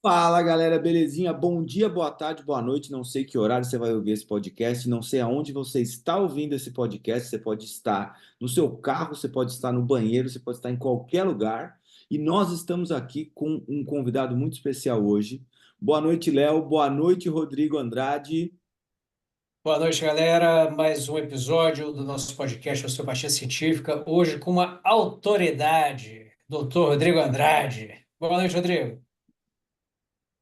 Fala galera, belezinha? Bom dia, boa tarde, boa noite. Não sei que horário você vai ouvir esse podcast, não sei aonde você está ouvindo esse podcast. Você pode estar no seu carro, você pode estar no banheiro, você pode estar em qualquer lugar. E nós estamos aqui com um convidado muito especial hoje. Boa noite, Léo. Boa noite, Rodrigo Andrade. Boa noite, galera. Mais um episódio do nosso podcast Osteopatia Científica. Hoje com uma autoridade, Dr. Rodrigo Andrade. Boa noite, Rodrigo.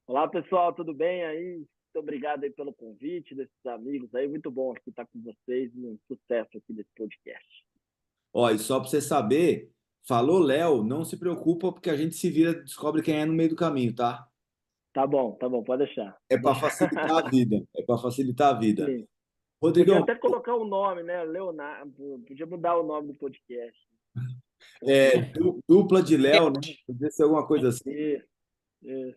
Olá, pessoal, tudo bem aí? Muito obrigado aí pelo convite desses amigos aí. Muito bom aqui estar com vocês e um sucesso aqui desse podcast. Ó, e só para você saber, falou Léo, não se preocupa porque a gente se vira, descobre quem é no meio do caminho, tá? Tá bom, pode deixar. É Pode para deixar. facilitar a vida. É para facilitar a vida. Sim. Podia Rodrigão, até colocar o nome, né? Leonardo. Podia mudar o nome do podcast. dupla de Léo, né? Podia ser alguma coisa assim. Isso, isso.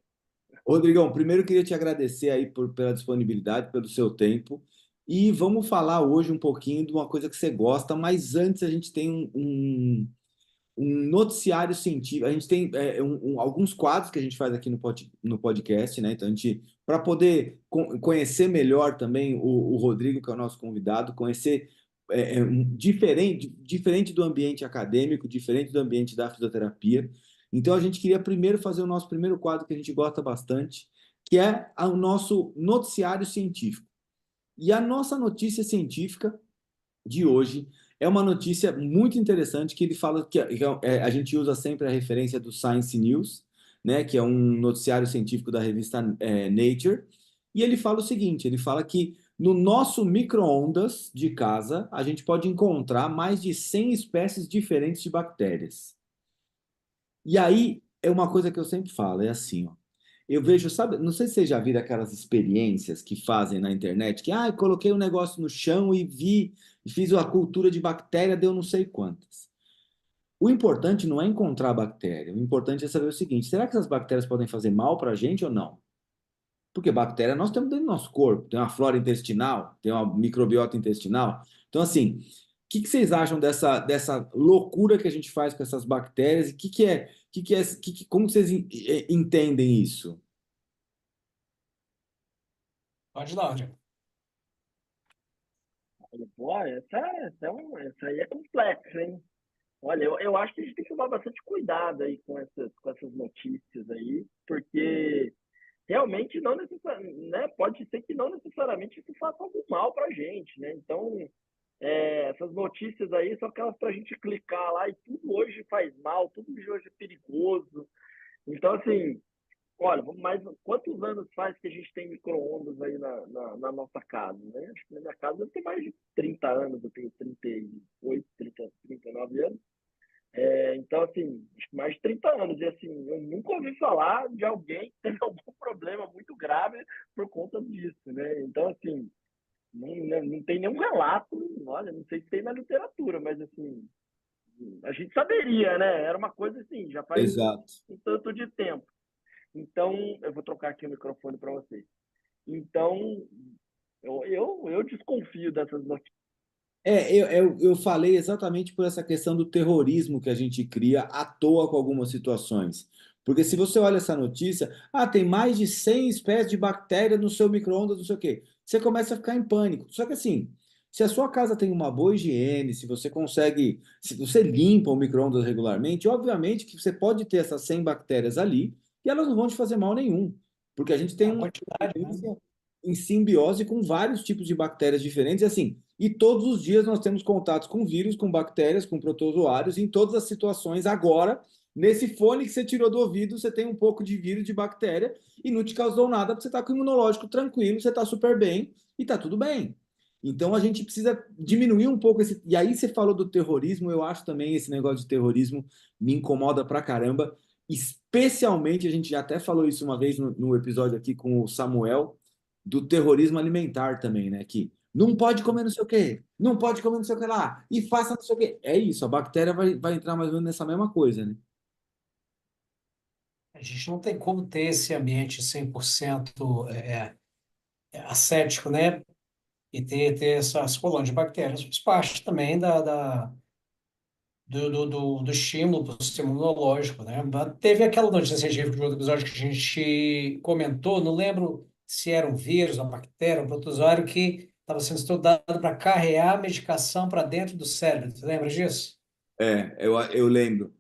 Rodrigão, primeiro eu queria te agradecer aí pela disponibilidade, pelo seu tempo. E vamos falar hoje um pouquinho de uma coisa que você gosta, mas antes a gente tem um noticiário científico. A gente tem alguns quadros que a gente faz aqui no podcast, né? Então, a gente, para poder conhecer melhor também o Rodrigo, que é o nosso convidado, conhecer diferente do ambiente acadêmico, diferente do ambiente da fisioterapia. Então, a gente queria primeiro fazer o nosso primeiro quadro que a gente gosta bastante, que é o nosso noticiário científico. E a nossa notícia científica de hoje é uma notícia muito interessante que ele fala que a gente usa sempre a referência do Science News, né, que é um noticiário científico da revista Nature, e ele fala o seguinte, ele fala que no nosso micro-ondas de casa a gente pode encontrar mais de 100 espécies diferentes de bactérias. E aí é uma coisa que eu sempre falo, é assim, ó. Eu vejo, sabe, não sei se vocês já viram aquelas experiências que fazem na internet, que coloquei um negócio no chão e vi, fiz a cultura de bactéria, deu não sei quantas. O importante não é encontrar a bactéria, o importante é saber o seguinte: será que essas bactérias podem fazer mal para a gente ou não? Porque bactéria nós temos dentro do nosso corpo, tem uma flora intestinal, tem uma microbiota intestinal. Então, assim, o que vocês acham dessa loucura que a gente faz com essas bactérias? E como vocês entendem isso? Pode dar, Rodrigo. Pô, essa aí é complexa, hein? Olha, eu acho que a gente tem que tomar bastante cuidado aí com essas notícias aí, porque realmente não necessariamente, né? Pode ser que não necessariamente isso faça algum mal para a gente, né? Então, essas notícias aí são aquelas para a gente clicar lá e tudo hoje faz mal, tudo hoje é perigoso. Então, assim, olha, mas quantos anos faz que a gente tem micro-ondas aí na nossa casa, né? Acho que na minha casa eu tenho mais de 30 anos, eu tenho 38, 30, 39 anos. Então, assim, acho que mais de 30 anos. E, assim, eu nunca ouvi falar de alguém que teve algum problema muito grave por conta disso, né? Então, assim, não tem nenhum relato, olha, não sei se tem na literatura, mas, assim, a gente saberia, né? Era uma coisa, assim, já faz Exato. um tanto de tempo. Então, eu vou trocar aqui o microfone para vocês. Então, eu desconfio dessas notícias. Eu falei exatamente por essa questão do terrorismo que a gente cria à toa com algumas situações. Porque se você olha essa notícia, tem mais de 100 espécies de bactéria no seu micro-ondas, não sei o quê. Você começa a ficar em pânico. Só que assim, se a sua casa tem uma boa higiene, se você consegue, se você limpa o micro-ondas regularmente, obviamente que você pode ter essas 100 bactérias ali e elas não vão te fazer mal nenhum. Porque a gente tem A uma quantidade, né? em simbiose com vários tipos de bactérias diferentes, e assim, e todos os dias nós temos contatos com vírus, com bactérias, com protozoários, em todas as situações. Agora, nesse fone que você tirou do ouvido, você tem um pouco de vírus, de bactéria, e não te causou nada, porque você está com o imunológico tranquilo, você está super bem, e está tudo bem. Então a gente precisa diminuir um pouco esse. E aí você falou do terrorismo, eu acho também esse negócio de terrorismo me incomoda pra caramba. Especialmente, a gente já até falou isso uma vez no episódio aqui com o Samuel, do terrorismo alimentar também, né? Que não pode comer não sei o quê, não pode comer não sei o que lá, e faça não sei o quê. É isso, a bactéria vai entrar mais ou menos nessa mesma coisa, né? A gente não tem como ter esse ambiente 100% ascético, né? E ter essas colônias de bactérias. Faz parte também do estímulo para o sistema imunológico, né? Mas teve aquela notícia científica de outro episódio que a gente comentou, não lembro se era um vírus, uma bactéria, um protozoário que estava sendo estudado para carrear a medicação para dentro do cérebro. Você lembra disso? Eu lembro.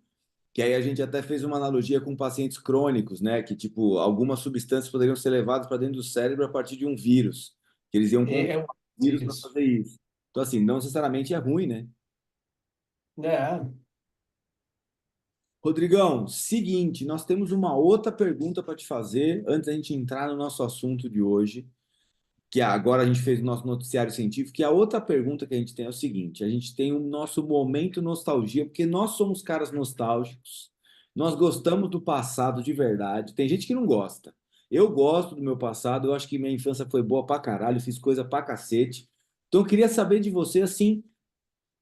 Que aí a gente até fez uma analogia com pacientes crônicos, né? Que, tipo, algumas substâncias poderiam ser levadas para dentro do cérebro a partir de um vírus. Que eles iam É, comprar é vírus para isso. fazer isso. Então, assim, não necessariamente é ruim, né? É. Rodrigão, seguinte, nós temos uma outra pergunta para te fazer antes da gente entrar no nosso assunto de hoje, agora a gente fez o nosso noticiário científico, e a outra pergunta que a gente tem é o seguinte: a gente tem o nosso momento nostalgia, porque nós somos caras nostálgicos, nós gostamos do passado de verdade. Tem gente que não gosta. Eu gosto do meu passado, eu acho que minha infância foi boa pra caralho, fiz coisa pra cacete. Então eu queria saber de você, assim,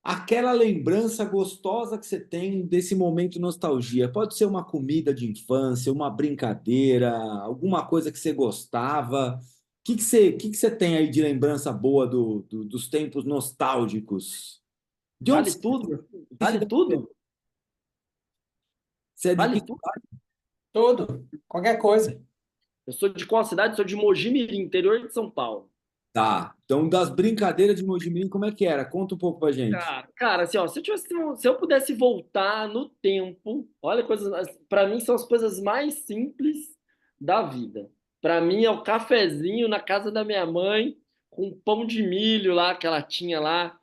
aquela lembrança gostosa que você tem desse momento nostalgia. Pode ser uma comida de infância, uma brincadeira, alguma coisa que você gostava. O que você tem aí de lembrança boa dos tempos nostálgicos? De onde Vale tudo? que Vale cidade tudo? você é? De Vale que tudo? Tudo, qualquer coisa. Eu sou de qual cidade? Sou de Mogi Mirim, interior de São Paulo. Tá. Então, das brincadeiras de Mogi Mirim, como é que era? Conta um pouco pra gente. Cara, assim, ó, se eu pudesse voltar no tempo, olha, para mim são as coisas mais simples da vida. Para mim é o cafezinho na casa da minha mãe com pão de milho lá que ela tinha lá,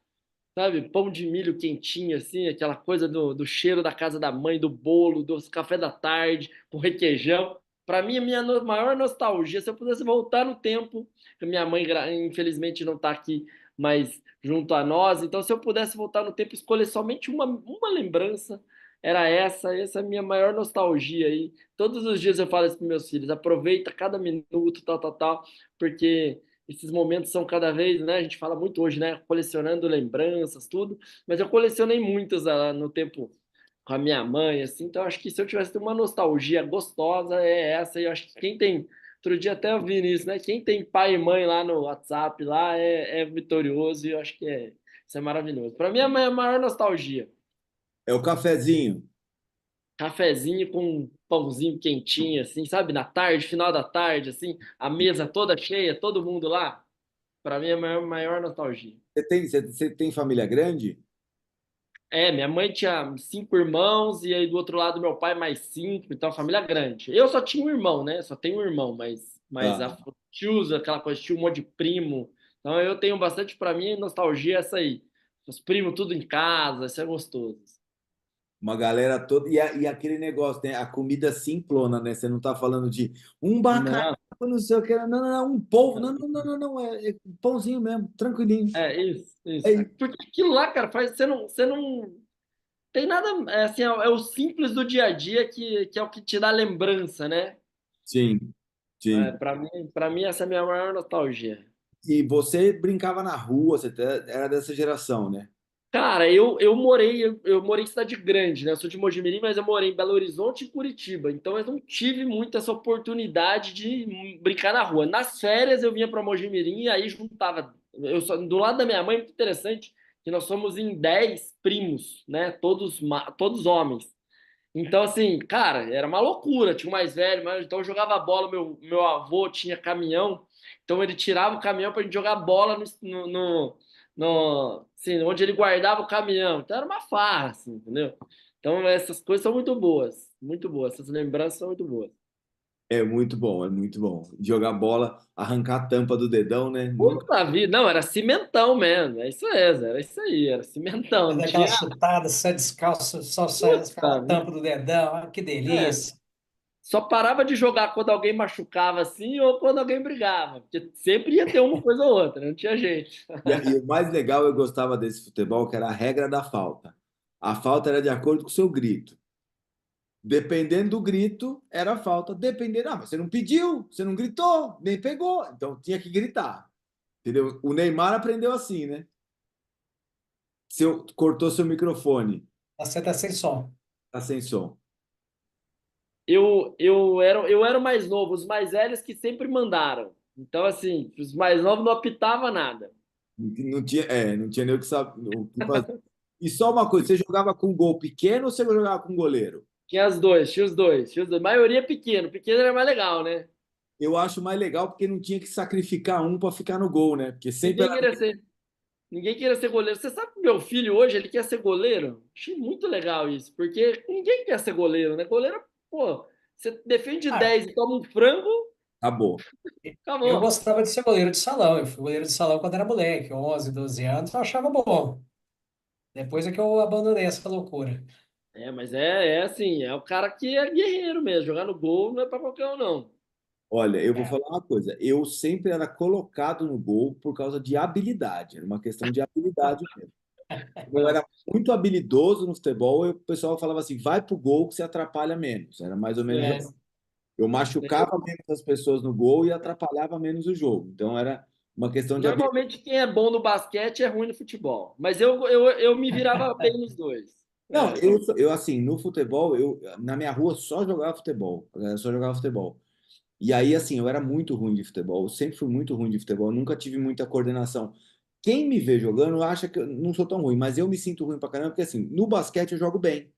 sabe? Pão de milho quentinho assim, aquela coisa do cheiro da casa da mãe, do bolo, do café da tarde com requeijão. Para mim, a minha maior nostalgia, se eu pudesse voltar no tempo, que minha mãe infelizmente não está aqui mais junto a nós, então se eu pudesse voltar no tempo e escolher somente uma lembrança, era essa é a minha maior nostalgia aí. Todos os dias eu falo isso para meus filhos, aproveita cada minuto, tal, tal, tal, porque esses momentos são cada vez, né? A gente fala muito hoje, né? Colecionando lembranças, tudo, mas eu colecionei muitas no tempo com a minha mãe, assim. Então, acho que se eu tivesse uma nostalgia gostosa, é essa. E eu acho que quem tem. Outro dia até eu vi nisso, né? Quem tem pai e mãe lá no WhatsApp lá é vitorioso e eu acho que isso é maravilhoso. Para mim, é a minha maior nostalgia. É o cafezinho. Cafezinho com um pãozinho quentinho, assim, sabe? Na tarde, final da tarde, assim, a mesa toda cheia, todo mundo lá. Para mim, é a maior nostalgia. Você tem família grande? Minha mãe tinha 5 irmãos e aí do outro lado meu pai mais 5, então família grande. Eu só tinha um irmão, né? Só tenho um irmão, mas a Ah, tios, aquela coisa, tio, um monte de primo. Então eu tenho bastante para mim nostalgia é essa aí. Os primos tudo em casa, isso é gostoso. uma galera toda. E aquele negócio, né? A comida simplona, né? Você não tá falando de um bacalhau, Não, não sei o que. Não, não, não. Um polvo. Não, não, não, não, não. É pãozinho mesmo, tranquilinho. isso, É isso. isso. Porque aquilo lá, cara, faz você não tem nada, assim, é o simples do dia a dia que é o que te dá lembrança, né? Sim, sim. Para mim essa é a minha maior nostalgia. E você brincava na rua, era dessa geração, né? Cara, eu morei em cidade grande, né? Eu sou de Mojimirim, mas eu morei em Belo Horizonte e Curitiba. Então eu não tive muito essa oportunidade de brincar na rua. Nas férias eu vinha para Mojimirim e aí juntava. Do lado da minha mãe, muito interessante, que nós somos em 10 primos, né? Todos homens. Então, assim, cara, era uma loucura. Tinha o mais velho, então eu jogava bola. Meu avô tinha caminhão, então ele tirava o caminhão pra gente jogar bola assim, onde ele guardava o caminhão. Então era uma farra, assim, entendeu? Então essas coisas são muito boas, muito boas. Essas lembranças são muito boas. É muito bom, é muito bom. Jogar bola, arrancar a tampa do dedão, né? Nunca. Puta vida, não, era cimentão mesmo. É isso mesmo, era isso aí, era cimentão. Não Daquela tinha. chutada, sai descalço, só sai Puta aquela vida. tampa do dedão. Ah, que É, delícia. só parava de jogar quando alguém machucava assim ou quando alguém brigava, porque sempre ia ter uma coisa ou outra, não tinha jeito. E o mais legal, eu gostava desse futebol, que era a regra da falta. A falta era de acordo com o seu grito. Dependendo do grito, era falta. Dependendo, mas você não pediu, você não gritou, nem pegou. Então tinha que gritar. Entendeu? O Neymar aprendeu assim, né? Cortou seu microfone, Você tá sem som. tá sem som. Eu era o mais novo, os mais velhos que sempre mandaram. Então, assim, os mais novos não apitava nada. Não tinha nem o que fazer. E só uma coisa, você jogava com gol pequeno ou você jogava com goleiro? Tinha as dois, tinha os dois, tinha os dois. Maioria pequeno. Pequeno era mais legal, né? Eu acho mais legal porque não tinha que sacrificar um para ficar no gol, né? Porque sempre Ninguém era. queria ser, ninguém queria ser goleiro. Você sabe que meu filho hoje, ele quer ser goleiro? Achei muito legal isso, porque ninguém quer ser goleiro, né? Goleiro, pô, você defende Ah, 10 e toma um frango, Acabou. eu acabou. gostava de ser goleiro de salão. Eu fui goleiro de salão quando era moleque, 11, 12 anos, eu achava bom. Depois é que eu abandonei essa loucura. É, mas é assim, é o cara que é guerreiro mesmo. Jogar no gol não é pra qualquer um, não. Olha, eu vou É, falar uma coisa. Eu sempre era colocado no gol por causa de habilidade. Era uma questão de habilidade mesmo. Eu era muito habilidoso no futebol e o pessoal falava assim: vai pro gol que você atrapalha menos. Era mais ou menos é, assim. Eu machucava menos as pessoas no gol e atrapalhava menos o jogo. Então era uma questão de habilidade. Normalmente quem é bom no basquete é ruim no futebol. Mas eu me virava bem nos dois. Não, É. eu assim, no futebol, na minha rua só jogava futebol. Só jogava futebol. E aí, assim, eu era muito ruim de futebol. Eu sempre fui muito ruim de futebol. Eu nunca tive muita coordenação. Quem me vê jogando acha que eu não sou tão ruim, mas eu me sinto ruim pra caramba, porque assim, no basquete eu jogo bem.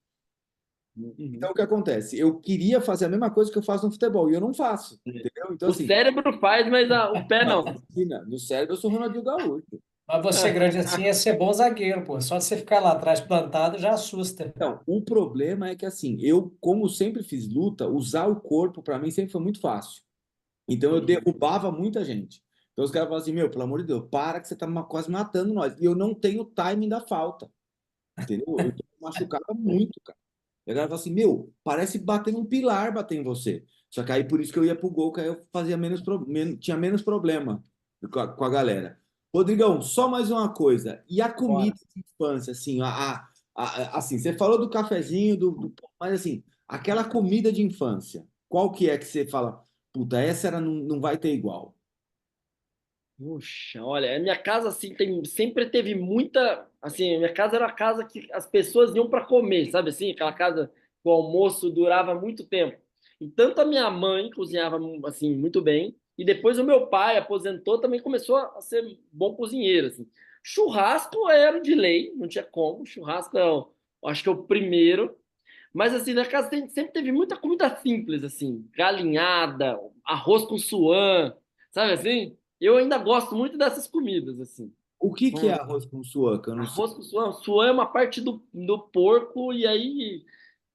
Então, Uhum. o que acontece? Eu queria fazer a mesma coisa que eu faço no futebol, e eu não faço, entendeu? Então, O assim, cérebro faz, mas o pé não. imagina, no cérebro eu sou Ronaldinho Gaúcho. mas você grande assim é ser bom zagueiro, pô. Só de você ficar lá atrás plantado já assusta. Então, o problema é que, assim, eu, como sempre fiz luta, usar o corpo para mim sempre foi muito fácil. Então, eu Uhum. derrubava muita gente. Então, os caras falavam assim: meu, pelo amor de Deus, para que você tá quase matando nós. E eu não tenho o timing da falta, entendeu? Eu machucava muito, cara. E a galera fala assim: meu, parece bater num pilar bater em você. Só que aí por isso que eu ia pro gol, que aí eu fazia tinha menos problema com a galera. Rodrigão, só mais uma coisa. E a Bora. comida de infância, assim, assim, você falou do cafezinho, mas assim, aquela comida de infância, qual que é que você fala, puta, essa era, não vai ter igual? Puxa, olha, a minha casa assim sempre teve muita, assim, a minha casa era a casa que as pessoas iam para comer, sabe assim, aquela casa que o almoço durava muito tempo. E tanto a minha mãe cozinhava assim muito bem, e depois o meu pai aposentou também começou a ser bom cozinheiro assim. Churrasco era o de lei, não tinha como. Churrasco eu acho que é o primeiro. Mas assim, na casa sempre teve muita comida simples, assim, galinhada, arroz com suã, sabe assim? Eu ainda gosto muito dessas comidas, assim. O que que é Hum, arroz com suã, que eu não sei? Arroz com suã. Suã é uma parte do porco, e aí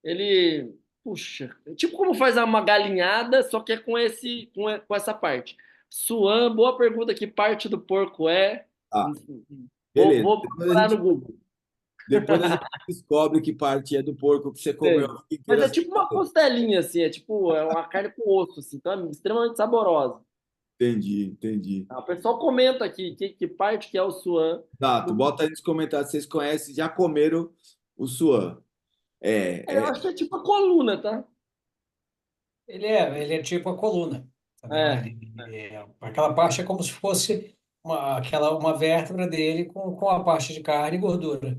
ele. Puxa, é tipo como faz uma galinhada, só que é com essa parte. Suã, boa pergunta, que parte do porco é? Ah, beleza. Vou procurar no Google. Depois a gente descobre que parte é do porco que você comeu a Sei. vida Mas inteira é sem tipo uma saber. costelinha, assim, é tipo, é uma carne com osso, assim, então é extremamente saborosa. Entendi, entendi. Ah, o pessoal comenta aqui que parte que é o suã. Tato, bota aí nos comentários se vocês conhecem, já comeram o suã. Eu É, acho que é tipo a coluna, tá? Ele é tipo a coluna, entendeu? É. Aquela parte é como se fosse uma vértebra dele com a parte de carne e gordura.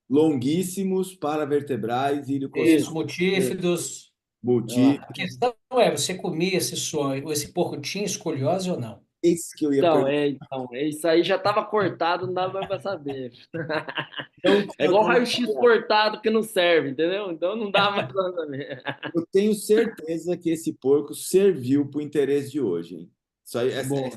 longuíssimos, paravertebrais, Esses Isso. ilho-costal, Isso. multífidos. multi. Ah. A questão é, você comia esse sonho, esse porco tinha escoliose ou não? Esse que eu ia Então, perguntar. isso aí já estava cortado, não dava mais para saber. Não É tinha igual como raio-x avaliar. cortado que não serve, entendeu? Então não dá mais para saber. Eu tenho certeza que esse porco serviu para o interesse de hoje, hein? Isso aí, Boa.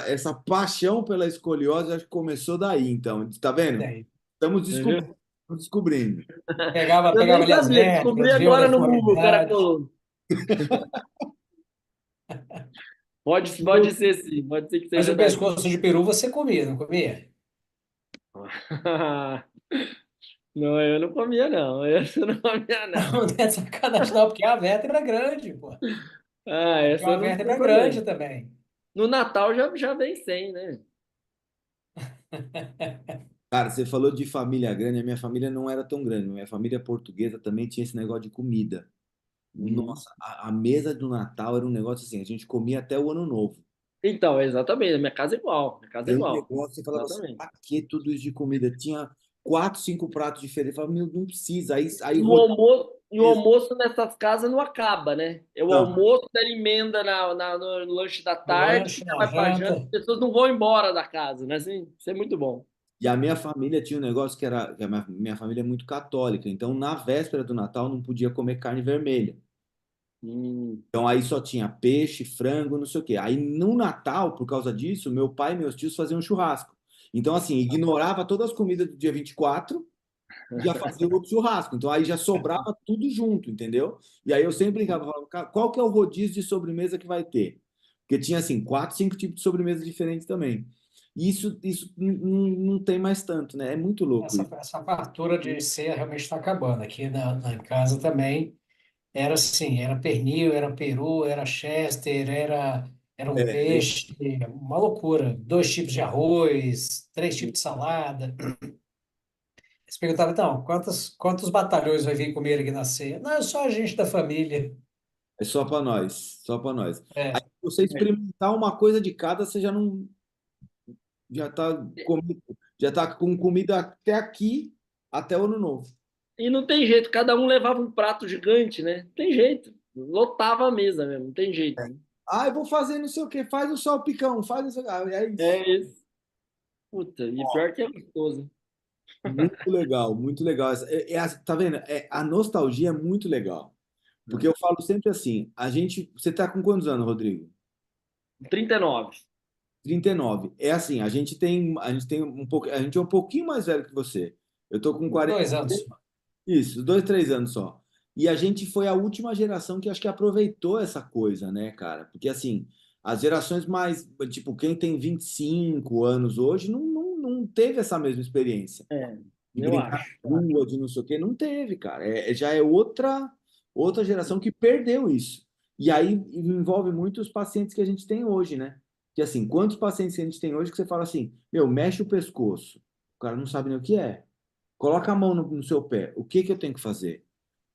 essa paixão pela escoliose, acho que começou daí, então. Tá E vendo? daí? Estamos Entendeu? descobrindo. Estamos descobrindo. Eu Pegava nem ali as sabia, descobri vértebras, viu a agora no Google, o cara deformidade. colou. Pode ser sim, pode ser que Mas seja o daí. pescoço de peru você comia, não comia? Não, eu não comia, não. Eu não comia, não. Não, não é sacanagem não, porque a vértebra é grande, pô. Ah, Porque essa eu uma não vértebra sei é comer. grande também. No Natal já vem sem, né? Cara, você falou de família grande, a minha família não era tão grande. Minha família portuguesa também tinha esse negócio de comida. Uhum. Nossa, a mesa do Natal era um negócio assim, a gente comia até o Ano Novo. Então, exatamente. A minha casa é igual. Minha casa é Era um igual. negócio, você falava assim, Exatamente. pra que tudo isso de comida? Tinha quatro, cinco pratos diferentes. Eu falava, meu, não precisa. Aí E o rodava. almoço, e o almoço nessas casas não acaba, né? É o Não, almoço, da emenda no lanche da No tarde, lanche, já na vai pra janta. janta. As pessoas não vão embora da casa, né? Assim, isso é muito bom. E a minha família tinha um negócio que a minha família é muito católica, então na véspera do Natal não podia comer carne vermelha. Hum. Então aí só tinha peixe, frango, não sei o quê. Aí no Natal, por causa disso, meu pai e meus tios faziam churrasco. Então, assim, ignorava todas as comidas do dia 24 e já fazia outro churrasco. Então aí já sobrava tudo junto, entendeu? E aí eu sempre brincava, falava, "Cara, qual que é o rodízio de sobremesa que vai ter?" Porque tinha, assim, quatro, cinco tipos de sobremesa diferentes também. E isso não tem mais tanto, né? É muito louco isso. Essa fartura de ceia realmente está acabando. Aqui na casa também era assim, era pernil, era peru, era chester, era um É, peixe, uma loucura. Dois tipos de arroz, três tipos de salada. Você perguntava, então, quantos batalhões vai vir comer aqui na ceia? Não, é só a gente da família. é só para nós, só para nós. Aí, É, se você experimentar uma coisa de cada, você já não, já tá já tá com comida até aqui, até o ano novo. E não tem jeito, cada um levava um prato gigante, né? Não tem jeito. Lotava a mesa mesmo, não tem jeito. Ah, eu vou fazer não sei o quê, faz o salpicão, faz não sei o quê. Ah, é isso. É isso. Puta, e pior que é gostoso. Muito legal, muito legal. Tá vendo? A nostalgia é muito legal. Porque eu falo sempre assim, você tá com quantos anos, Rodrigo? 39. 39. É assim, a gente tem um pouco, a gente é um pouquinho mais velho que você. Eu tô com 40. 2 anos. Isso, 2, 3 anos só. E a gente foi a última geração que acho que aproveitou essa coisa, né, cara? Porque assim, as gerações mais, tipo, quem tem 25 anos hoje não teve essa mesma experiência É, de eu brincar acho. na rua, de não sei o quê, não teve, cara. Já é outra geração que perdeu isso. E aí envolve muito os pacientes que a gente tem hoje, né? Que assim, quantos pacientes que a gente tem hoje que você fala assim, meu, mexe o pescoço. O cara não sabe nem o que é. Coloca a mão no seu pé. O que que eu tenho que fazer?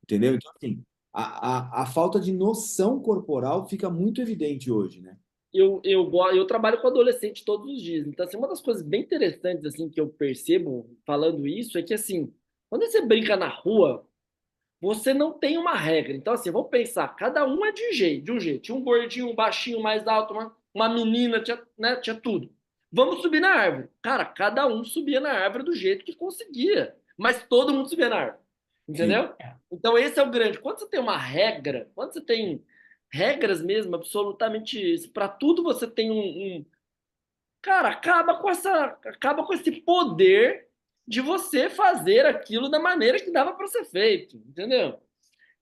Entendeu? Então, assim, a falta de noção corporal fica muito evidente hoje, né? Eu trabalho com adolescente todos os dias. Então, assim, uma das coisas bem interessantes assim que eu percebo falando isso é que assim, quando você brinca na rua, você não tem uma regra. Então, assim, vamos pensar, cada um é de um jeito. Tinha um gordinho, um baixinho, mais alto, uma menina, tinha, né, tinha tudo. Vamos subir na árvore. Cara, cada um subia na árvore do jeito que conseguia. Mas todo mundo subia na árvore. Sim, Entendeu? Então, esse é o grande. Quando você tem uma regra, quando você tem regras mesmo, absolutamente. Para tudo você tem Cara, acaba com esse poder de você fazer aquilo da maneira que dava para ser feito, entendeu?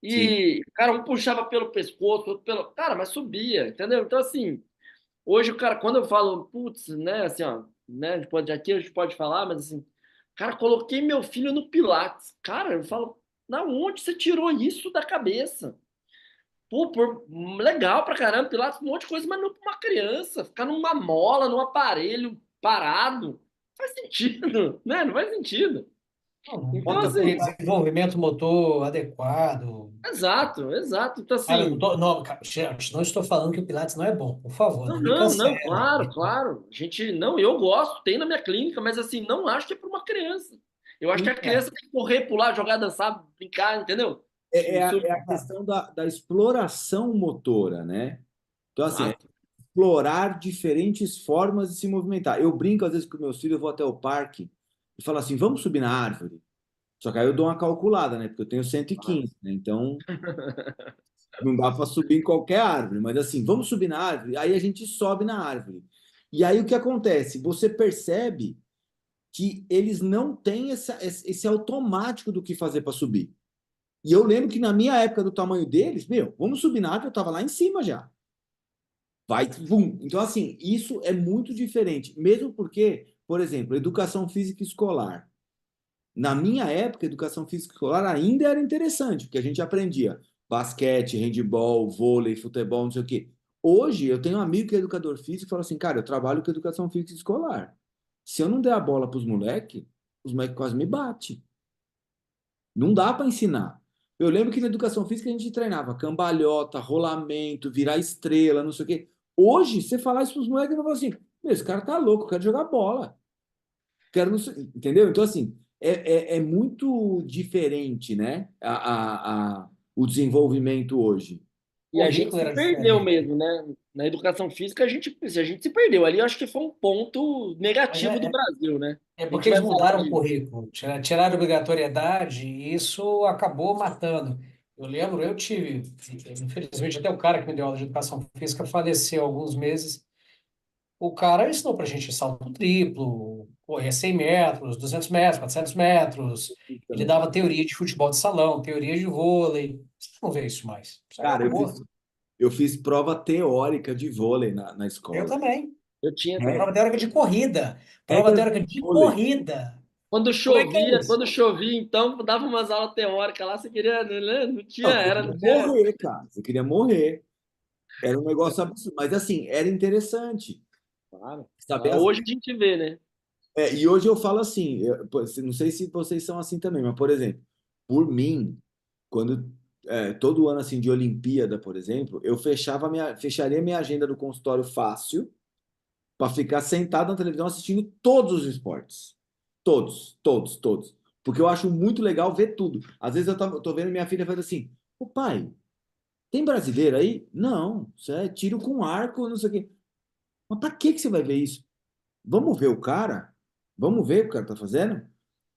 sim. E, cara, um puxava pelo pescoço, outro pelo. Cara, mas subia, entendeu? Então, assim, hoje o cara, quando eu falo, putz, né, assim, ó, né, aqui a gente pode falar, mas assim, cara, coloquei meu filho no Pilates. Cara, eu falo, na onde você tirou isso da cabeça? Pô, legal pra caramba, Pilates, um monte de coisa, mas não pra uma criança, ficar numa mola, num aparelho parado, não faz sentido, né? Não faz sentido. Não, Então, bota assim, desenvolvimento motor adequado. exato, exato. Então, Cara, assim, não, cara, gente, não estou falando que o Pilates não é bom. Por favor, não, não me não, não, cancela. claro, claro. A gente, não, eu gosto, tem na minha clínica, mas assim, não acho que é para uma criança. Eu acho que a É, criança tem que correr, pular, jogar, dançar, brincar, entendeu? É a questão da exploração motora, né? Então, assim, Exato. explorar diferentes formas de se movimentar. Eu brinco às vezes com meus filhos, eu vou até o parque e falo assim, vamos subir na árvore. Só que aí eu dou uma calculada, né? Porque eu tenho 115, né? Então não dá para subir em qualquer árvore. Mas assim, vamos subir na árvore? Aí a gente sobe na árvore. E aí o que acontece? Você percebe que eles não têm esse automático do que fazer para subir. E eu lembro que na minha época do tamanho deles, meu, vamos subir na árvore, eu estava lá em cima já. Vai, vum. Então, assim, isso é muito diferente. Mesmo porque, por exemplo, educação física escolar. Na minha época, educação física escolar ainda era interessante, porque a gente aprendia basquete, handebol, vôlei, futebol, não sei o quê. Hoje, eu tenho um amigo que é educador físico e fala assim, cara, eu trabalho com educação física escolar. Se eu não der a bola para os moleques quase me batem. Não dá para ensinar. Eu lembro que na educação física a gente treinava cambalhota, rolamento, virar estrela, não sei o quê. Hoje, você falar isso para os moleques, eu vou falar assim: meu, esse cara tá louco, eu quero jogar bola. Quero não sei... Entendeu? Então, assim, é muito diferente, né? O desenvolvimento hoje. E O a gente currículo se era perdeu diferente. mesmo, né? Na educação física, a gente se perdeu. Ali eu acho que foi um ponto Mas negativo do é, Brasil, né? é A gente porque eles vai falar mudaram o de. currículo, tiraram a obrigatoriedade e isso acabou matando. Eu lembro, eu tive, infelizmente, até o cara que me deu aula de educação física faleceu há alguns meses. O cara ensinou pra gente salto triplo, correr 100 metros, 200 metros, 400 metros. Ele Também. dava teoria de futebol de salão, teoria de vôlei. Você não vê isso mais. Isso aí Cara, acabou. eu fiz prova teórica de vôlei na Eu escola. também. Eu tinha Re- Prova também. teórica de corrida. Prova Regras teórica de de vôlei. corrida. Quando é que é isso? Quando chovia, então, dava umas aulas teóricas lá, você queria, né? Não tinha, Não, você não queria tinha. morrer, cara. Você queria morrer. Era um negócio absurdo. Mas, assim, era interessante. Claro. Saber as... Hoje a gente vê, né? E hoje eu falo assim, pô, não sei se vocês são assim também, mas, por exemplo, por mim, quando todo ano assim de Olimpíada, por exemplo, eu fecharia minha agenda do consultório fácil para ficar sentado na televisão assistindo todos os esportes. Todos, todos, todos. Porque eu acho muito legal ver tudo. Às vezes eu tô vendo minha filha faz assim: "Ô pai, tem brasileiro aí?" Não, isso é tiro com arco, não sei o quê. Mas para que você vai ver isso? Vamos ver o cara? Vamos ver o que o cara tá fazendo?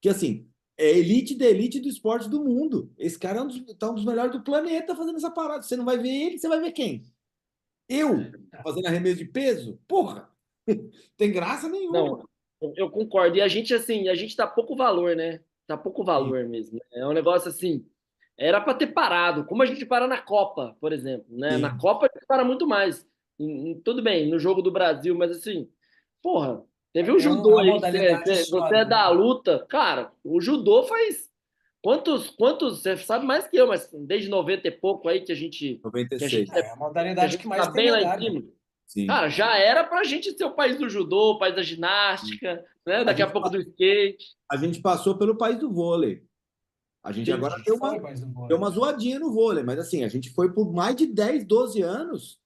Que assim, é elite da elite do esporte do mundo. Esse cara tá um dos melhores do planeta fazendo essa parada. Você não vai ver ele, você vai ver quem? Eu fazendo arremesso de peso? Porra! Tem graça nenhuma. Não, eu concordo. E a gente, assim, a gente dá pouco valor, né? Dá pouco Sim, valor mesmo, né? É um negócio assim. Era para ter parado, como a gente para na Copa, por exemplo, né? Na sim. Copa a gente para muito mais. Tudo bem, no jogo do Brasil, mas assim, porra, teve um É judô uma aí, modalidade só, você é né? da luta, cara, o judô faz você sabe mais que eu, mas desde 90 e pouco aí que a gente, 96. É a que a modalidade que gente tá mais tem bem lá em medalha. cima. Sim. Cara, já era pra gente ser o país do judô, o país da ginástica, né? A Daqui a gente, pouco do skate. a gente passou pelo país do vôlei. A gente Sim. A agora gente foi mais do deu vôlei. uma zoadinha no vôlei, mas assim, a gente foi por mais de 10, 12 anos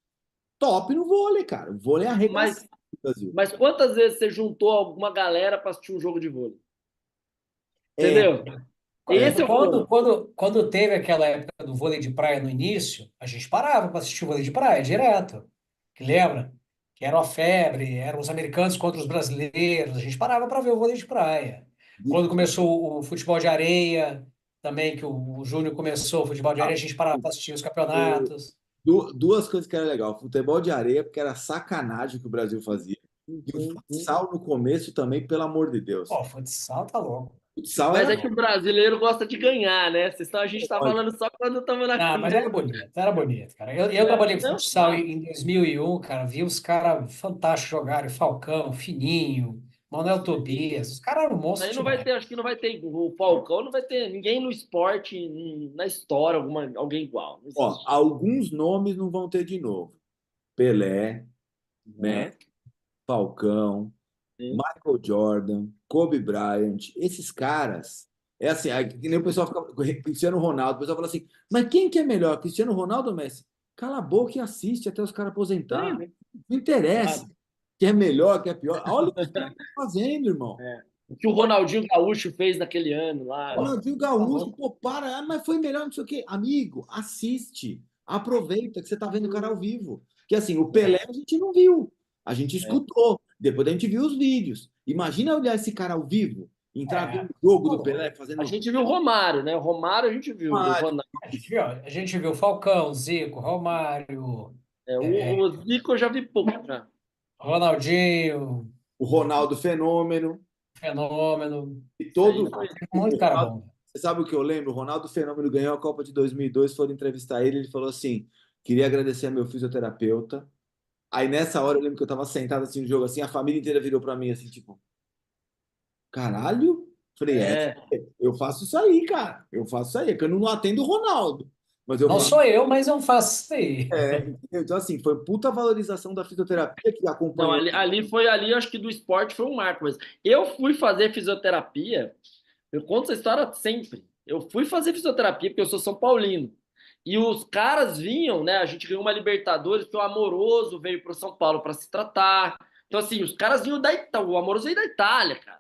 top no vôlei, cara. O vôlei é arregaçado Mas, no Brasil. mas quantas vezes você juntou alguma galera para assistir um jogo de vôlei? É, Entendeu? Esse é o ponto. Quando teve aquela época do vôlei de praia no início, a gente parava para assistir o vôlei de praia direto. Que lembra? Que era uma febre, eram os americanos contra os brasileiros. A gente parava para ver o vôlei de praia. Quando de- começou o futebol de areia, também que o Júnior começou o futebol de ah, areia, a gente parava para assistir os campeonatos. duas coisas que era legal. Futebol de areia, porque era sacanagem que o Brasil fazia. E o Uhum. futsal no começo também, pelo amor de Deus. Pô, futsal tá louco. Futsal Mas era é que o brasileiro gosta de ganhar, né? A gente está lógico. falando só quando estamos na. Não, mas era bonito, cara. Eu trabalhei com Não, futsal claro. em 2001, cara, vi os caras fantásticos jogarem, Falcão, Fininho, Manuel Tobias, os caras eram monstros Aí não vai demais. ter, acho que não vai ter o Falcão, não vai ter ninguém no esporte, na história, alguém igual. Não Ó, existe. alguns nomes não vão ter de novo. Pelé, Aham, Messi, Falcão, sim. Michael Jordan, Kobe Bryant, esses caras. É assim, aí, que nem o pessoal fica. Cristiano Ronaldo, o pessoal fala assim, mas quem que é melhor, Cristiano Ronaldo ou Messi? Cala a boca e assiste até os caras aposentar. Sim, Não interessa claro. quem é melhor, quem é pior. Olha o que os caras estão fazendo, irmão. É. O que o Ronaldinho Gaúcho fez naquele ano O lá. Ronaldinho Tá Gaúcho, louco. pô, para, mas foi melhor, não sei o quê. Amigo, assiste. Aproveita que você tá vendo o cara ao vivo. Que assim, o Pelé a gente não viu. A gente É. escutou. Depois a gente viu os vídeos. Imagina olhar esse cara ao vivo, entrar É, vendo o jogo tá do louco. Pelé A fazendo. gente viu o Romário, né? O Romário a gente viu, do Mário, Ronaldo. A gente viu Falcão, Zico, Romário, É, é, o Zico eu já vi pouco, já. Ronaldinho, o Ronaldo Fenômeno. Fenômeno. E Isso aí todo. foi. Teve muito cara bom. Você sabe o que eu lembro? O Ronaldo Fenômeno ganhou a Copa de 2002. Foram entrevistar ele. Ele falou assim: queria agradecer a meu fisioterapeuta. Aí nessa hora eu lembro que eu tava sentado assim no jogo, assim, a família inteira virou pra mim assim, tipo, caralho? Falei, É, eu faço isso aí, cara. Eu faço isso aí. É que eu não atendo o Ronaldo. Mas eu Não faço. sou eu, mas eu faço isso aí. Entendeu? Então, assim, foi puta valorização da fisioterapia que não, acompanhou. ali, eu acho que do esporte foi um marco, mas eu fui fazer fisioterapia, eu conto essa história sempre. Eu fui fazer fisioterapia porque eu sou São Paulino. E os caras vinham, né? A gente ganhou uma Libertadores, que o Amoroso veio para São Paulo para se tratar. Então, assim, os caras vinham da Itália, o Amoroso veio da Itália, cara.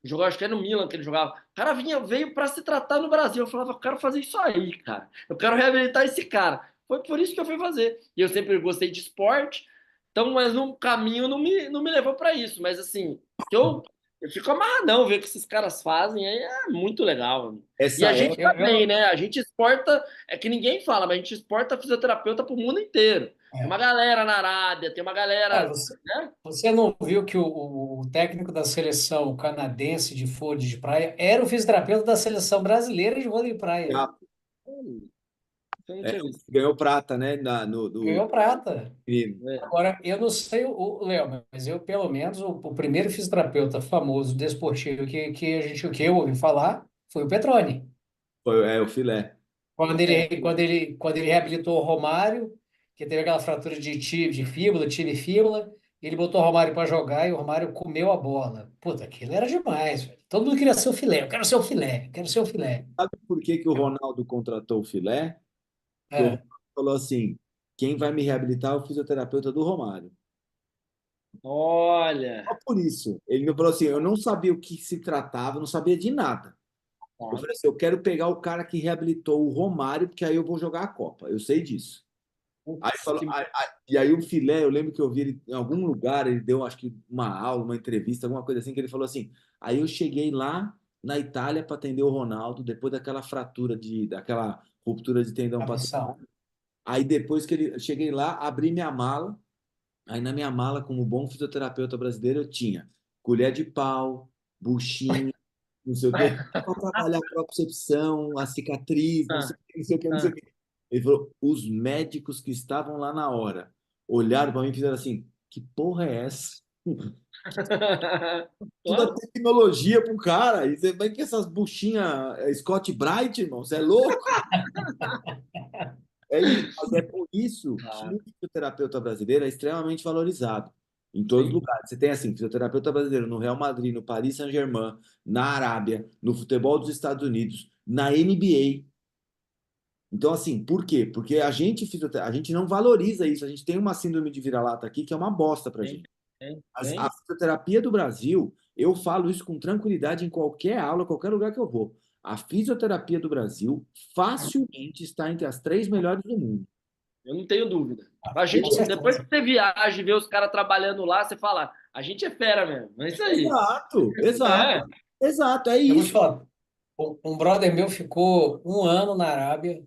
Jogou, acho que era no Milan que ele jogava. O cara veio para se tratar no Brasil. Eu falava, eu quero fazer isso aí, cara. Eu quero reabilitar esse cara. foi por isso que eu fui fazer. E eu sempre gostei de esporte, então, mas no caminho não me levou para isso. Mas assim, que eu fico amarradão ver o que esses caras fazem, aí é muito legal. E a Essa gente é, também, né? A gente exporta, é que ninguém fala, mas a gente exporta fisioterapeuta para o mundo inteiro. Tem uma galera na Arábia, tem uma Cara, galera, você, né? você não viu que o técnico da seleção canadense de vôlei de praia era o fisioterapeuta da seleção brasileira de vôlei de praia? Eu não é, tinha visto. ganhou prata, né? No Ganhou prata. menino. É. Agora, eu não sei Léo, mas eu, pelo menos, o primeiro fisioterapeuta famoso desportivo que eu ouvi falar foi o Petroni. Foi, o filé. Quando ele reabilitou o Romário, que teve aquela fratura de fíbula, tibia e fíbula, ele botou o Romário para jogar e o Romário comeu a bola. Puta, aquilo era demais, velho. Todo mundo queria ser o filé. Eu quero ser o filé, eu quero ser o filé. Sabe por que que o Ronaldo contratou o filé? Porque o É, Ronaldo falou assim: quem vai me reabilitar é o fisioterapeuta do Romário. Olha. Só por isso. Ele me falou assim: eu não sabia o que se tratava, não sabia de nada. Eu Tá. falei assim: eu quero pegar o cara que reabilitou o Romário, porque aí eu vou jogar a Copa. Eu sei disso. Aí Putz, falou, e aí o filé, eu lembro que eu vi ele em algum lugar, ele deu acho que uma aula, uma entrevista, alguma coisa assim, que ele falou assim: aí eu cheguei lá na Itália para atender o Ronaldo, depois daquela fratura, daquela ruptura de tendão a patelar. missão. Aí depois que ele cheguei lá, abri minha mala. Aí na minha mala, como bom fisioterapeuta brasileiro, eu tinha colher de pau, buchinho, não sei o quê, para trabalhar a propriocepção, a cicatriz, não sei Ah, o quê, não sei o quê, não sei o ah. quê. Ele falou, os médicos que estavam lá na hora olharam para mim e fizeram assim, que porra é essa? Toda Claro. tecnologia pro cara. E você vai que essas buchinhas Scott Bright, irmão, você é louco? É isso, mas é por isso que Claro. o fisioterapeuta brasileiro é extremamente valorizado em todos os Sim. lugares. Você tem assim, fisioterapeuta brasileiro no Real Madrid, no Paris Saint-Germain, na Arábia, no futebol dos Estados Unidos, na NBA. Então, assim, por quê? Porque a gente não valoriza isso. A gente tem uma síndrome de vira-lata aqui que é uma bosta pra Tem, gente. tem, A tem. fisioterapia do Brasil, eu falo isso com tranquilidade em qualquer aula, qualquer lugar que eu vou. A fisioterapia do Brasil facilmente está entre as três melhores do mundo. Eu não tenho dúvida. A Com gente, depois que certeza. você viaja e vê os caras trabalhando lá, você fala, a gente é fera mesmo. É isso aí. Exato, exato, É. exato, é Eu vou te isso. falar, um brother meu ficou um ano na Arábia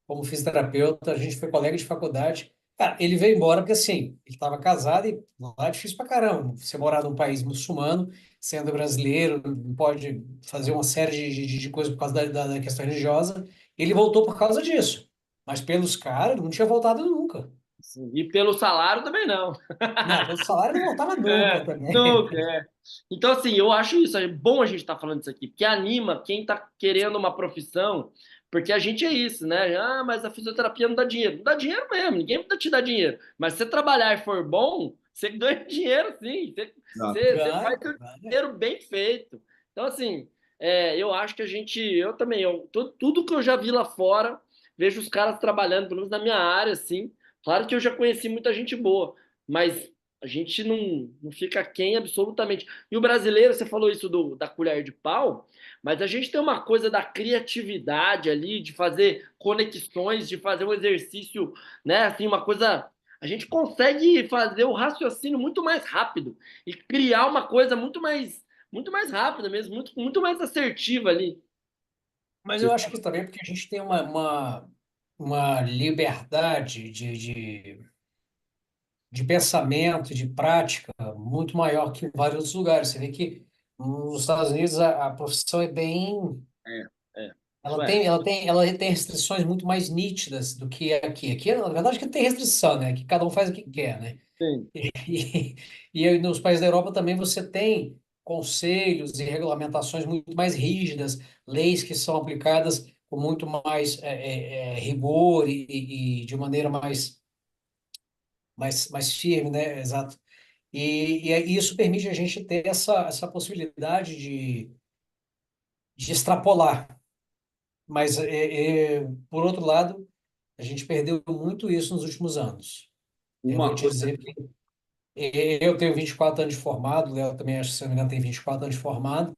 como fisioterapeuta, a gente foi colega de faculdade. Cara, ele veio embora porque, assim, ele estava casado e lá é difícil pra caramba. Você morar num país muçulmano, sendo brasileiro, não pode fazer uma série de coisas por causa da questão religiosa. Ele voltou por causa disso. Mas pelos caras, ele não tinha voltado nunca. Sim. E pelo salário também não. Não, pelo salário não voltava nunca É, também. não quer. Então, assim, eu acho isso, é bom a gente estar falando isso aqui, porque anima quem está querendo uma profissão, porque a gente é isso, né? Ah, mas a fisioterapia não dá dinheiro. Não dá dinheiro mesmo, ninguém precisa te dar dinheiro. Mas se você trabalhar e for bom, você ganha dinheiro, sim. Exato. Você faz Ganha, seu ganha. dinheiro bem feito. Então, assim, eu acho que eu também, tudo que eu já vi lá fora, vejo os caras trabalhando, pelo menos na minha área, assim. Claro que eu já conheci muita gente boa, mas a gente não fica quem absolutamente. E o brasileiro, você falou isso da colher de pau, mas a gente tem uma coisa da criatividade ali, de fazer conexões, de fazer um exercício, né? Assim, uma coisa. A gente consegue fazer o raciocínio muito mais rápido e criar uma coisa muito mais rápida mesmo, muito mais assertiva ali. Mas eu acho que também porque a gente tem uma liberdade de pensamento, de prática muito maior que em vários outros lugares. Você vê que nos Estados Unidos a profissão é bem. É, isso Ela é. tem, ela tem, ela tem restrições muito mais nítidas do que aqui. Aqui, na verdade, que tem restrição, né? Que cada um faz o que quer, né? Sim. E, e aí nos países da Europa também você tem conselhos e regulamentações muito mais rígidas, leis que são aplicadas com muito mais rigor e de maneira mais firme, né? Exato. E isso permite a gente ter essa possibilidade de extrapolar. Mas, por outro lado, a gente perdeu muito isso nos últimos anos. Eu vou Uma te coisa, dizer que eu tenho 24 anos de formado, o Léo também, acho que se não me engano, tem 24 anos de formado.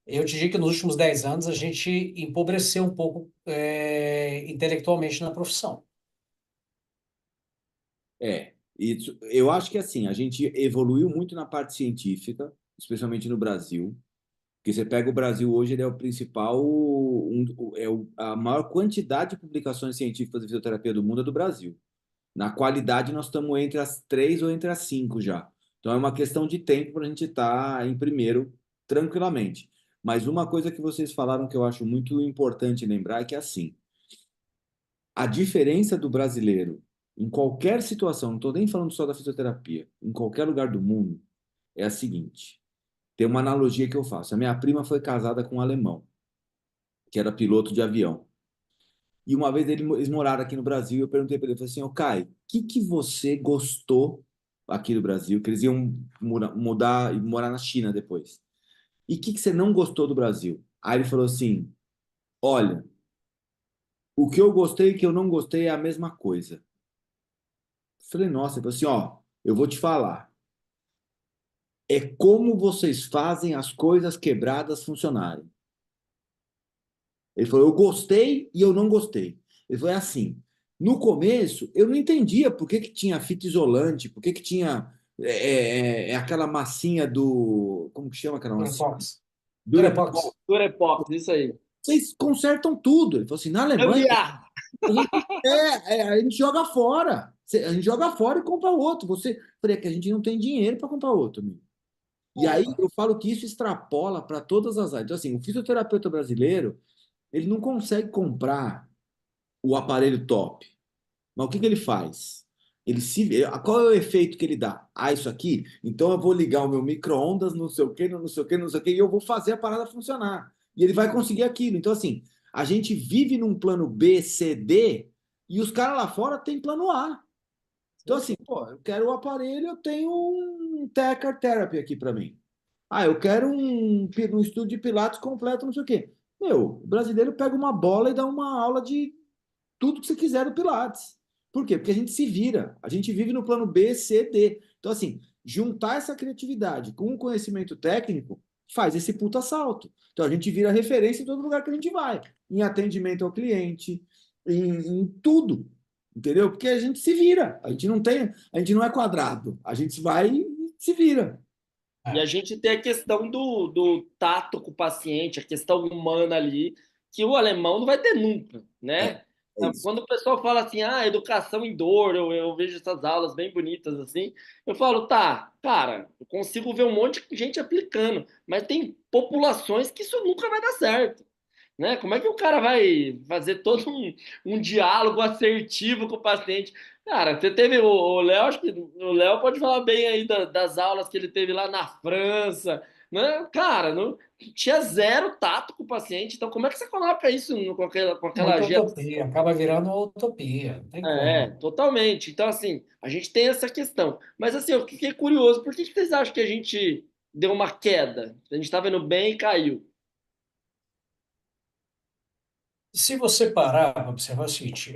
Eu te digo que nos últimos 10 anos a gente empobreceu um pouco intelectualmente na profissão. Eu acho que assim, a gente evoluiu muito na parte científica, especialmente no Brasil, porque você pega o Brasil hoje, ele é o principal, a maior quantidade de publicações científicas de fisioterapia do mundo é do Brasil. Na qualidade, nós estamos entre as três ou entre as cinco já. Então é uma questão de tempo para a gente estar em primeiro tranquilamente. Mas uma coisa que vocês falaram que eu acho muito importante lembrar é que assim, a diferença do brasileiro em qualquer situação, não estou nem falando só da fisioterapia, em qualquer lugar do mundo, é a seguinte: tem uma analogia que eu faço. A minha prima foi casada com um alemão, que era piloto de avião. E uma vez eles moraram aqui no Brasil, eu perguntei para ele, eu falei assim, ô Kai, o que que você gostou aqui do Brasil? Que eles iam mudar e morar na China depois. E o que que você não gostou do Brasil? Aí ele falou assim, olha, o que eu gostei e o que eu não gostei é a mesma coisa. Eu falei, nossa, ele falou assim, ó, eu vou te falar. É como vocês fazem as coisas quebradas funcionarem. Ele falou, eu gostei e eu não gostei. Ele falou, é assim, no começo eu não entendia por que que tinha fita isolante, por que que tinha aquela massinha como que chama aquela massinha? Durepox. Durepox. Durepox. Durepox, isso aí. Vocês consertam tudo. Ele falou assim, na Alemanha Gambiarra. a gente, a gente joga fora. A gente joga fora e compra outro. Você, eu falei, é que a gente não tem dinheiro para comprar outro, amigo. E aí Opa. eu falo que isso extrapola para todas as áreas. Então, assim, o fisioterapeuta brasileiro, ele não consegue comprar o aparelho top. Mas o que que ele faz? Qual é o efeito que ele dá? Ah, isso aqui? Então eu vou ligar o meu micro-ondas, não sei o quê, não sei o quê, não sei o quê, e eu vou fazer a parada funcionar. E ele vai conseguir aquilo. Então, assim, a gente vive num plano B, C, D, e os caras lá fora têm plano A. Então, assim, pô, eu quero o aparelho, eu tenho um Tecar Therapy aqui para mim. Ah, eu quero um estudo de Pilates completo, não sei o quê. Meu, o brasileiro pega uma bola e dá uma aula de tudo que você quiser do Pilates. Por quê? Porque a gente se vira. A gente vive no plano B, C, D. Então, assim, juntar essa criatividade com o conhecimento técnico faz esse puta salto. Então, a gente vira referência em todo lugar que a gente vai. Em atendimento ao cliente, em tudo. Entendeu? Porque a gente se vira. A gente não é quadrado. A gente vai e se vira. E a gente tem a questão do tato com o paciente, a questão humana ali, que o alemão não vai ter nunca, É, né? é isso. Quando o pessoal fala assim, educação em dor, eu vejo essas aulas bem bonitas assim, eu falo, tá, cara, eu consigo ver um monte de gente aplicando, mas tem populações que isso nunca vai dar certo, né? Como é que o cara vai fazer todo um diálogo assertivo com o paciente? Cara, você teve o Léo, acho que o Léo pode falar bem aí das aulas que ele teve lá na França, né? Cara, não, tinha zero tato com o paciente, então como é que você coloca isso com aquela Muita geração? utopia. Acaba virando uma utopia. Não tem É, como. totalmente. Então, assim, a gente tem essa questão. Mas, assim, eu fiquei curioso, por que que vocês acham que a gente deu uma queda? A gente estava indo bem e caiu. Se você parar para observar o seguinte,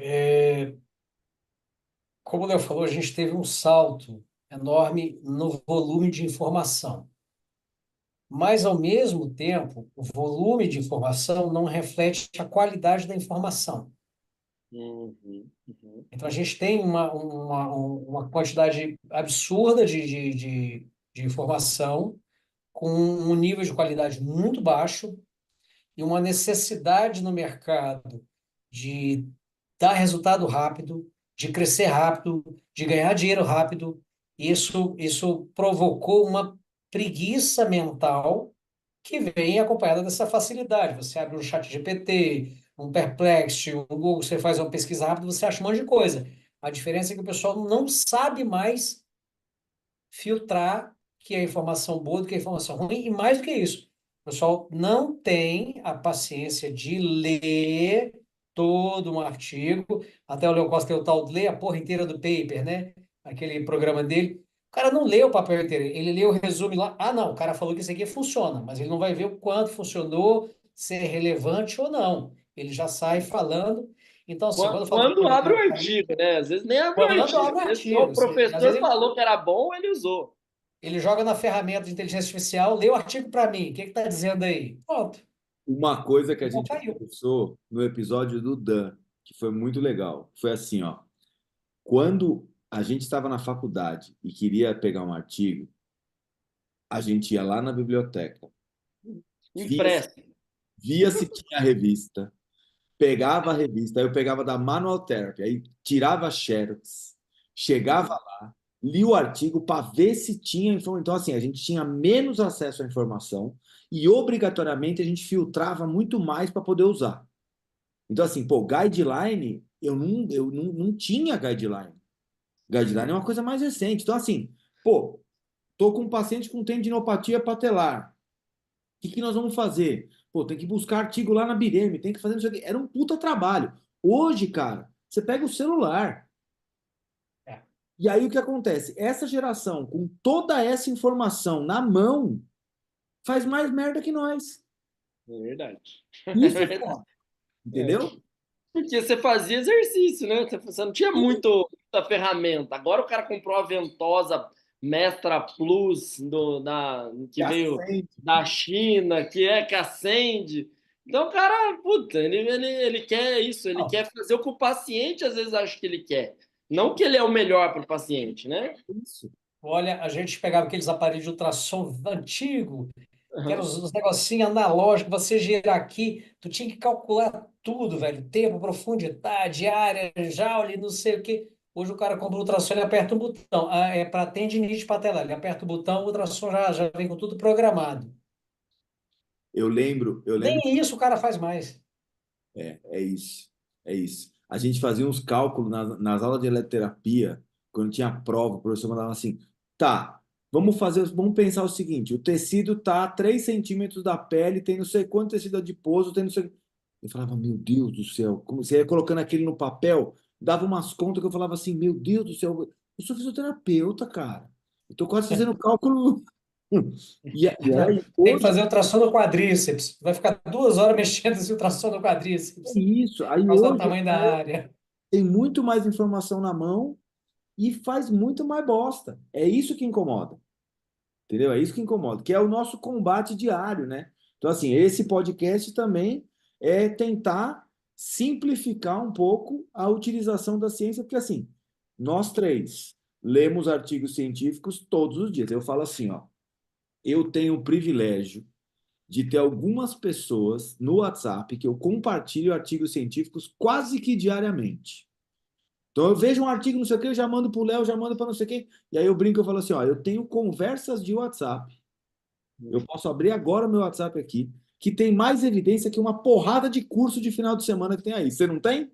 como o Léo falou, a gente teve um salto enorme no volume de informação. Mas, ao mesmo tempo, o volume de informação não reflete a qualidade da informação. Uhum, uhum. Então, a gente tem uma quantidade absurda de informação com um nível de qualidade muito baixo e uma necessidade no mercado de dar resultado rápido, de crescer rápido, de ganhar dinheiro rápido. Isso provocou uma preguiça mental que vem acompanhada dessa facilidade. Você abre um chat GPT, um Perplexity, um Google, você faz uma pesquisa rápida, você acha um monte de coisa. A diferença é que o pessoal não sabe mais filtrar que é informação boa do que é informação ruim, e mais do que isso, o pessoal não tem a paciência de ler todo um artigo, até o Leo Costa tem o tal de ler a porra inteira do paper, né? Aquele programa dele. O cara não lê o papel inteiro, ele lê o resumo lá. Ah, não, o cara falou que isso aqui funciona, mas ele não vai ver o quanto funcionou, se é relevante ou não. Ele já sai falando. Então, assim, quando eu falo que Quando o abre o mercado caiu, artigo, né? Às vezes nem abre o quando artigo. abre o Às vezes só artigo, o às vezes professor ele falou que era bom, ele usou. ele joga na ferramenta de inteligência artificial, lê o artigo para mim. O que está dizendo aí? Pronto. Uma coisa que a Então gente caiu. conversou no episódio do Dan, que foi muito legal, foi assim, ó. Quando a gente estava na faculdade e queria pegar um artigo, a gente ia lá na biblioteca, via, Impresso. via se tinha a revista, pegava a revista, aí eu pegava da Manual Therapy, aí tirava xerox, chegava lá, lia o artigo para ver se tinha informação. Então, assim, a gente tinha menos acesso à informação e, obrigatoriamente, a gente filtrava muito mais para poder usar. Então, assim, pô, guideline, eu não tinha guideline. Guideline é uma coisa mais recente. Então, assim, pô, tô com um paciente com tendinopatia patelar. O que nós vamos fazer? Pô, tem que buscar artigo lá na Bireme, tem que fazer isso aqui. Era um puta trabalho. Hoje, cara, você pega o celular. É. E aí o que acontece? Essa geração, com toda essa informação na mão, faz mais merda que nós. É verdade. Isso É é verdade. foda. Entendeu? Porque você fazia exercício, né? Você não tinha muita ferramenta. Agora o cara comprou a ventosa Mestra Plus que E veio acende. da China, que acende. Então, o cara, puta, ele quer isso, ele Não, quer fazer o que o paciente às vezes acha que ele quer. Não que ele é o melhor para o paciente, né? Isso. olha, a gente pegava aqueles aparelhos de ultrassom antigo, que eram Aham. os negocinhos analógicos, você girar aqui, tu tinha que calcular tudo, velho, tempo, profundidade, área, Joule, não sei o quê. Hoje o cara compra o ultrassom, ele aperta um botão. Ah, é para tendinite patelar, ele aperta o botão, o ultrassom já vem com tudo programado. Eu lembro. Nem isso o cara faz mais. É isso. É isso. A gente fazia uns cálculos nas aulas de eletroterapia, quando tinha prova, o professor mandava assim: tá, vamos pensar o seguinte: o tecido tá a 3 centímetros da pele, tem não sei quanto tecido adiposo, tem não sei. Eu falava, meu Deus do céu, como você ia colocando aquele no papel, dava umas contas que eu falava assim, meu Deus do céu, eu sou fisioterapeuta, cara. Eu tô quase fazendo cálculo. E era Não, isso. tem que Hoje fazer ultrassom no quadríceps. Vai ficar 2 horas mexendo esse ultrassom no é quadríceps, isso. Aí por causa do hoje tamanho da área. tem muito mais informação na mão e faz muito mais bosta. É isso que incomoda, entendeu? É isso que incomoda, que é o nosso combate diário, né? Então, assim, esse podcast também é tentar simplificar um pouco a utilização da ciência, porque, assim, nós três lemos artigos científicos todos os dias. Eu falo assim, ó, eu tenho o privilégio de ter algumas pessoas no WhatsApp que eu compartilho artigos científicos quase que diariamente. Então eu vejo um artigo, não sei o que, eu já mando para o Léo, já mando para não sei o que, e aí eu brinco, eu falo assim, ó, eu tenho conversas de WhatsApp, eu posso abrir agora o meu WhatsApp aqui, que tem mais evidência que uma porrada de curso de final de semana que tem aí. Você não tem?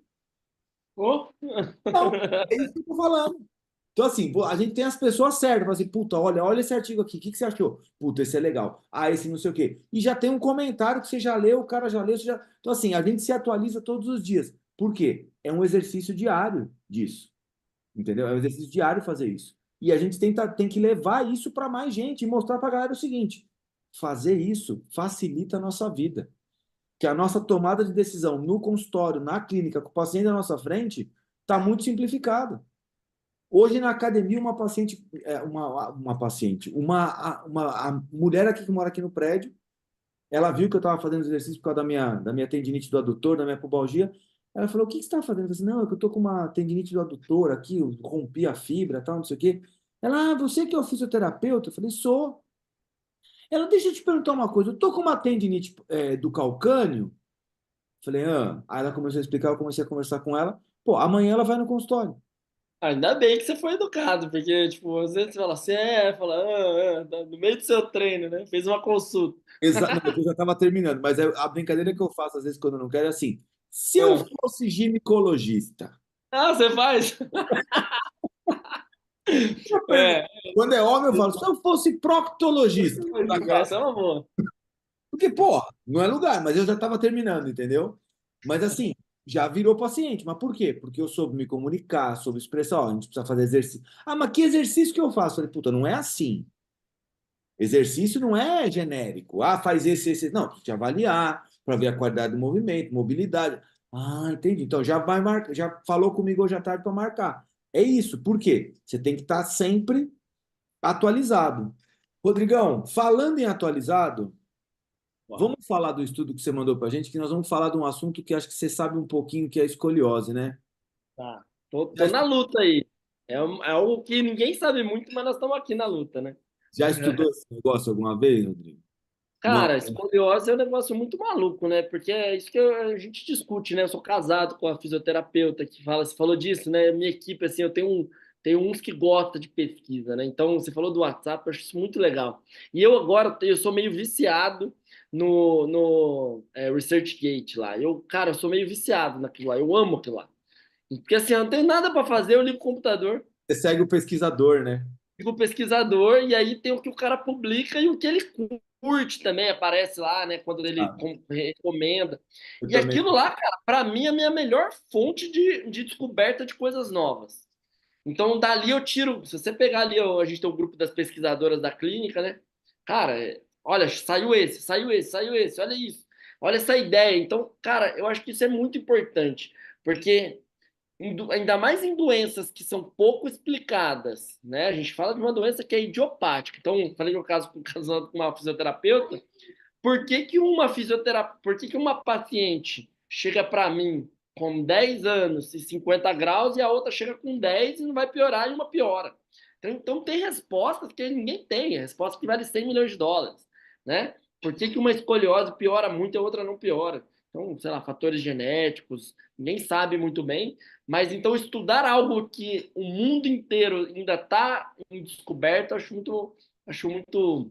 Oh. Não, é isso que eu tô falando. Então, assim, pô, a gente tem as pessoas certas, fala assim, puta, olha esse artigo aqui, o que você achou? Puta, esse é legal. Ah, esse não sei o quê. E já tem um comentário que você já leu, o cara já leu, você já... Então, assim, a gente se atualiza todos os dias. Por quê? É um exercício diário disso. Entendeu? É um exercício diário fazer isso. E a gente tem que levar isso para mais gente e mostrar para a galera o seguinte: fazer isso facilita a nossa vida. Que a nossa tomada de decisão no consultório, na clínica, com o paciente na nossa frente, está muito simplificada. Hoje na academia, uma paciente, a mulher aqui que mora aqui no prédio, ela viu que eu estava fazendo exercício por causa da minha tendinite do adutor, da minha pubalgia. Ela falou: o que você está fazendo? Eu falei assim, não, é que eu estou com uma tendinite do adutor aqui, eu rompi a fibra, tal, não sei o quê. Ela, você que é o fisioterapeuta? Eu falei, sou. Ela, deixa eu te perguntar uma coisa, eu estou com uma tendinite do calcânio. Eu falei, ah. Aí ela começou a explicar, eu comecei a conversar com ela. Pô, amanhã ela vai no consultório. Ainda bem que você foi educado, porque, tipo, às vezes você fala assim, fala, tá no meio do seu treino, né? Fez uma consulta. Não, eu já estava terminando, mas a brincadeira que eu faço às vezes quando eu não quero é assim: se eu Ah, fosse ginecologista, você faz? eu pergunto. É, Quando é homem, eu falo, se eu fosse proctologista, da essa casa. é uma boa. Porque, pô, não é lugar, mas eu já estava terminando, entendeu? Mas assim, já virou paciente. Mas por quê? Porque eu soube me comunicar, soube expressar, ó, a gente precisa fazer exercício. Ah, mas que exercício que eu faço? Eu falei, puta, não é assim. Exercício não é genérico. Ah, faz esse. Não, tem que te avaliar para ver a qualidade do movimento, mobilidade. Ah, entendi. Então já vai marcar, já falou comigo hoje à tarde para marcar. É isso. Por quê? Você tem que estar sempre atualizado. Rodrigão, falando em atualizado, vamos falar do estudo que você mandou para a gente, que nós vamos falar de um assunto que acho que você sabe um pouquinho, que é a escoliose, né? Tá. Tô na luta aí. É algo que ninguém sabe muito, mas nós estamos aqui na luta, né? Já estudou esse negócio alguma vez, Rodrigo? Não. Cara, escoliose é um negócio muito maluco, né? Porque é isso que a gente discute, né? Eu sou casado com a fisioterapeuta que fala, você falou disso, né? Minha equipe, assim, tenho uns que gostam de pesquisa, né? Então, você falou do WhatsApp, eu acho isso muito legal. E eu agora, eu sou meio viciado no ResearchGate lá. Cara, eu sou meio viciado naquilo lá, eu amo aquilo lá. Porque assim, eu não tenho nada para fazer, eu ligo o computador, Você segue o pesquisador, né? ligo o pesquisador, e aí tem o que o cara publica e o que ele curte também, aparece lá, né? Quando ele Ah, recomenda. eu E também. aquilo lá, cara, para mim é a minha melhor fonte de descoberta de coisas novas. Então, dali eu tiro. Se você pegar ali, a gente tem o grupo das pesquisadoras da clínica, né? Cara, olha, saiu esse, olha isso, olha essa ideia. Então, cara, eu acho que isso é muito importante, porque ainda mais em doenças que são pouco explicadas, né? A gente fala de uma doença que é idiopática. Então, falei no caso com uma fisioterapeuta, por que que uma paciente chega para mim com 10 anos e 50 graus e a outra chega com 10 e não vai piorar e uma piora? Então tem respostas que ninguém tem, resposta que vale 100 milhões de dólares, né? Por que que uma escoliose piora muito e a outra não piora? Então, sei lá, fatores genéticos, ninguém sabe muito bem, mas então estudar algo que o mundo inteiro ainda está em descoberta, acho muito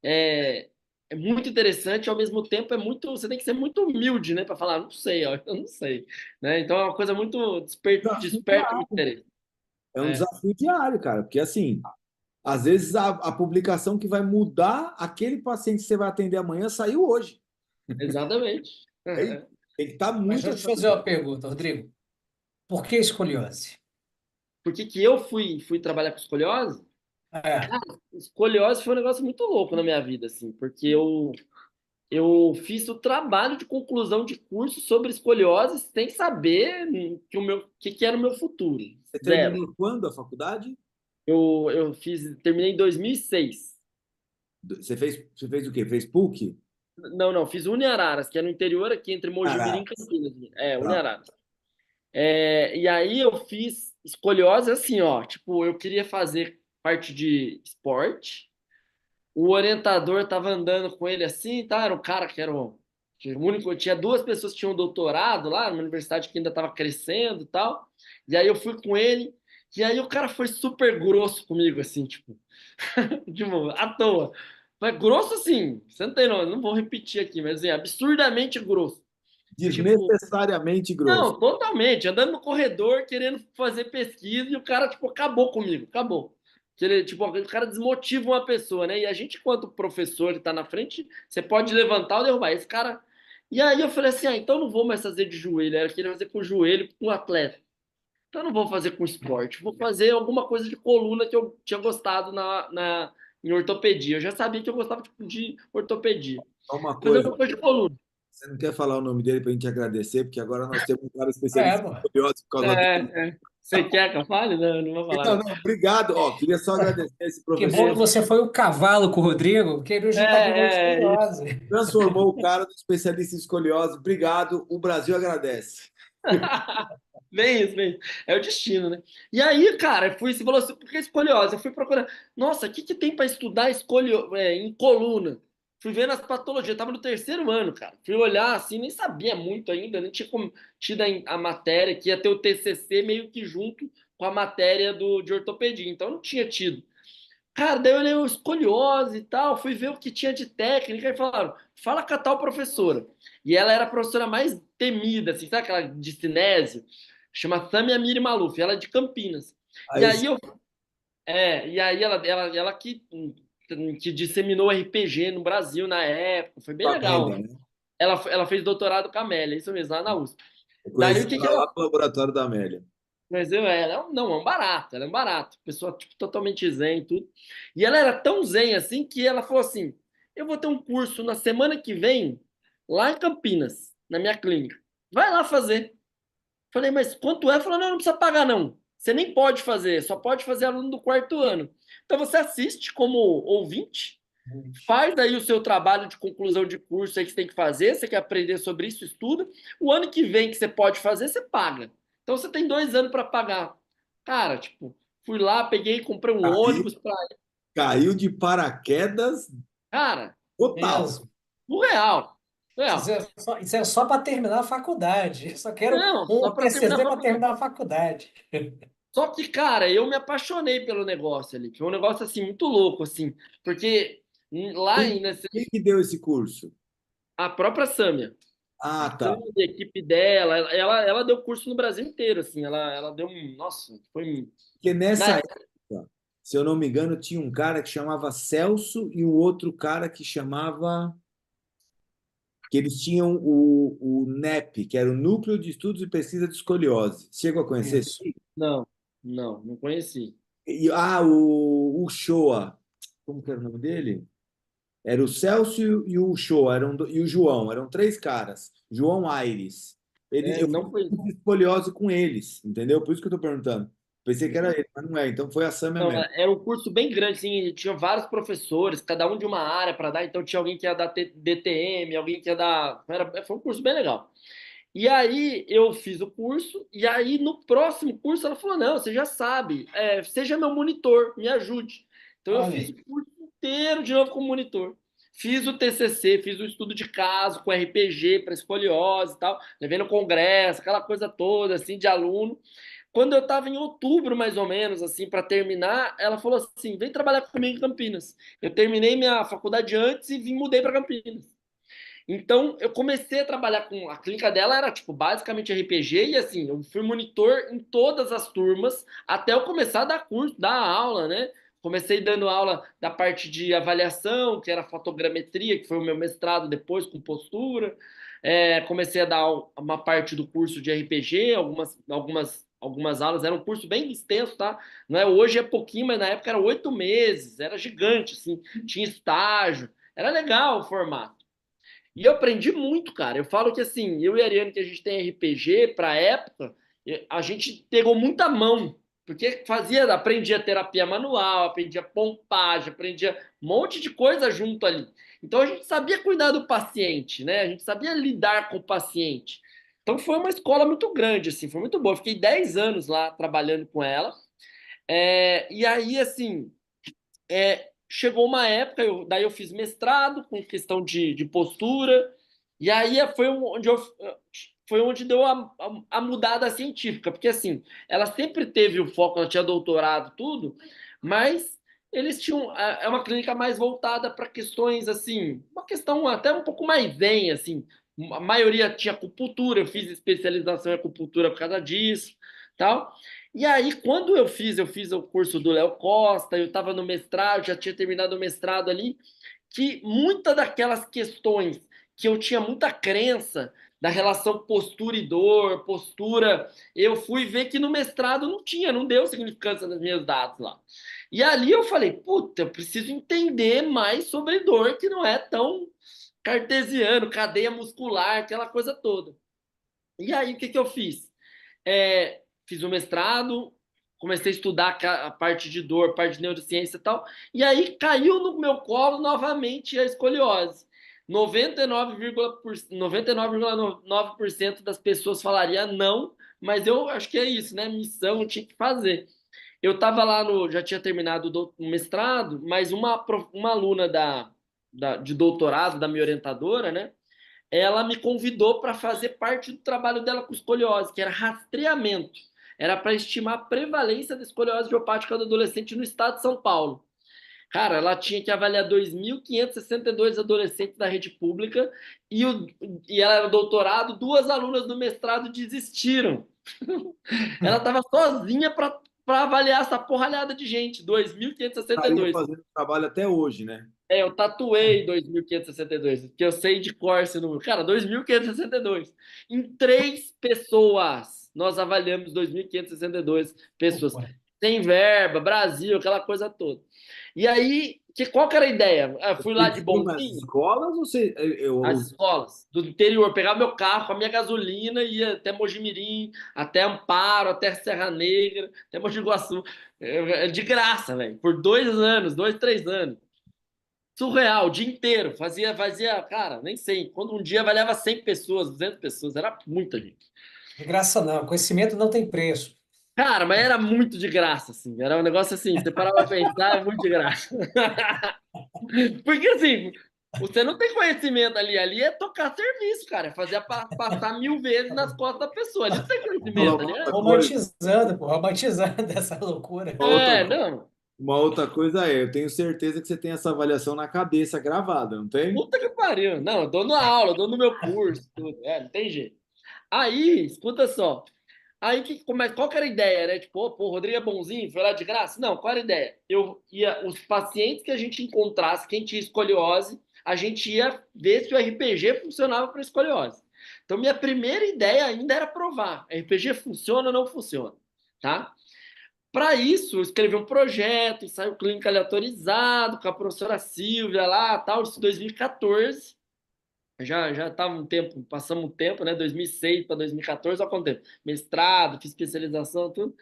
é, é muito interessante, ao mesmo tempo você tem que ser muito humilde, né, para falar, não sei, ó, eu não sei, né? Então é uma coisa muito Desafio desperta o diário. interesse. É um É, desafio diário, cara, porque assim, às vezes a publicação que vai mudar aquele paciente que você vai atender amanhã saiu hoje. exatamente. É isso. Tem que estar Mas muito deixa eu te fazer uma pergunta, Rodrigo. Por que escoliose? Por que que eu fui trabalhar com escoliose? É, Escoliose foi um negócio muito louco na minha vida, assim, porque eu fiz o trabalho de conclusão de curso sobre escoliose sem saber que era o meu futuro. Você Zero. terminou quando a faculdade? Terminei em 2006. Você fez o quê? Fez PUC? Não, não, fiz Uniararas, que é no interior aqui, entre Mojimirim e Caraca. Campinas. É, Tá. Uniararas. E aí eu fiz escoliose assim, ó, tipo, eu queria fazer parte de esporte, o orientador tava andando com ele assim, tá? Era um cara que era o único, tinha duas pessoas que tinham doutorado lá, numa universidade que ainda estava crescendo e tal, e aí eu fui com ele, e aí o cara foi super grosso comigo, assim, tipo, tipo, à toa. Mas grosso assim, você não tem não vou repetir aqui, mas assim, absurdamente grosso. Tipo, Desnecessariamente grosso. não, totalmente. Andando no corredor, querendo fazer pesquisa, e o cara, tipo, acabou comigo, acabou. Tipo, o cara desmotiva uma pessoa, né? E a gente, quanto professor que tá na frente, você pode levantar ou derrubar. Esse cara. E aí eu falei assim: então eu não vou mais fazer de joelho. Eu queria fazer com o joelho com o atleta. Então eu não vou fazer com esporte. Vou fazer alguma coisa de coluna que eu tinha gostado em ortopedia. Eu já sabia que eu gostava de ortopedia. Só uma Fazer coisa, alguma coisa de coluna. você não quer falar o nome dele para a gente agradecer, porque agora nós temos um cara especialista pô. em escoliose por causa dele. Você quer que eu fale? Não, não vou falar. Então, não, obrigado. Ó, queria só agradecer esse Que bom que professor. você foi o cavalo com o Rodrigo, porque ele hoje está aqui com Isso. escoliose. Transformou o cara no especialista em escoliose. Obrigado. O Brasil agradece. Bem isso, bem isso. É o destino, né? E aí, cara, você falou assim, por que escoliose? Eu fui procurar, nossa, o que que tem para estudar em coluna? Fui vendo as patologias, tava no terceiro ano, cara. Fui olhar assim, nem sabia muito ainda, nem tinha tido a matéria, que ia ter o TCC meio que junto com a matéria de ortopedia, então não tinha tido. Cara, daí eu olhei o escoliose e tal, fui ver o que tinha de técnica e falaram, fala com a tal professora. E ela era a professora mais temida, assim, sabe aquela de cinésio? Chama Samia Miri Maluf, ela é de Campinas. E Aí, aí ela que disseminou RPG no Brasil na época, foi bem Amélia, legal. né? Ela fez doutorado com a Amélia, isso mesmo, lá na USP. Eu Daí conheci o que que ela ela lá no laboratório da Amélia. mas ela não, é um barato, ela é um barato. Pessoa tipo, totalmente zen e tudo. E ela era tão zen assim que ela falou assim: eu vou ter um curso na semana que vem, lá em Campinas, na minha clínica. Vai lá fazer. Falei, mas quanto é? Falou, não, não precisa pagar, não. Você nem pode fazer, só pode fazer aluno do quarto ano. Então você assiste como ouvinte, faz aí o seu trabalho de conclusão de curso aí que você tem que fazer, você quer aprender sobre isso, estuda. O ano que vem que você pode fazer, você paga. Então você tem 2 anos para pagar Cara, tipo, fui lá, peguei, comprei um Caiu, ônibus pra... caiu de paraquedas Cara, total. Mesmo. surreal. Isso Surreal. isso é só para terminar a faculdade. Eu só quero Não, um só para terminar a TCC para faculdade. terminar a faculdade. Só que, cara, eu me apaixonei pelo negócio ali. Foi um negócio, assim, muito louco, assim. Porque lá Quem, em, né, quem que deu esse curso? a própria Sâmia, a Ah, tá. Sâmia, a equipe dela, ela deu curso no Brasil inteiro, assim. Ela deu um... Nossa, foi... Porque Na nessa época, época, se eu não me engano, tinha um cara que chamava Celso e o outro cara que chamava. Que eles tinham o NEP, que era o Núcleo de Estudos e Pesquisa de Escoliose. Chegou a conhecer esse? Isso. não conheci. O Shoa. Como que era o nome dele? Era o Celso e o Shoa, e o João, eram três caras. João Aires. É, Eu fiz não foi... escoliose com eles, entendeu? Por isso que eu estou perguntando. Pensei que era Uhum. ele, mas não é. Então foi a Sâmia Não, mesmo. era um curso bem grande, assim, tinha vários professores, cada um de uma área para dar, então tinha alguém que ia dar DTM, alguém que ia dar. Foi um curso bem legal. E aí eu fiz o curso, e aí no próximo curso ela falou: não, você já sabe, seja meu monitor, me ajude. Então eu Olha fiz o aí. curso inteiro de novo como monitor. Fiz o TCC, fiz o estudo de caso com RPG para escoliose e tal, levei no congresso, aquela coisa toda, assim, de aluno. Quando eu estava em outubro, mais ou menos, assim, para terminar, ela falou assim: vem trabalhar comigo em Campinas. Eu terminei minha faculdade antes e mudei para Campinas. Então, eu comecei a trabalhar com a clínica dela, era tipo basicamente RPG, e assim, eu fui monitor em todas as turmas até eu começar a dar curso, dar aula, né? Comecei dando aula da parte de avaliação, que era fotogrametria, que foi o meu mestrado depois, com postura. Comecei a dar uma parte do curso de RPG, algumas aulas. Era um curso bem extenso, tá? Não é, hoje é pouquinho, mas na época era 8 meses, era gigante, assim, tinha estágio. Era legal o formato. E eu aprendi muito, cara. Eu falo que assim, eu e a Ariane, que a gente tem RPG para época, a gente pegou muita mão, porque aprendia terapia manual, aprendia pompagem, aprendia um monte de coisa junto ali. Então a gente sabia cuidar do paciente, né? A gente sabia lidar com o paciente. Então foi uma escola muito grande, assim, foi muito boa. Fiquei 10 anos lá trabalhando com ela. E aí, assim, chegou uma época, daí eu fiz mestrado com questão de postura, e aí foi onde deu a mudada científica, porque assim, ela sempre teve o foco, ela tinha doutorado, tudo, mas eles tinham, é uma clínica mais voltada para questões assim, uma questão até um pouco mais zen, assim, a maioria tinha acupuntura, eu fiz especialização em acupuntura por causa disso, tal. E aí, quando eu fiz o curso do Léo Costa, eu estava no mestrado, já tinha terminado o mestrado ali, que muitas daquelas questões que eu tinha muita crença da relação postura e dor, postura, eu fui ver que no mestrado não tinha, não deu significância nos meus dados lá. E ali eu falei, puta, eu preciso entender mais sobre dor, que não é tão cartesiano, cadeia muscular, aquela coisa toda. E aí, o que eu fiz? Fiz o mestrado, comecei a estudar a parte de dor, parte de neurociência e tal, e aí caiu no meu colo novamente a escoliose. 99,9% das pessoas falaria não, mas eu acho que é isso, né? Missão eu tinha que fazer. Eu estava lá já tinha terminado o mestrado, mas uma aluna de doutorado, da minha orientadora, né? Ela me convidou para fazer parte do trabalho dela com escoliose, que era rastreamento. Era para estimar a prevalência da escoliose idiopática do adolescente no estado de São Paulo. Cara, ela tinha que avaliar 2.562 adolescentes da rede pública e ela era doutorado, duas alunas do mestrado desistiram. Ela estava sozinha para avaliar essa porralhada de gente, Estaria 2.562. fazendo trabalho até hoje, né? Eu tatuei 2.562, porque eu sei de cor esse número. Cara, 2.562. Em 3 pessoas, nós avaliamos 2.562 pessoas. Opa. Sem verba, Brasil, aquela coisa toda. E aí, qual que era a ideia? Eu fui lá de Você ia nas bonzinho, escolas ou você. as escolas do interior, pegava meu carro com a minha gasolina, ia até Mojimirim, até Amparo, até Serra Negra, até Mogi Guaçu. De graça, velho. Por 2 anos, 2, 3 anos. Surreal, o dia inteiro. Fazia, cara, nem sei. Quando um dia avaliava 100 pessoas, 200 pessoas, era muita gente. De graça não, conhecimento não tem preço. Cara, mas era muito de graça, assim. Era um negócio assim, você parava pra pensar, é muito de graça. Porque assim, você não tem conhecimento ali. Ali é tocar serviço, cara. É fazer passar 1000 vezes nas costas da pessoa. Ali não tem Falar conhecimento. uma Ali outra é. coisa, Romantizando, pô, romantizando essa loucura. uma outra, Não. uma outra coisa eu tenho certeza que você tem essa avaliação na cabeça gravada, não tem? Puta que pariu. Não, eu dou na aula, eu dou no meu curso, tudo. Não tem jeito. Aí, escuta só. Aí qual que era a ideia, né? Tipo, pô, o Rodrigo é bonzinho, foi lá de graça? Não, qual era a ideia? Os pacientes que a gente encontrasse, quem tinha escoliose, a gente ia ver se o RPG funcionava para escoliose. Então, minha primeira ideia ainda era provar. RPG funciona ou não funciona, tá? Para isso, eu escrevi um projeto, ensaio clínico aleatorizado com a professora Silvia lá, tal, isso em 2014. Já estava um tempo, passamos um tempo, né? 2006 para 2014, olha quanto tempo. Mestrado, fiz especialização, tudo.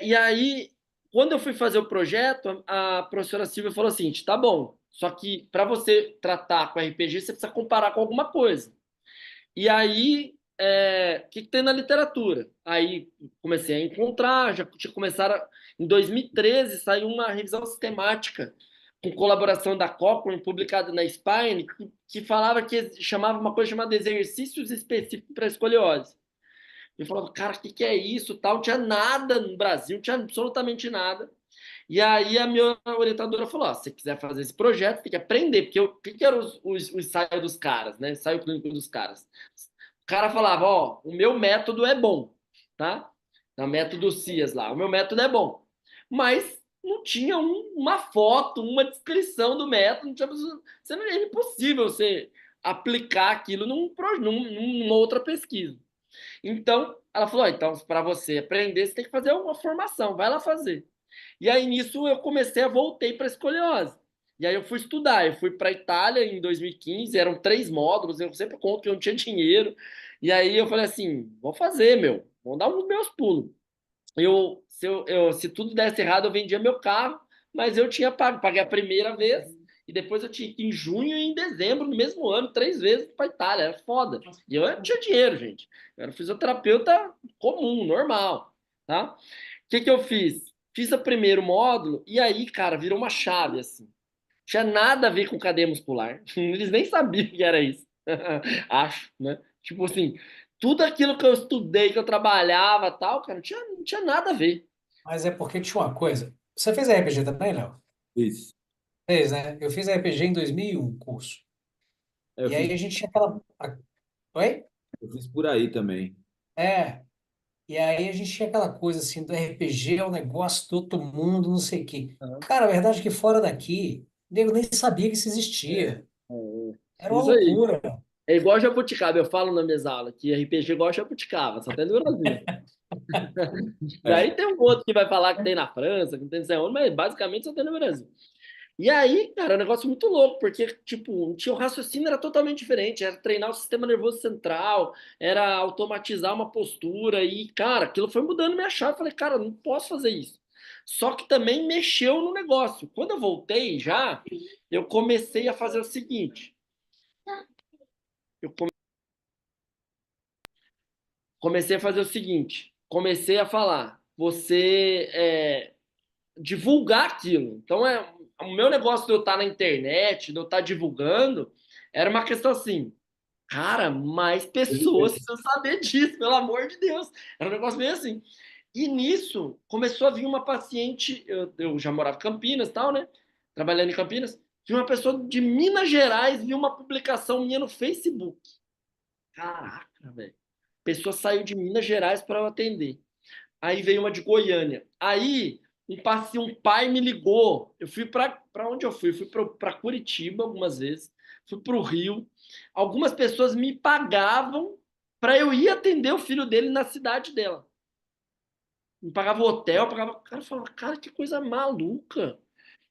E aí, quando eu fui fazer o projeto, a professora Silvia falou assim: tá bom, só que para você tratar com RPG, você precisa comparar com alguma coisa. E aí, o que tem na literatura? Aí comecei a encontrar, já tinha começado. Em 2013, saiu uma revisão sistemática com colaboração da Cochrane, publicada na Spine, que falava que chamava uma coisa chamada exercícios específicos para escoliose. Eu falava, cara, o que é isso? Tal, não tinha nada no Brasil, não tinha absolutamente nada. E aí a minha orientadora falou: se você quiser fazer esse projeto, tem que aprender, porque o que era o ensaio dos caras, né? Ensaio clínico dos caras. O cara falava: o meu método é bom, tá? O método CIAS lá, o meu método é bom. Mas não tinha uma foto, uma descrição do método, não tinha, é impossível você aplicar aquilo numa outra pesquisa. Então, ela falou: então, para você aprender, você tem que fazer uma formação, vai lá fazer. E aí, nisso, eu voltei para a escoliose. E aí eu fui estudar, eu fui para a Itália em 2015, eram 3 módulos, eu sempre conto que eu não tinha dinheiro. E aí eu falei assim, vou fazer, vou dar os meus pulos. Se tudo desse errado, eu vendia meu carro, mas eu tinha paguei a primeira vez, e depois eu tinha que ir em junho e em dezembro, no mesmo ano, 3 vezes para a Itália, era foda. E eu não tinha dinheiro, gente. Eu era fisioterapeuta comum, normal, tá? O que eu fiz? Fiz o primeiro módulo e aí, cara, virou uma chave, assim. Tinha nada a ver com cadeia muscular. Eles nem sabiam o que era isso. Acho, né? Tipo assim, tudo aquilo que eu estudei, que eu trabalhava tal, cara, não tinha nada a ver. Mas é porque tinha uma coisa. Você fez RPG também, Léo? Isso. Fez, né? Eu fiz RPG em 2001, curso. Eu E fiz, aí a gente tinha aquela. Oi? eu fiz por aí também. É. E aí a gente tinha aquela coisa assim, do RPG é um negócio do outro mundo, não sei o quê. Aham. Cara, a verdade é que fora daqui, o nego nem sabia que isso É, existia. é. Era uma Isso aí. loucura. É igual jabuticaba, eu falo na minha aula que RPG é igual jabuticaba, só tem no Brasil. É. Daí tem um outro que vai falar que tem na França, que não tem não sei onde, mas basicamente só tem no Brasil. E aí, cara, é um negócio muito louco, porque, tipo, o raciocínio era totalmente diferente, era treinar o sistema nervoso central, era automatizar uma postura, e, cara, aquilo foi mudando minha chave, eu falei, cara, eu não posso fazer isso. Só que também mexeu no negócio. Quando eu voltei já, eu comecei a fazer o seguinte, eu comecei a fazer o seguinte, comecei a falar, divulgar aquilo. Então, o meu negócio de eu estar na internet, de eu estar divulgando, era uma questão assim, cara, mais pessoas precisam saber disso, pelo amor de Deus. Era um negócio meio assim. E nisso, começou a vir uma paciente, eu já morava em Campinas e tal, né? Trabalhando em Campinas, e uma pessoa de Minas Gerais viu uma publicação minha no Facebook. Caraca, velho. A pessoa saiu de Minas Gerais para eu atender. Aí veio uma de Goiânia. Aí um pai me ligou. Eu fui para onde eu fui? Eu fui para Curitiba algumas vezes, fui para o Rio. Algumas pessoas me pagavam para eu ir atender o filho dele na cidade dela. Me pagava o hotel, pagava. O cara falava, cara, que coisa maluca.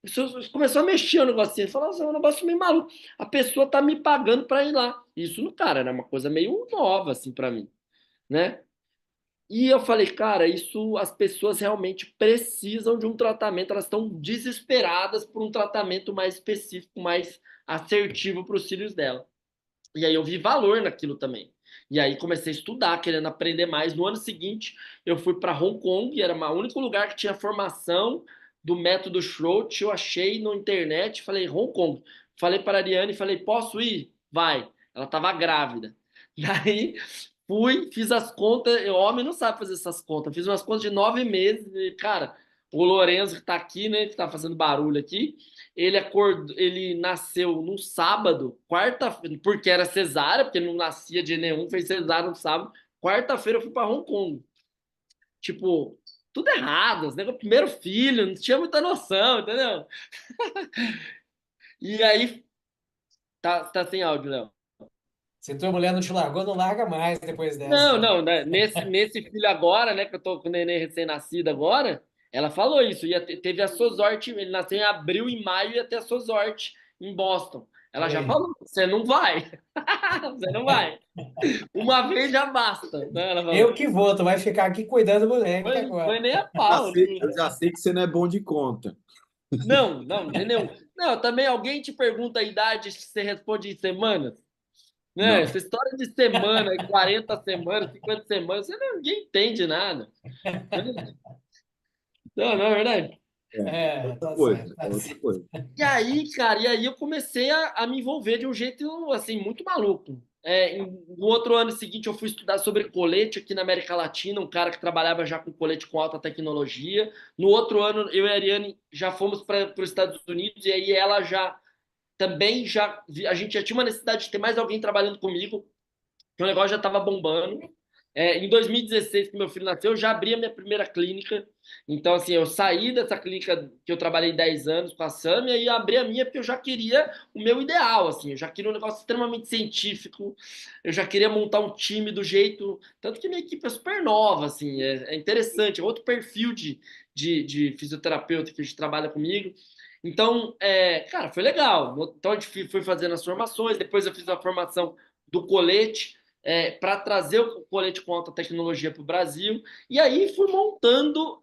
Isso começou a mexer o negócio assim. Falava, é um negócio meio maluco. A pessoa tá me pagando para ir lá. Isso, no cara, era uma coisa meio nova, assim, para mim, né? E eu falei, cara, isso as pessoas realmente precisam de um tratamento, elas estão desesperadas por um tratamento mais específico, mais assertivo para os filhos dela. E aí eu vi valor naquilo também. E aí comecei a estudar, querendo aprender mais. No ano seguinte, eu fui para Hong Kong, era o único lugar que tinha formação do método Schroth. Eu achei na internet, falei, Hong Kong. Falei para a Ariane, falei, posso ir? Vai. Ela estava grávida. Daí fui, fiz as contas. O homem não sabe fazer essas contas. Fiz umas contas de 9 meses. E, cara, o Lorenzo, que está aqui, né, que está fazendo barulho aqui, ele nasceu no sábado, quarta-feira, porque era cesárea, porque não nascia de nenhum, fez cesárea no sábado. Quarta-feira eu fui para Hong Kong. Tipo, tudo errado, né? O primeiro filho, não tinha muita noção, entendeu? E aí, tá sem áudio, Léo. Se tua mulher não te largou, não larga mais depois dessa. Não, não, né? Nesse filho agora, né? Que eu tô com o neném recém-nascido agora, ela falou isso. Teve a Sozorte, ele nasceu em abril, em maio, ia ter a Sozorte em Boston. Ela já Aí. falou: você não vai. Você não vai. Uma vez já basta. Né? Ela falou, Eu que vou, tu vai ficar aqui cuidando do moleque agora. foi nem a Já pau. sei- eu já sei que você não é bom de conta. Não, não, de nenhum. Não, também alguém te pergunta a idade, você responde em semanas. Né? Não. Essa história de semana, 40 semanas, 50 semanas, ninguém entende nada. Não, não é verdade? É É, outra tá coisa, certo. é outra coisa. E aí, cara, eu comecei a me envolver de um jeito, assim, muito maluco. No outro ano seguinte, eu fui estudar sobre colete aqui na América Latina, um cara que trabalhava já com colete com alta tecnologia. No outro ano, eu e a Ariane já fomos para os Estados Unidos, e aí ela já também a gente já tinha uma necessidade de ter mais alguém trabalhando comigo, que o negócio já estava bombando. Em 2016, que meu filho nasceu, eu já abri a minha primeira clínica. Então, assim, eu saí dessa clínica que eu trabalhei 10 anos com a Sam e aí abri a minha porque eu já queria o meu ideal, assim, eu já queria um negócio extremamente científico, eu já queria montar um time do jeito... Tanto que minha equipe é super nova, assim, é interessante, é outro perfil de fisioterapeuta que a gente trabalha comigo. Então, cara, foi legal. Então, a gente foi fazendo as formações, depois eu fiz a formação do colete, para trazer o colete com alta tecnologia para o Brasil. E aí fui montando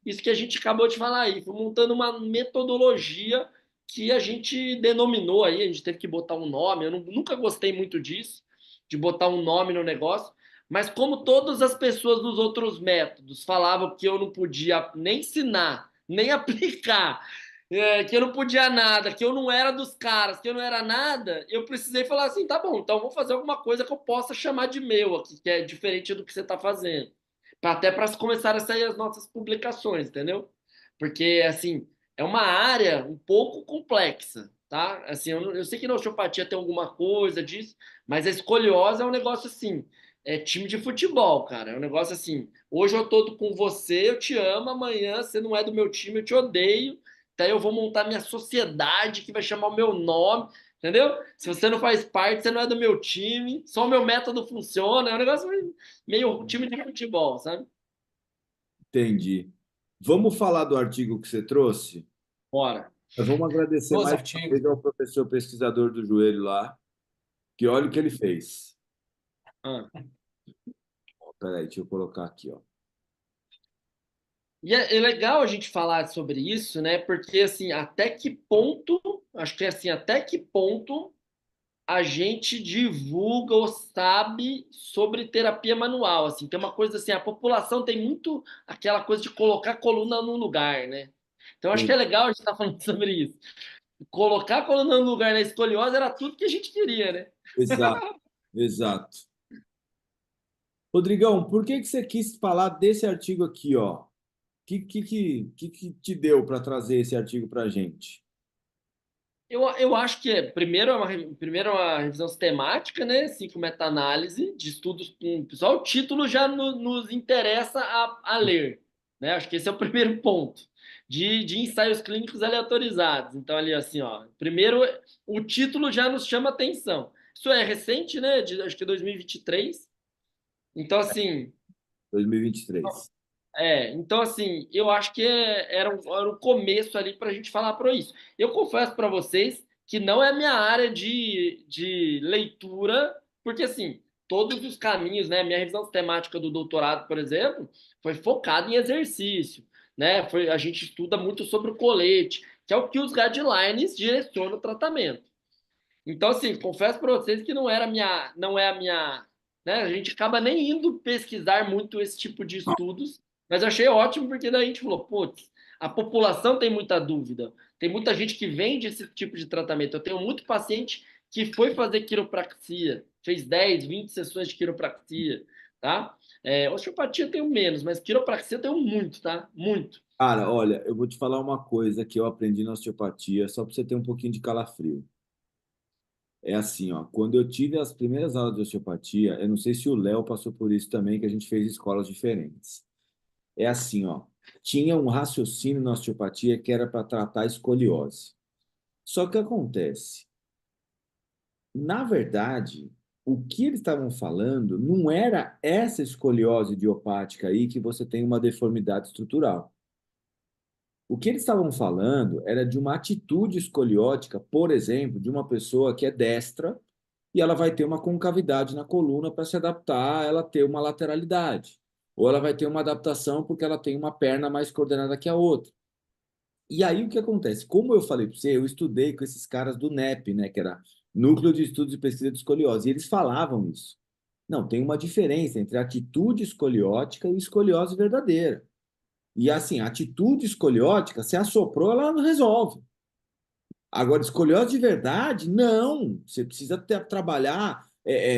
isso que a gente acabou de falar aí, fui montando uma metodologia que a gente denominou aí, a gente teve que botar um nome, eu nunca gostei muito disso, de botar um nome no negócio, mas como todas as pessoas dos outros métodos falavam que eu não podia nem ensinar, nem aplicar, que eu não podia nada, que eu não era dos caras, que eu não era nada, eu precisei falar assim, tá bom, então vou fazer alguma coisa que eu possa chamar de meu aqui, que é diferente do que você está fazendo. Até para começar a sair as nossas publicações, entendeu? Porque, assim, é uma área um pouco complexa, tá? Assim, eu sei que na osteopatia tem alguma coisa disso, mas a escoliose é um negócio assim, é time de futebol, cara. É um negócio assim, hoje eu tô com você, eu te amo, amanhã você não é do meu time, eu te odeio, daí eu vou montar minha sociedade que vai chamar o meu nome, entendeu? Se você não faz parte, você não é do meu time, só o meu método funciona, é um negócio meio time de futebol, sabe? Entendi. Vamos falar do artigo que você trouxe? Bora. Nós vamos agradecer Os mais uma artigos. vez ao professor pesquisador do joelho lá, que olha o que ele fez. Ah. Peraí, deixa eu colocar aqui, ó. E é legal a gente falar sobre isso, né? Porque, assim, até que ponto, acho que é assim, até que ponto a gente divulga ou sabe sobre terapia manual, assim, tem uma coisa assim, a população tem muito aquela coisa de colocar a coluna no lugar, né? Então acho que é Sim, legal a gente estar falando sobre isso. Colocar a coluna no lugar na escoliose era tudo que a gente queria, né? exato, exato. Rodrigão, por que você quis falar desse artigo aqui, ó? O que te deu para trazer esse artigo para a gente? Eu acho que primeiro é uma revisão sistemática, né? 5 meta-análise de estudos. Só o título já nos interessa a ler, né? Acho que esse é o primeiro ponto. De ensaios clínicos aleatorizados. Então, ali, assim, ó. Primeiro, o título já nos chama atenção. Isso é recente, né? Acho que é 2023. Então, assim, 2023. então assim, eu acho que era um começo ali para a gente falar para isso. Eu confesso para vocês que não é minha área de leitura, porque assim, todos os caminhos, né? Minha revisão sistemática do doutorado, por exemplo, foi focada em exercício, né? A gente estuda muito sobre o colete, que é o que os guidelines direcionam o tratamento. Então, assim, confesso para vocês que não é a minha, né? A gente acaba nem indo pesquisar muito esse tipo de estudos, mas eu achei ótimo porque daí a gente falou, putz, a população tem muita dúvida, tem muita gente que vende esse tipo de tratamento. Eu tenho muito paciente que foi fazer quiropraxia, fez 10, 20 sessões de quiropraxia, tá? Osteopatia eu tenho menos, mas quiropraxia eu tenho muito, tá? Muito. Cara, olha, eu vou te falar uma coisa que eu aprendi na osteopatia, só para você ter um pouquinho de calafrio. É assim, ó, quando eu tive as primeiras aulas de osteopatia, eu não sei se o Léo passou por isso também, que a gente fez escolas diferentes. É assim, ó, tinha um raciocínio na osteopatia que era para tratar escoliose. Só que acontece, na verdade, o que eles estavam falando não era essa escoliose idiopática aí que você tem uma deformidade estrutural. O que eles estavam falando era de uma atitude escoliótica, por exemplo, de uma pessoa que é destra e ela vai ter uma concavidade na coluna para se adaptar a ela ter uma lateralidade. Ou ela vai ter uma adaptação porque ela tem uma perna mais coordenada que a outra. E aí o que acontece? Como eu falei para você, eu estudei com esses caras do NEP, né, que era Núcleo de Estudos e Pesquisa de Escoliose, e eles falavam isso. Não, tem uma diferença entre atitude escoliótica e escoliose verdadeira. E assim, a atitude escoliótica, se assoprou, ela não resolve. Agora, escoliose de verdade, não. Você precisa trabalhar,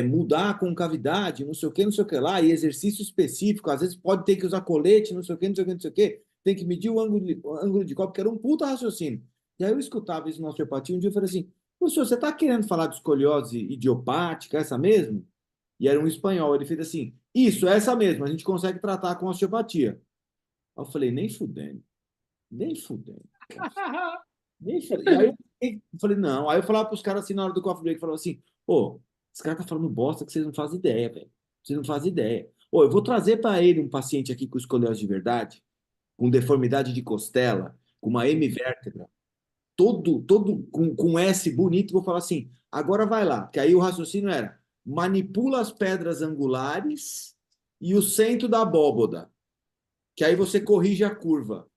mudar a concavidade, não sei o que lá, e exercício específico. Às vezes pode ter que usar colete, não sei o que, não sei o que, não sei o que. Tem que medir o ângulo de copo, que era um puta raciocínio. E aí eu escutava isso na osteopatia, um dia eu falei assim, professor, você está querendo falar de escoliose idiopática, essa mesmo? E era um espanhol, ele fez assim, isso, é essa mesmo, a gente consegue tratar com osteopatia. Aí eu falei, nem fudendo, nem fudendo. Nem fudendo. E aí eu falei, não. Aí eu falava para os caras assim na hora do coffee break, falava assim, pô, esse cara tá falando bosta que vocês não fazem ideia, velho. Vocês não fazem ideia. Ô, eu vou trazer para ele um paciente aqui com escoliose de verdade, com deformidade de costela, com uma hemivértebra, todo com S bonito, vou falar assim, agora vai lá. Que aí o raciocínio era, manipula as pedras angulares e o centro da abóboda, que aí você corrige a curva.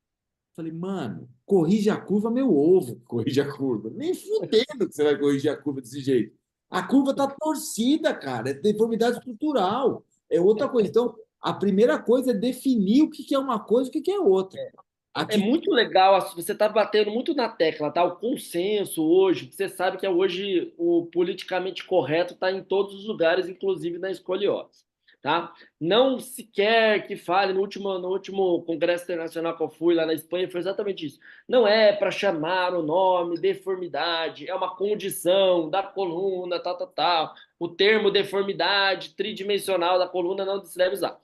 Falei, mano, corrige a curva, meu ovo, corrige a curva. Nem fudendo que você vai corrigir a curva desse jeito. A curva tá torcida, cara, é deformidade estrutural. É outra coisa. Então, a primeira coisa é definir o que é uma coisa e o que é outra. É Aqui, muito legal, você está batendo muito na tecla, tá? O consenso hoje, você sabe que hoje o politicamente correto está em todos os lugares, inclusive na escoliose, tá? Não se quer que fale, no último Congresso Internacional que eu fui lá na Espanha, foi exatamente isso. Não é para chamar o nome deformidade, é uma condição da coluna, tal, tal, tal. O termo deformidade tridimensional da coluna não se deve usar.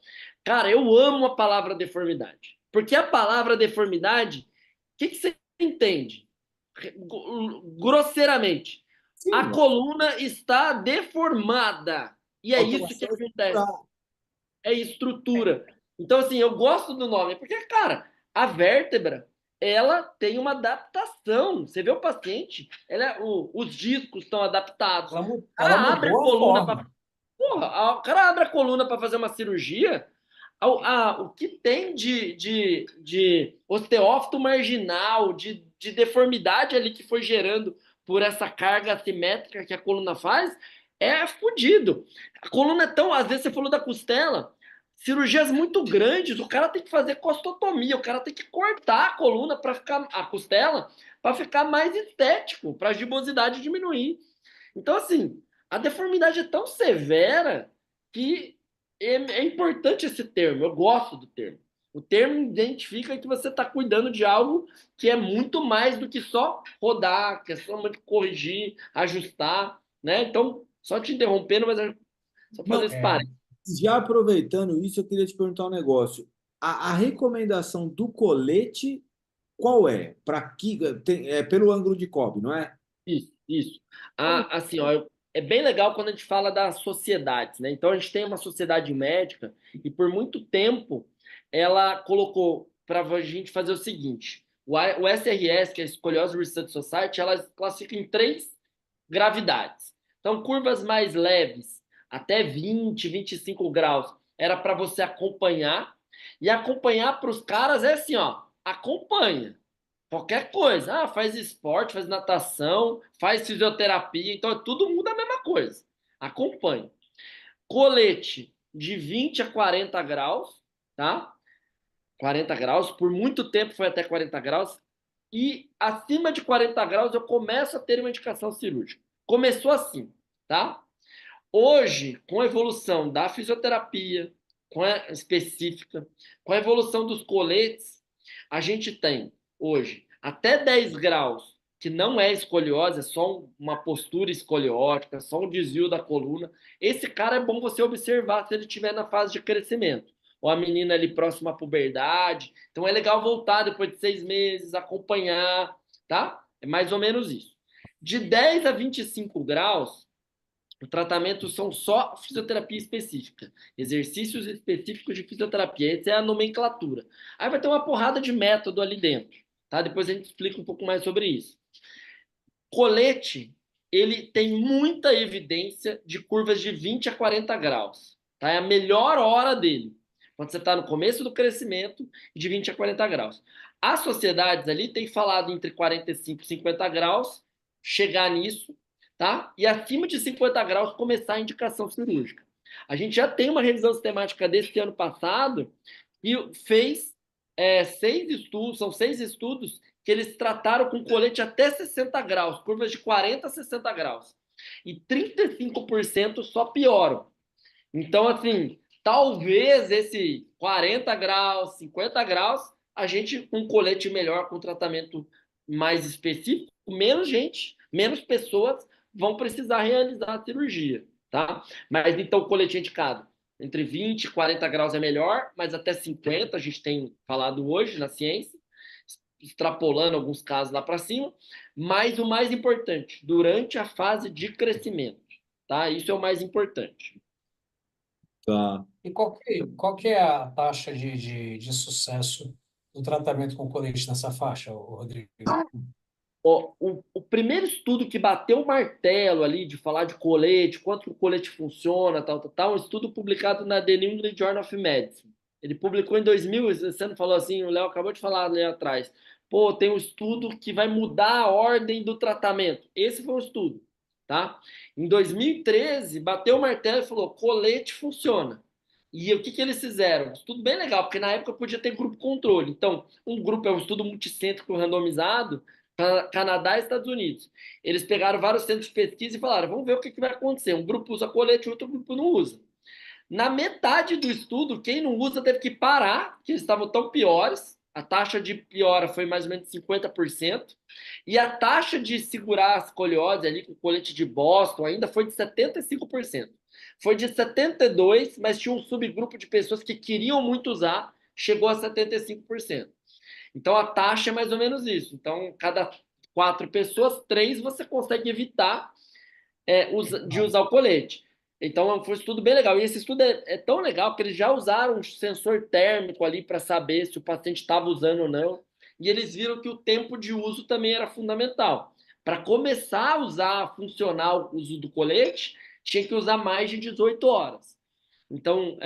Cara, eu amo a palavra deformidade. Porque a palavra deformidade, o que você entende? Grosseiramente, a sim, coluna está deformada. E é isso que alteração acontece. estrutural. É estrutura. Então, assim, eu gosto do nome, porque, cara, a vértebra, ela tem uma adaptação. Você vê o paciente, os discos estão adaptados. O Ela cara abre a mudou a coluna para forma. Porra, o cara abre a coluna para fazer uma cirurgia, o que tem de osteófito marginal, de deformidade ali que foi gerando por essa carga assimétrica que a coluna faz, é fodido. A coluna é tão. Às vezes você falou da costela, cirurgias muito grandes, o cara tem que fazer costotomia, o cara tem que cortar a coluna para ficar. A costela, para ficar mais estético, para a gibosidade diminuir. Então, assim, a deformidade é tão severa que é importante esse termo. Eu gosto do termo. O termo identifica que você está cuidando de algo que é muito mais do que só rodar, que é só corrigir, ajustar, né? Então, só te interrompendo, mas é só fazer Não, esse É, parênteses. já aproveitando isso, eu queria te perguntar um negócio. A recomendação do colete, qual é? Para que é pelo ângulo de cobre, não é? Isso, isso. Assim, ó, é bem legal quando a gente fala das sociedades, né? Então, a gente tem uma sociedade médica e por muito tempo ela colocou para a gente fazer o seguinte: o SRS, que é a Escoliose Research Society, ela classifica em três gravidades. Então, curvas mais leves, até 20, 25 graus, era para você acompanhar. E acompanhar para os caras é assim, ó, acompanha. Qualquer coisa. Ah, faz esporte, faz natação, faz fisioterapia. Então, todo mundo é a mesma coisa. Acompanhe. Colete de 20 a 40 graus, tá? 40 graus. Por muito tempo foi até 40 graus. E acima de 40 graus eu começo a ter uma indicação cirúrgica. Começou assim, tá? Hoje, com a evolução da fisioterapia, específica, com a evolução dos coletes, a gente tem hoje até 10 graus, que não é escoliose, é só uma postura escoliótica, só um desvio da coluna. Esse cara é bom você observar se ele estiver na fase de crescimento. Ou a menina ali próxima à puberdade. Então é legal voltar depois de 6 meses, acompanhar, tá? É mais ou menos isso. De 10 a 25 graus, o tratamento são só fisioterapia específica, exercícios específicos de fisioterapia. Essa é a nomenclatura. Aí vai ter uma porrada de método ali dentro, tá? Depois a gente explica um pouco mais sobre isso. Colete, ele tem muita evidência de curvas de 20 a 40 graus, tá? É a melhor hora dele, quando você está no começo do crescimento, de 20 a 40 graus. As sociedades ali têm falado entre 45 e 50 graus, chegar nisso, tá? E acima de 50 graus começar a indicação cirúrgica. A gente já tem uma revisão sistemática desse ano passado e fez 6 estudos, são 6 estudos que eles trataram com colete até 60 graus, curvas de 40 a 60 graus. E 35% só pioram. Então, assim, talvez esse 40 graus, 50 graus, a gente com um colete melhor, com tratamento mais específico, menos gente, menos pessoas vão precisar realizar a cirurgia, tá? Mas então o colete indicado entre 20 e 40 graus é melhor, mas até 50 a gente tem falado hoje na ciência, extrapolando alguns casos lá para cima, mas o mais importante, durante a fase de crescimento, tá? Isso é o mais importante. Tá. E qual que é a taxa de sucesso do tratamento com colete nessa faixa, Rodrigo? O primeiro estudo que bateu o martelo ali de falar de colete, quanto o colete funciona, tal, um estudo publicado na The New England Journal of Medicine. Ele publicou em 2000, você não falou assim, o Léo acabou de falar ali atrás. Pô, tem um estudo que vai mudar a ordem do tratamento. Esse foi um estudo, tá? Em 2013, bateu o martelo e falou, colete funciona. E o que eles fizeram? Um estudo bem legal, porque na época podia ter grupo controle. Então, um grupo é um estudo multicêntrico randomizado, Canadá e Estados Unidos. Eles pegaram vários centros de pesquisa e falaram: vamos ver o que vai acontecer. Um grupo usa colete, outro grupo não usa. Na metade do estudo, quem não usa teve que parar, porque eles estavam tão piores. A taxa de piora foi mais ou menos 50%. E a taxa de segurar a escoliose ali com o colete de Boston ainda foi de 75%. Foi de 72%, mas tinha um subgrupo de pessoas que queriam muito usar, chegou a 75%. Então, a taxa é mais ou menos isso. Então, cada 4 pessoas, 3 você consegue evitar de usar o colete. Então, foi um estudo bem legal. E esse estudo é tão legal que eles já usaram um sensor térmico ali para saber se o paciente estava usando ou não. E eles viram que o tempo de uso também era fundamental. Para começar a usar funcional o uso do colete, tinha que usar mais de 18 horas. Então,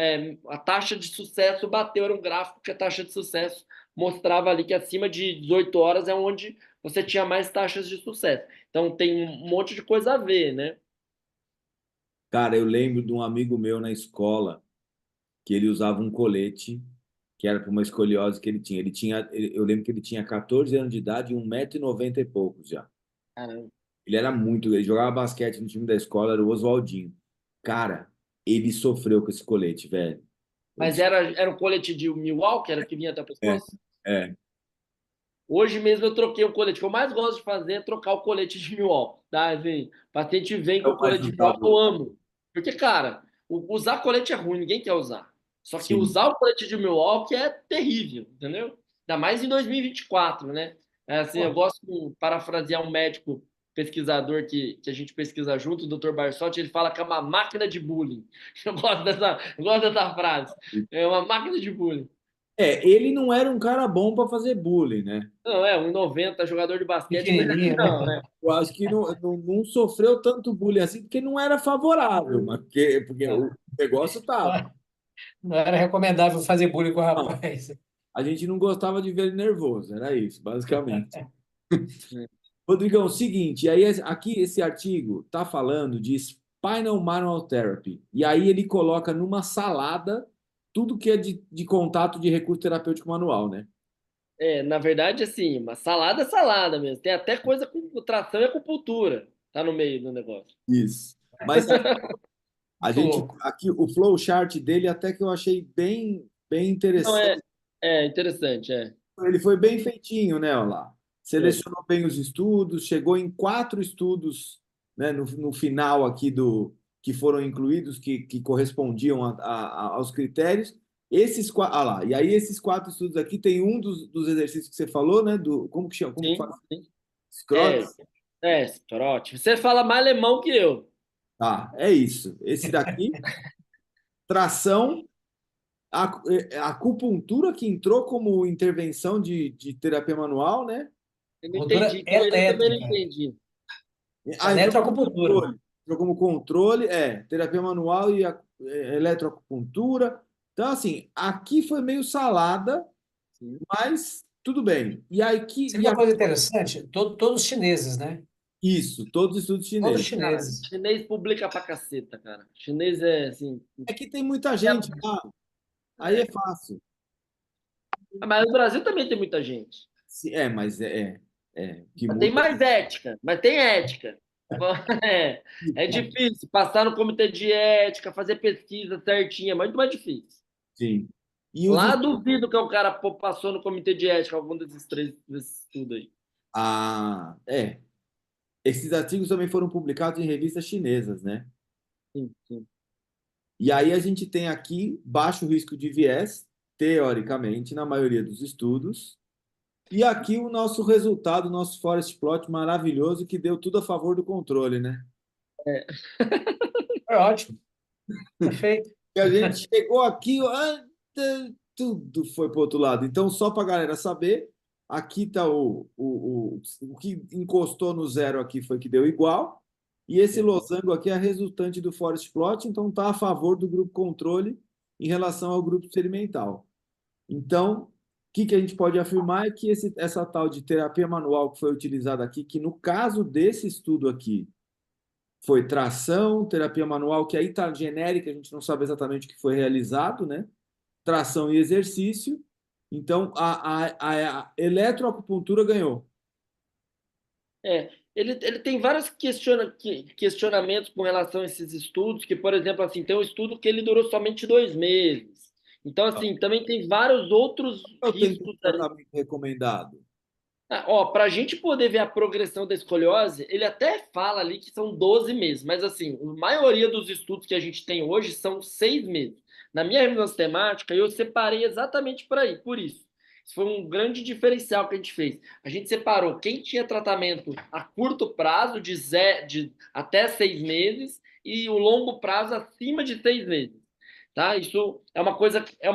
a taxa de sucesso bateu, era um gráfico que a taxa de sucesso mostrava ali que acima de 18 horas é onde você tinha mais taxas de sucesso. Então, tem um monte de coisa a ver, né? Cara, eu lembro de um amigo meu na escola que ele usava um colete que era para uma escoliose que ele tinha. Eu lembro que ele tinha 14 anos de idade e 1,90 m e poucos já. Caramba. Ele jogava basquete no time da escola, era o Oswaldinho. Cara, ele sofreu com esse colete, velho. Mas era um colete de Milwaukee, era que vinha até o É, pescoço? é. Hoje mesmo eu troquei o colete. O que eu mais gosto de fazer é trocar o colete de Milwaukee, tá? Assim, o paciente vem com É o o mais colete de Milwaukee, eu usado. amo. Porque, cara, usar colete é ruim, ninguém quer usar. Só que Sim. usar o colete de Milwaukee é terrível, entendeu? Ainda mais em 2024, né? Assim, eu gosto de parafrasear um médico pesquisador que a gente pesquisa junto, o Dr. Barsotti, ele fala que é uma máquina de bullying. Eu gosto dessa frase. É uma máquina de bullying. Ele não era um cara bom para fazer bullying, né? Não, 1,90, jogador de basquete, Pequenininho, não, né? né? Eu acho que não sofreu tanto bullying assim, porque não era favorável, mas porque o negócio tava. Não era recomendável fazer bullying com o Não, rapaz. A gente não gostava de ver ele nervoso, era isso, basicamente. Rodrigão, seguinte, aí aqui esse artigo está falando de Spinal Manual Therapy, e aí ele coloca numa salada tudo que é de contato de recurso terapêutico manual, né? Na verdade, assim, uma salada é salada mesmo. Tem até coisa com tração e acupuntura. Tá no meio do negócio. Isso. Mas a Muito gente, louco. aqui, o flowchart dele até que eu achei bem Não, interessante. é interessante, é. Ele foi bem feitinho, né, olha lá. Foi. Selecionou bem os estudos, chegou em 4 estudos, né, no final aqui que foram incluídos, que correspondiam aos critérios. Esses quatro, lá, e aí esses 4 estudos aqui tem um dos exercícios que você falou, né, como que chama? Como que Sim, fala? sim. Scrot? Trote. Você fala mais alemão que eu. Tá, é isso. Esse daqui, tração, a acupuntura que entrou como intervenção de terapia manual, né? Eu não Cultura entendi. Também não elétrica. entendi. Entrou como Eletroacupuntura. controle. Entrou como controle, terapia manual e eletroacupuntura. Então, assim, aqui foi meio salada, Sim. mas tudo bem. E aqui, Sabe uma coisa interessante? Todos chineses, né? isso, todos os estudos Todos chineses. Cara, chineses. chinês publica pra caceta, cara. Chinês é assim. Aqui tem muita gente lá, aí é fácil. Mas no Brasil também tem muita gente. Mas que Tem muda. mais ética, mas tem ética. É, é difícil passar no comitê de ética, fazer pesquisa certinha, é muito mais difícil. Sim. E os, Lá duvido que o cara passou no comitê de ética algum desses três desses estudos aí. ah, é. Esses artigos também foram publicados em revistas chinesas, né? Sim, sim. E aí a gente tem aqui baixo risco de viés, teoricamente, na maioria dos estudos. E aqui o nosso resultado, o nosso forest plot maravilhoso, que deu tudo a favor do controle, né? É. É ótimo. Perfeito. E a gente chegou aqui, tudo foi para o outro lado. Então, só para a galera saber, aqui está o que encostou no zero aqui foi que deu igual. E esse losango aqui é a resultante do forest plot, então está a favor do grupo controle em relação ao grupo experimental. Então, o que a gente pode afirmar é que essa tal de terapia manual que foi utilizada aqui, que no caso desse estudo aqui, foi tração, terapia manual, que aí está genérica, a gente não sabe exatamente o que foi realizado, né? Tração e exercício. Então, a eletroacupuntura ganhou. Ele tem vários questionamentos com relação a esses estudos, que, por exemplo, assim, tem um estudo que ele durou somente 2 meses. Então, assim, também tem vários outros Qual é o tempo riscos de ali. tratamento recomendado? Para a gente poder ver a progressão da escoliose, ele até fala ali que são 12 meses, mas assim, a maioria dos estudos que a gente tem hoje são 6 meses. Na minha revisão sistemática, eu separei exatamente por aí, por isso. Isso foi um grande diferencial que a gente fez. A gente separou quem tinha tratamento a curto prazo, de até 6 meses, e o longo prazo acima de 6 meses. Tá? Isso é uma coisa, é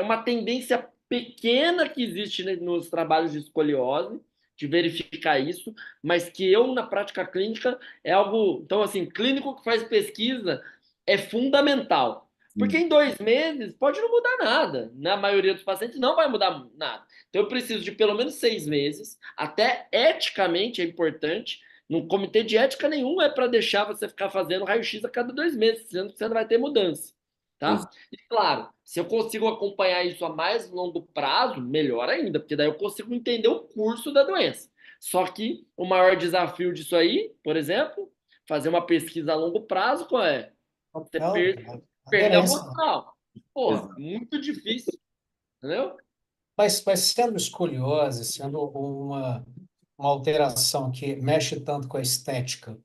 uma tendência pequena que existe nos trabalhos de escoliose, de verificar isso, mas que eu, na prática clínica, é algo. Então, assim, clínico que faz pesquisa é fundamental. Porque Sim. em 2 meses pode não mudar nada. Na maioria dos pacientes não vai mudar nada. Então, eu preciso de pelo menos 6 meses, até eticamente é importante. No comitê de ética nenhum é para deixar você ficar fazendo raio-x a cada 2 meses, sendo que você não vai ter mudança. Tá? E claro, se eu consigo acompanhar isso a mais longo prazo, melhor ainda, porque daí eu consigo entender o curso da doença. Só que o maior desafio disso aí, por exemplo, fazer uma pesquisa a longo prazo, qual é? Você Não, perder a aderência. moral. Porra, Exato. muito difícil, entendeu? Mas sendo escoliose, sendo uma alteração que mexe tanto com a estética,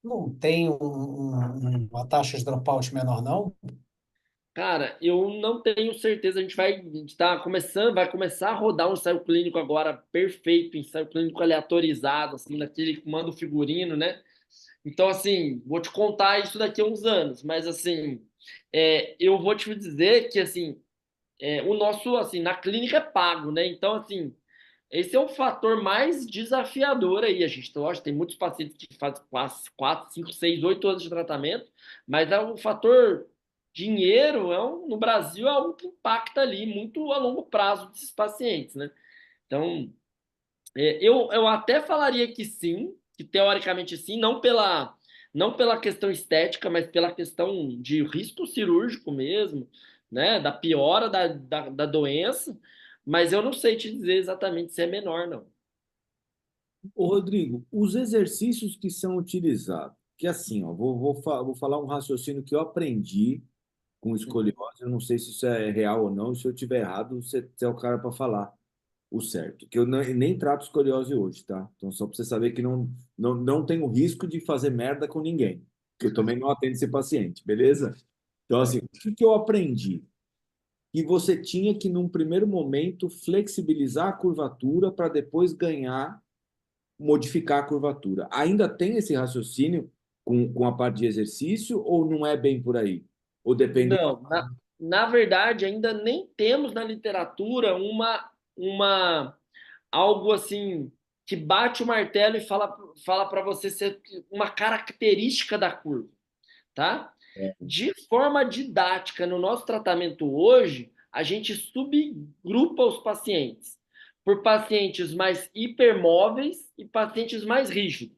não tem uma taxa de dropout menor, não? Cara, eu não tenho certeza. A gente tá começando, vai começar a rodar um ensaio clínico agora perfeito, ensaio clínico aleatorizado, assim, naquele que manda o figurino, né? Então, assim, vou te contar isso daqui a uns anos, mas, assim, eu vou te dizer que, assim, o nosso, assim, na clínica é pago, né? Então, assim, esse é o fator mais desafiador aí. A gente, lógico, tem muitos pacientes que fazem 4, 5, 6, 8 anos de tratamento, mas é um fator dinheiro no Brasil é algo que impacta ali muito a longo prazo desses pacientes, né? Então, eu até falaria que sim, que teoricamente sim, não pela questão estética, mas pela questão de risco cirúrgico mesmo, né? Da piora da doença, mas eu não sei te dizer exatamente se é menor, não. Ô, Rodrigo, os exercícios que são utilizados, que assim, ó, vou falar um raciocínio que eu aprendi com escoliose, eu não sei se isso é real ou não, se eu tiver errado, você é o cara para falar o certo, que eu nem trato escoliose hoje, tá? Então, só para você saber que não tenho risco de fazer merda com ninguém, que eu também não atendo esse paciente, beleza? Então, assim, o que eu aprendi? Que você tinha que, num primeiro momento, flexibilizar a curvatura para depois modificar a curvatura. Ainda tem esse raciocínio com a parte de exercício ou não é bem por aí? Ou depende do... Não, na verdade, ainda nem temos na literatura algo assim que bate o martelo e fala para você ser uma característica da curva, tá? De forma didática, no nosso tratamento hoje, a gente subgrupa os pacientes por pacientes mais hipermóveis e pacientes mais rígidos,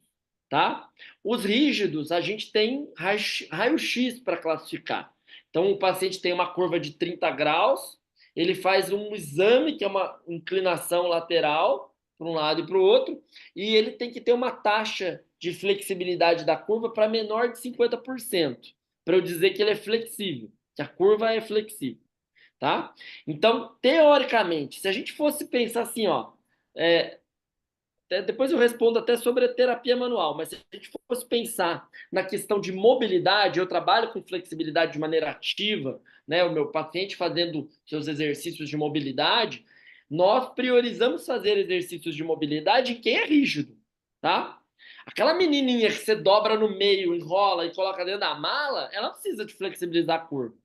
tá? Os rígidos, a gente tem raio-x para classificar. Então, o paciente tem uma curva de 30 graus, ele faz um exame, que é uma inclinação lateral, para um lado e para o outro, e ele tem que ter uma taxa de flexibilidade da curva para menor de 50%, para eu dizer que ele é flexível, que a curva é flexível, tá? Então, teoricamente, se a gente fosse pensar assim, ó, é, depois eu respondo até sobre a terapia manual, mas se a gente fosse pensar na questão de mobilidade, eu trabalho com flexibilidade de maneira ativa, né? O meu paciente fazendo seus exercícios de mobilidade, nós priorizamos fazer exercícios de mobilidade em quem é rígido, tá? Aquela menininha que você dobra no meio, enrola e coloca dentro da mala, ela não precisa de flexibilizar a curva,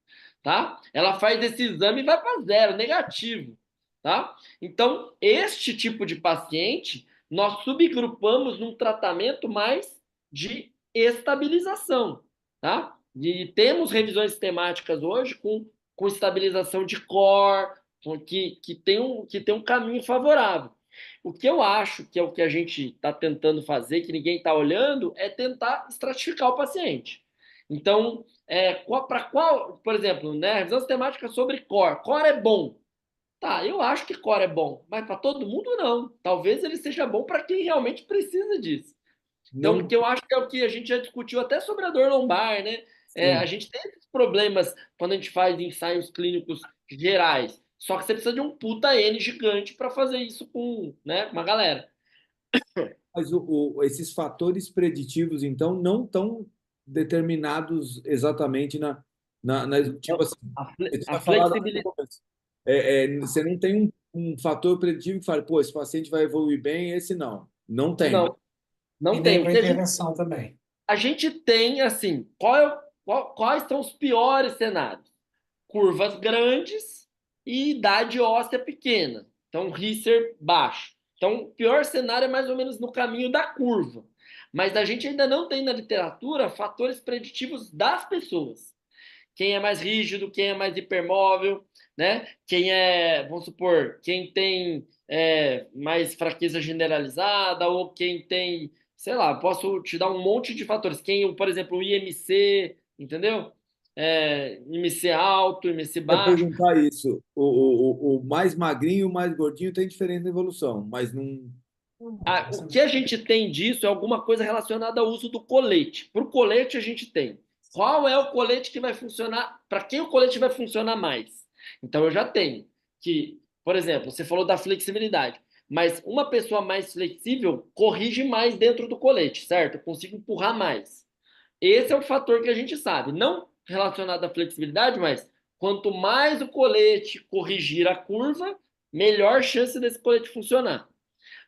tá? Ela faz esse exame e vai para zero, negativo, tá? Então, este tipo de paciente nós subgrupamos num tratamento mais de estabilização, tá? E temos revisões sistemáticas hoje com estabilização de core, que tem um caminho favorável. O que eu acho que é o que a gente está tentando fazer, que ninguém está olhando, é tentar estratificar o paciente. Então, para qual, por exemplo, né, revisão sistemática sobre core. Core é bom. Tá, eu acho que core é bom, mas para todo mundo não. Talvez ele seja bom para quem realmente precisa disso. Então, Não, que eu acho que é o que a gente já discutiu até sobre a dor lombar, né? A sim. gente tem esses problemas quando a gente faz ensaios clínicos gerais. Só que você precisa de um puta N gigante para fazer isso com, né, com uma galera. Mas esses fatores preditivos, então, não estão determinados exatamente tipo Então, assim, a, você a tinha falado lá no flexibilidade. começo. Você não tem um fator preditivo que fale, pô, esse paciente vai evoluir bem, esse não. Não tem, né? Não, E não nem tem. O para que intervenção também. a gente tem, assim, quais são os piores cenários? Curvas grandes e idade óssea pequena. Então, Risser baixo. Então, o pior cenário é mais ou menos no caminho da curva. Mas a gente ainda não tem na literatura fatores preditivos das pessoas. Quem é mais rígido, quem é mais hipermóvel, né? Quem é, vamos supor, quem tem mais fraqueza generalizada ou quem tem, sei lá, posso te dar um monte de fatores. Quem, por exemplo, o IMC, entendeu? IMC alto, IMC Vai baixo. perguntar isso. O mais magrinho e o mais gordinho tem diferença na evolução, mas não. O que a gente tem disso é alguma coisa relacionada ao uso do colete. Para o colete, a gente tem. Qual é o colete que vai funcionar? Para quem o colete vai funcionar mais? Então, eu já tenho que, por exemplo, você falou da flexibilidade, mas uma pessoa mais flexível corrige mais dentro do colete, certo? Eu consigo empurrar mais. Esse é o fator que a gente sabe. Não relacionado à flexibilidade, mas quanto mais o colete corrigir a curva, melhor chance desse colete funcionar.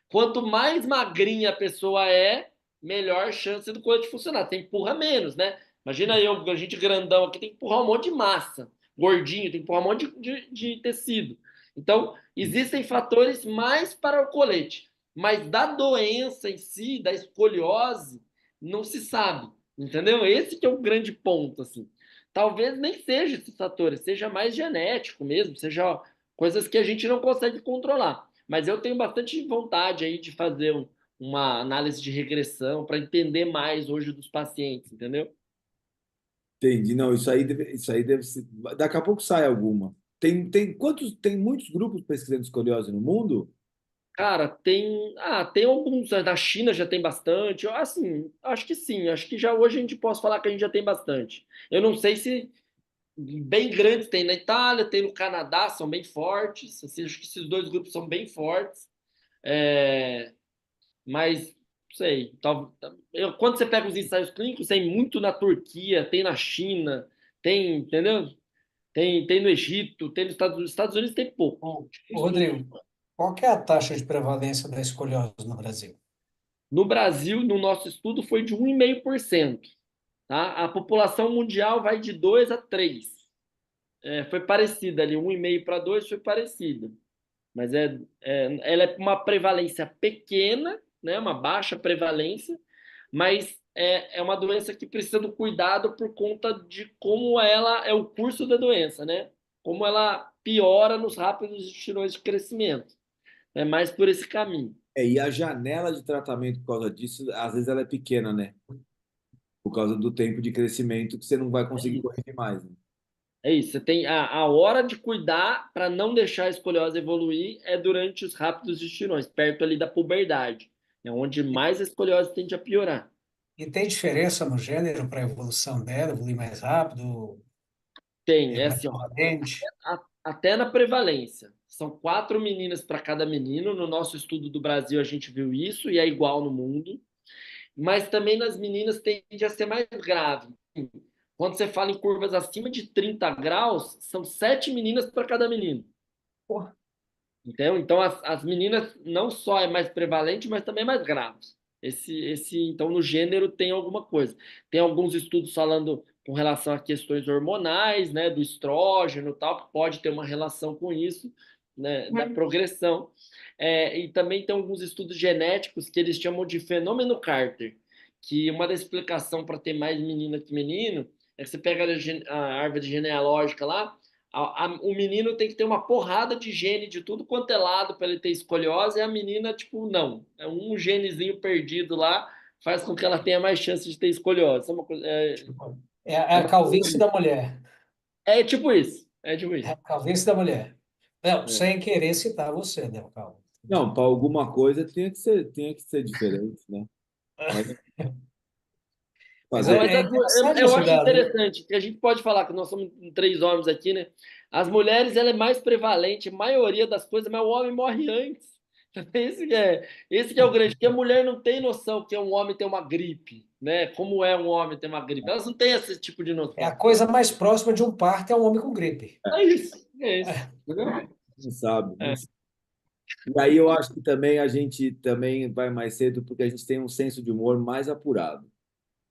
Quanto mais magrinha a pessoa é, melhor chance do colete funcionar. Você empurra menos, né? Imagina a gente grandão aqui, tem que empurrar um monte de massa. Gordinho, tem que empurrar um monte de tecido. Então, existem fatores mais para o colete. Mas da doença em si, da escoliose, não se sabe. Entendeu? Esse que é o grande ponto, assim. talvez nem seja esses fatores, seja mais genético mesmo, seja coisas que a gente não consegue controlar. Mas eu tenho bastante vontade aí de fazer uma análise de regressão para entender mais hoje dos pacientes, entendeu? Entendi. Não, isso aí deve ser. Daqui a pouco sai alguma. Tem muitos grupos pesquisando escoliose no mundo? Cara, tem alguns, né? Da China já tem bastante. Assim, acho que sim, acho que já hoje a gente pode falar que a gente já tem bastante. Eu não sei se bem grandes tem na Itália, tem no Canadá, são bem fortes. Assim, acho que esses dois grupos são bem fortes. É, mas, não sei, quando você pega os ensaios clínicos, tem muito na Turquia, tem na China, tem, entendeu? Tem no Egito, tem nos Estados Unidos tem pouco. Ô, Rodrigo, qual que é a taxa de prevalência da escoliose no Brasil? No Brasil, no nosso estudo, foi de 1,5%. Tá? A população mundial vai de 2 a 3. Foi parecida ali, 1,5 para 2 foi parecida. Mas ela é uma prevalência pequena, né? Uma baixa prevalência, mas é uma doença que precisa do cuidado por conta de como ela é o curso da doença, né? Como ela piora nos rápidos estirões de crescimento. É mais por esse caminho. E a janela de tratamento por causa disso, às vezes ela é pequena, né? Por causa do tempo de crescimento que você não vai É conseguir isso. corrigir mais, né? É isso. Você tem a hora de cuidar para não deixar a escoliose evoluir é durante os rápidos estirões, perto ali da puberdade. É onde mais a escoliose tende a piorar. E tem diferença no gênero para a evolução dela, evoluir mais rápido, Tem, é mais assim, ó, lentamente? até na prevalência. São 4 meninas para cada menino. No nosso estudo do Brasil, a gente viu isso e é igual no mundo. Mas também nas meninas tende a ser mais grave. Quando você fala em curvas acima de 30 graus, são 7 meninas para cada menino. Porra. Entendeu? Então, as meninas não só é mais prevalente, mas também é mais grave. Então, no gênero tem alguma coisa. Tem alguns estudos falando com relação a questões hormonais, né, do estrógeno e tal, que pode ter uma relação com isso, né, da progressão. E também tem alguns estudos genéticos que eles chamam de fenômeno Carter, que uma das explicações para ter mais menina que menino é que você pega a árvore genealógica lá, o menino tem que ter uma porrada de gene de tudo quanto é lado para ele ter escoliose, e a menina, tipo, não. É um genezinho perdido lá, faz com que ela tenha mais chance de ter escoliose. É, uma coisa, É a calvície da mulher. é tipo isso. É tipo É isso. a calvície da mulher. Não, É. sem querer citar você, né, Calvo? Não, para alguma coisa tinha que ser diferente, né? Mas Mas fazer. Mas é interessante eu esse acho dado, né? interessante que a gente pode falar que nós somos 3 homens aqui, né? As mulheres, ela é mais prevalente, a maioria das coisas, mas o homem morre antes. Esse que é o grande, porque a mulher não tem noção que um homem tem uma gripe, né? Como é um homem ter uma gripe. Elas não têm esse tipo de É a noção. coisa mais próxima de um parto é um homem com gripe. É isso, é isso. Entendeu? Não sabe, não É, sabe. E aí eu acho que também a gente também vai mais cedo porque a gente tem um senso de humor mais apurado.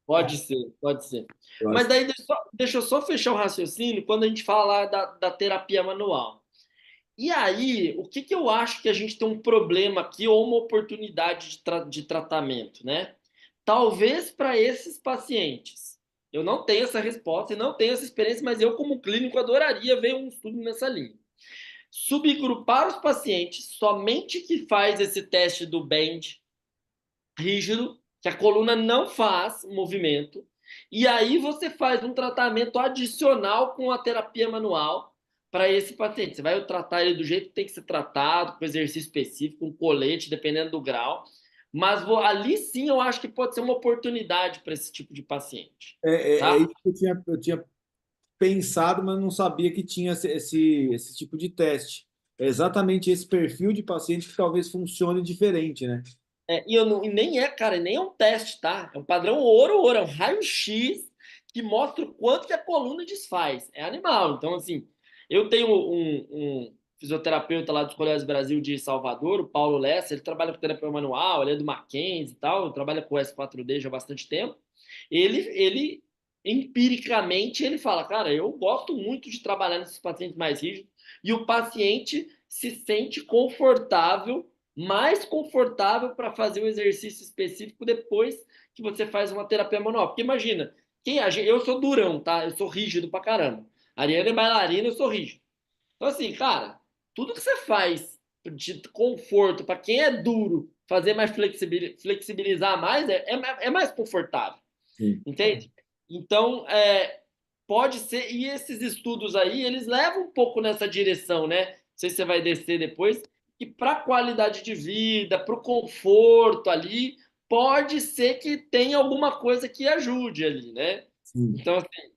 pode ser, pode ser. Eu Mas acho. daí deixa eu só fechar o raciocínio quando a gente fala da terapia manual. E aí, o que eu acho que a gente tem um problema aqui ou uma oportunidade de tratamento, né? Talvez para esses pacientes. Eu não tenho essa resposta e não tenho essa experiência, mas eu, como clínico, adoraria ver um estudo nessa linha. Subgrupar os pacientes somente que faz esse teste do bend rígido, que a coluna não faz movimento, e aí você faz um tratamento adicional com a terapia manual para esse paciente. Você vai tratar ele do jeito que tem que ser tratado, com exercício específico, com colete, dependendo do grau. Mas ali sim eu acho que pode ser uma oportunidade para esse tipo de paciente. É Tá? isso que eu tinha pensado, mas não sabia que tinha esse tipo de teste. É exatamente esse perfil de paciente que talvez funcione diferente, né? E nem é, cara, nem é um teste, tá? É um padrão ouro, é um raio-x que mostra o quanto que a coluna desfaz. É animal. Então, assim, eu tenho um fisioterapeuta lá do Escoliose Brasil de Salvador, o Paulo Lessa, ele trabalha com terapia manual, ele é do Mackenzie e tal, trabalha com o S4D já há bastante tempo. Ele empiricamente, ele fala, cara, eu gosto muito de trabalhar nesses pacientes mais rígidos, e o paciente se sente confortável, mais confortável para fazer um exercício específico depois que você faz uma terapia manual. Porque imagina, eu sou durão, tá? Eu sou rígido pra caramba. A Ariana é bailarina, eu sou rígido. Então, assim, cara, tudo que você faz de conforto para quem é duro, fazer mais flexibilizar mais, é mais confortável. Sim, Entende? Então, pode ser. E esses estudos aí, eles levam um pouco nessa direção, né? Não sei se você vai descer depois. E para a qualidade de vida, para o conforto ali, pode ser que tenha alguma coisa que ajude ali, né? sim. Então, assim,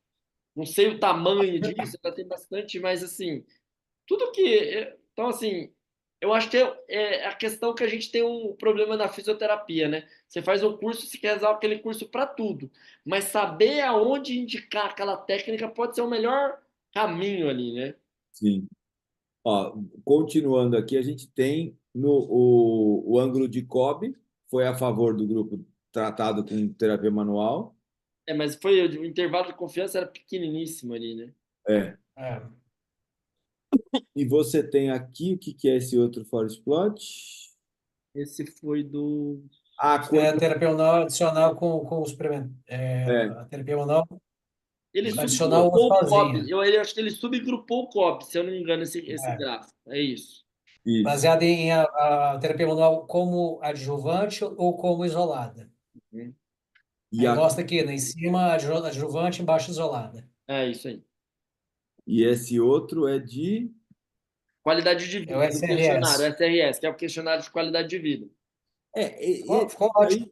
não sei o tamanho disso, ainda tem bastante, mas assim, tudo que. Então, assim, eu acho que é a questão que a gente tem um problema na fisioterapia, né? Você faz um curso, você quer usar aquele curso para tudo, mas saber aonde indicar aquela técnica pode ser o melhor caminho ali, né? Sim. Ó, continuando aqui, a gente tem o ângulo de Cobb, foi a favor do grupo tratado com terapia manual. Mas foi o intervalo de confiança era pequeniníssimo ali, né? É. É. E você tem aqui, o que que é esse outro forest plot? Esse foi do. Ah, É a quando... terapia manual adicional com o suplemento. É, A terapia manual Ele adicional ou subgrupou o COB. sozinha. Eu acho que ele subgrupou o COB, se eu não me engano, esse É. gráfico. É isso. isso. Baseada em a terapia manual como adjuvante ou como isolada. Uhum. E, Aí a, mostra aqui, né? Em cima, adjuvante, embaixo, isolada. É isso aí. e esse outro é de... Qualidade de É o vida do questionário, SRS. SRS, que é o questionário de qualidade de vida. Ficou ótimo.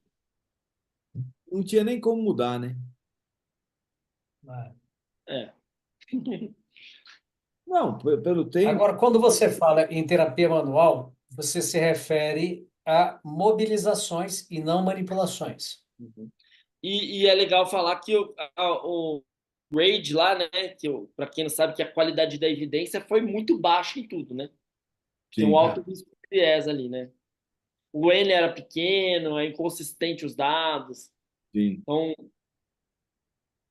Aí não tinha nem como mudar, né? É. É. Não, pelo tempo, Agora, quando você fala em terapia manual, você se refere a mobilizações e não manipulações. Uhum. E é legal falar que o grade lá, né, para quem não sabe, que a qualidade da evidência foi muito baixa em tudo, né? Tem um sim, É. alto risco de viés ali, né? O N era pequeno, é inconsistente os dados. sim. Então,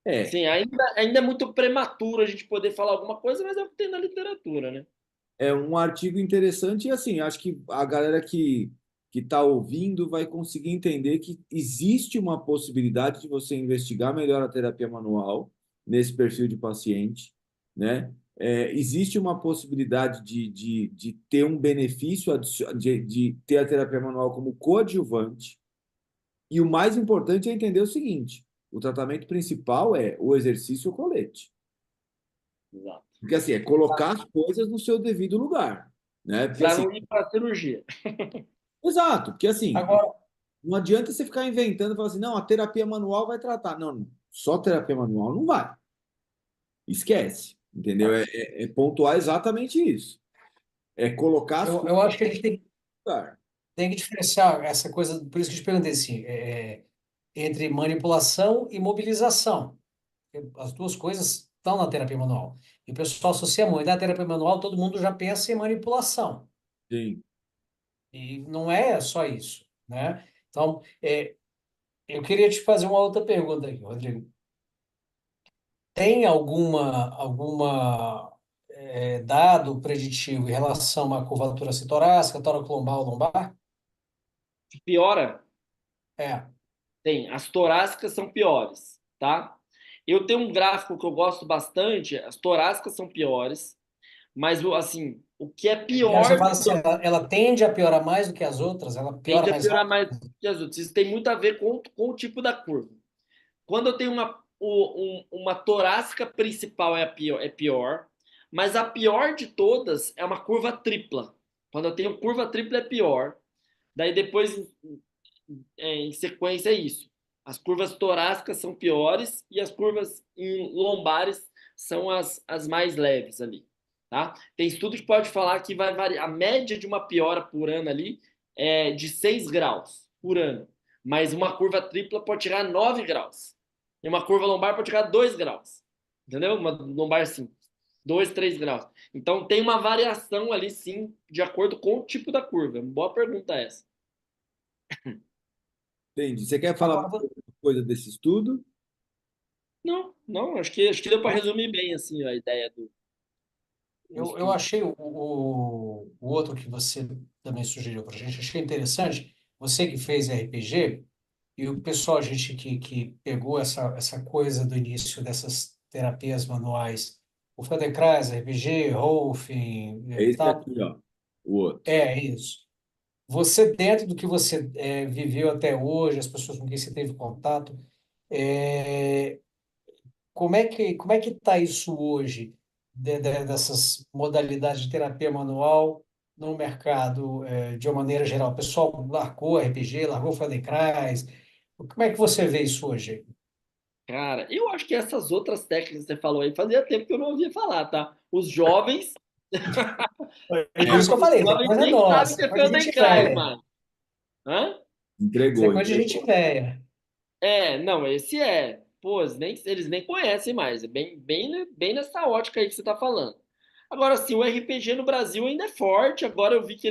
É, sim, ainda é muito prematuro a gente poder falar alguma coisa, mas é o que tem na literatura, né? é um artigo interessante e assim, acho que a galera que está ouvindo vai conseguir entender que existe uma possibilidade de você investigar melhor a terapia manual nesse perfil de paciente, né? Existe uma possibilidade de ter um benefício, de ter a terapia manual como coadjuvante, e o mais importante é entender o seguinte: o tratamento principal é o exercício e o colete. Exato. Porque assim, é colocar as coisas no seu devido lugar, né? Porque Para assim, não ir para a cirurgia. exato, porque assim, Agora, não adianta você ficar inventando e falar assim, não, a terapia manual vai tratar. Não, não, só terapia manual não vai. Esquece, entendeu? É pontuar exatamente isso. É colocar as coisas eu acho que a gente no lugar. tem que diferenciar essa coisa, por isso que eu te perguntei assim, entre manipulação e mobilização. As duas coisas estão na terapia manual. E o pessoal associa muito. Na terapia manual, todo mundo já pensa em manipulação. Sim, E não é só isso, né? Então, eu queria te fazer uma outra pergunta aqui, Rodrigo. Tem alguma dado preditivo em relação à curvatura torácica, tórax-lombar ou lombar? Piora? É. Tem. As torácicas são piores, tá? Eu tenho um gráfico que eu gosto bastante. As torácicas são piores, mas assim, o que é Mas você pior fala assim, ela tende a piorar mais do que as outras? Ela piora tende a mais piorar rápido? mais que as outras. Isso tem muito a ver com o tipo da curva. Quando eu tenho uma torácica principal é pior, mas a pior de todas é uma curva tripla. Quando eu tenho curva tripla é pior. Daí depois, em sequência, é isso. As curvas torácicas são piores e as curvas lombares são as mais leves ali. Tá? Tem estudo que pode falar que vai variar. A média de uma piora por ano ali é de 6 graus por ano. Mas uma curva tripla pode chegar a 9 graus. E uma curva lombar pode chegar a 2 graus. Entendeu? Uma lombar simples. 2, 3 graus. Então tem uma variação ali, sim, de acordo com o tipo da curva. Boa pergunta essa. entendi. Você quer falar Agora, mais alguma coisa desse estudo? Não, não, acho que deu para resumir bem assim a ideia do eu estudo. achei o outro que você também sugeriu para a gente, achei interessante. Você que fez RPG, E o pessoal, a gente que pegou essa coisa do início dessas terapias manuais, o Feldenkrais, RPG, Rolfing, É esse tal, aqui, ó, o outro. é isso. Você, dentro do que você viveu até hoje, as pessoas com quem você teve contato, é, como é que está isso hoje, dessas modalidades de terapia manual no mercado, de uma maneira geral? O pessoal largou RPG, largou Feldenkrais. Como é que você vê isso hoje? Cara, eu acho que essas outras técnicas que você falou aí fazia tempo que eu não ouvia falar, tá? Os jovens, É por isso que eu os falei, isso é jovens coisa nem sabem o nossa, que é coisa de gente Feldenkrais, velha. mano. Hã? Isso é Entregou, coisa de gente entregou. velha. Não, esse é. Pô, eles nem conhecem mais. É bem nessa ótica aí que você tá falando. Agora, sim, o RPG no Brasil ainda é forte. Agora eu vi que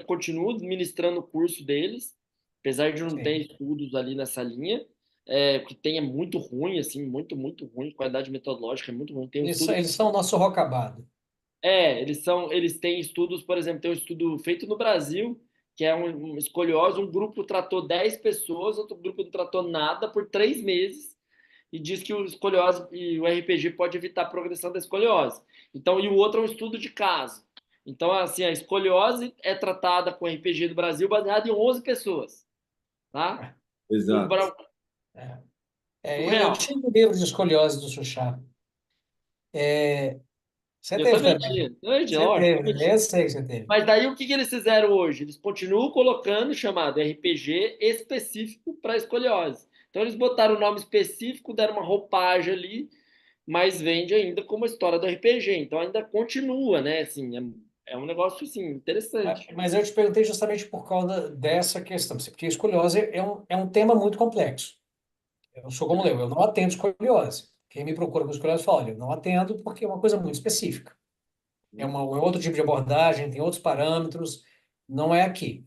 continuam ministrando o curso deles, apesar de não ter Sim. estudos ali nessa linha. O que tem é muito ruim, assim, muito, muito ruim. Qualidade metodológica é muito ruim. Tem um estudo. Eles são o nosso rocabado. Eles têm estudos, por exemplo, tem um estudo feito no Brasil, que é um escoliose, um grupo tratou 10 pessoas, outro grupo não tratou nada por 3 meses, e diz que o escoliose e o RPG pode evitar a progressão da escoliose. Então, e o outro é um estudo de caso. Então, assim, a escoliose é tratada com RPG do Brasil baseado em 11 pessoas, tá? Um Exato. branco É. Eu surreal. tinha um livro de escoliose do Suchá. Você Eu teve também também. tinha, eu tinha, Você lógico, teve, também né? Eu tinha. sei que você teve. Mas daí o que eles fizeram hoje? Eles continuam colocando chamado RPG específico para escoliose. Então eles botaram o nome específico, deram uma roupagem ali, mas vende ainda como a história do RPG. Então ainda continua, né? Assim, é um negócio assim, interessante. Mas eu te perguntei justamente por causa dessa questão, porque escoliose é um tema muito complexo. Eu sou como eu não atendo escoliose. Quem me procura com escoliose fala, olha, eu não atendo porque é uma coisa muito específica. É outro tipo de abordagem, tem outros parâmetros, não é aqui.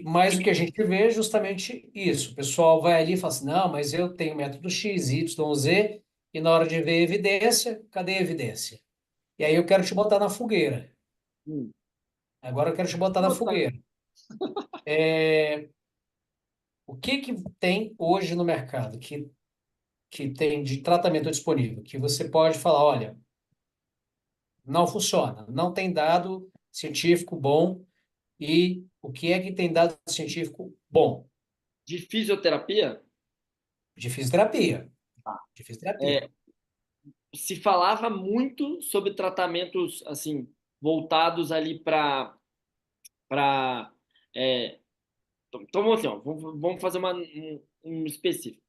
Mas o que a gente vê é justamente isso. O pessoal vai ali e fala assim, não, mas eu tenho método X, Y, Z, e na hora de ver evidência, cadê a evidência? E aí eu quero te botar na fogueira. Hum. Agora eu quero te botar na Botar. fogueira. É, o que que tem hoje no mercado que tem de tratamento disponível? Que você pode falar, olha, não funciona, não tem dado científico bom. E o que é que tem dado científico bom? De fisioterapia, De fisioterapia. De fisioterapia. é, se falava muito sobre tratamentos assim voltados ali para então vamos assim, ó, vamos fazer um específico.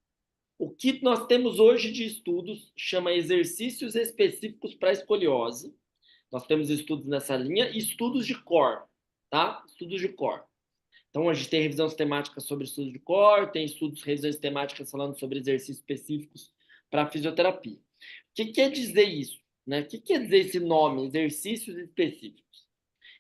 O que nós temos hoje de estudos chama exercícios específicos para escoliose. Nós temos estudos nessa linha e estudos de core, tá? Estudos de core. Então, a gente tem revisão sistemática sobre estudos de core, tem estudos, revisões sistemáticas falando sobre exercícios específicos para fisioterapia. O que quer dizer isso? Né? O que quer dizer esse nome, exercícios específicos?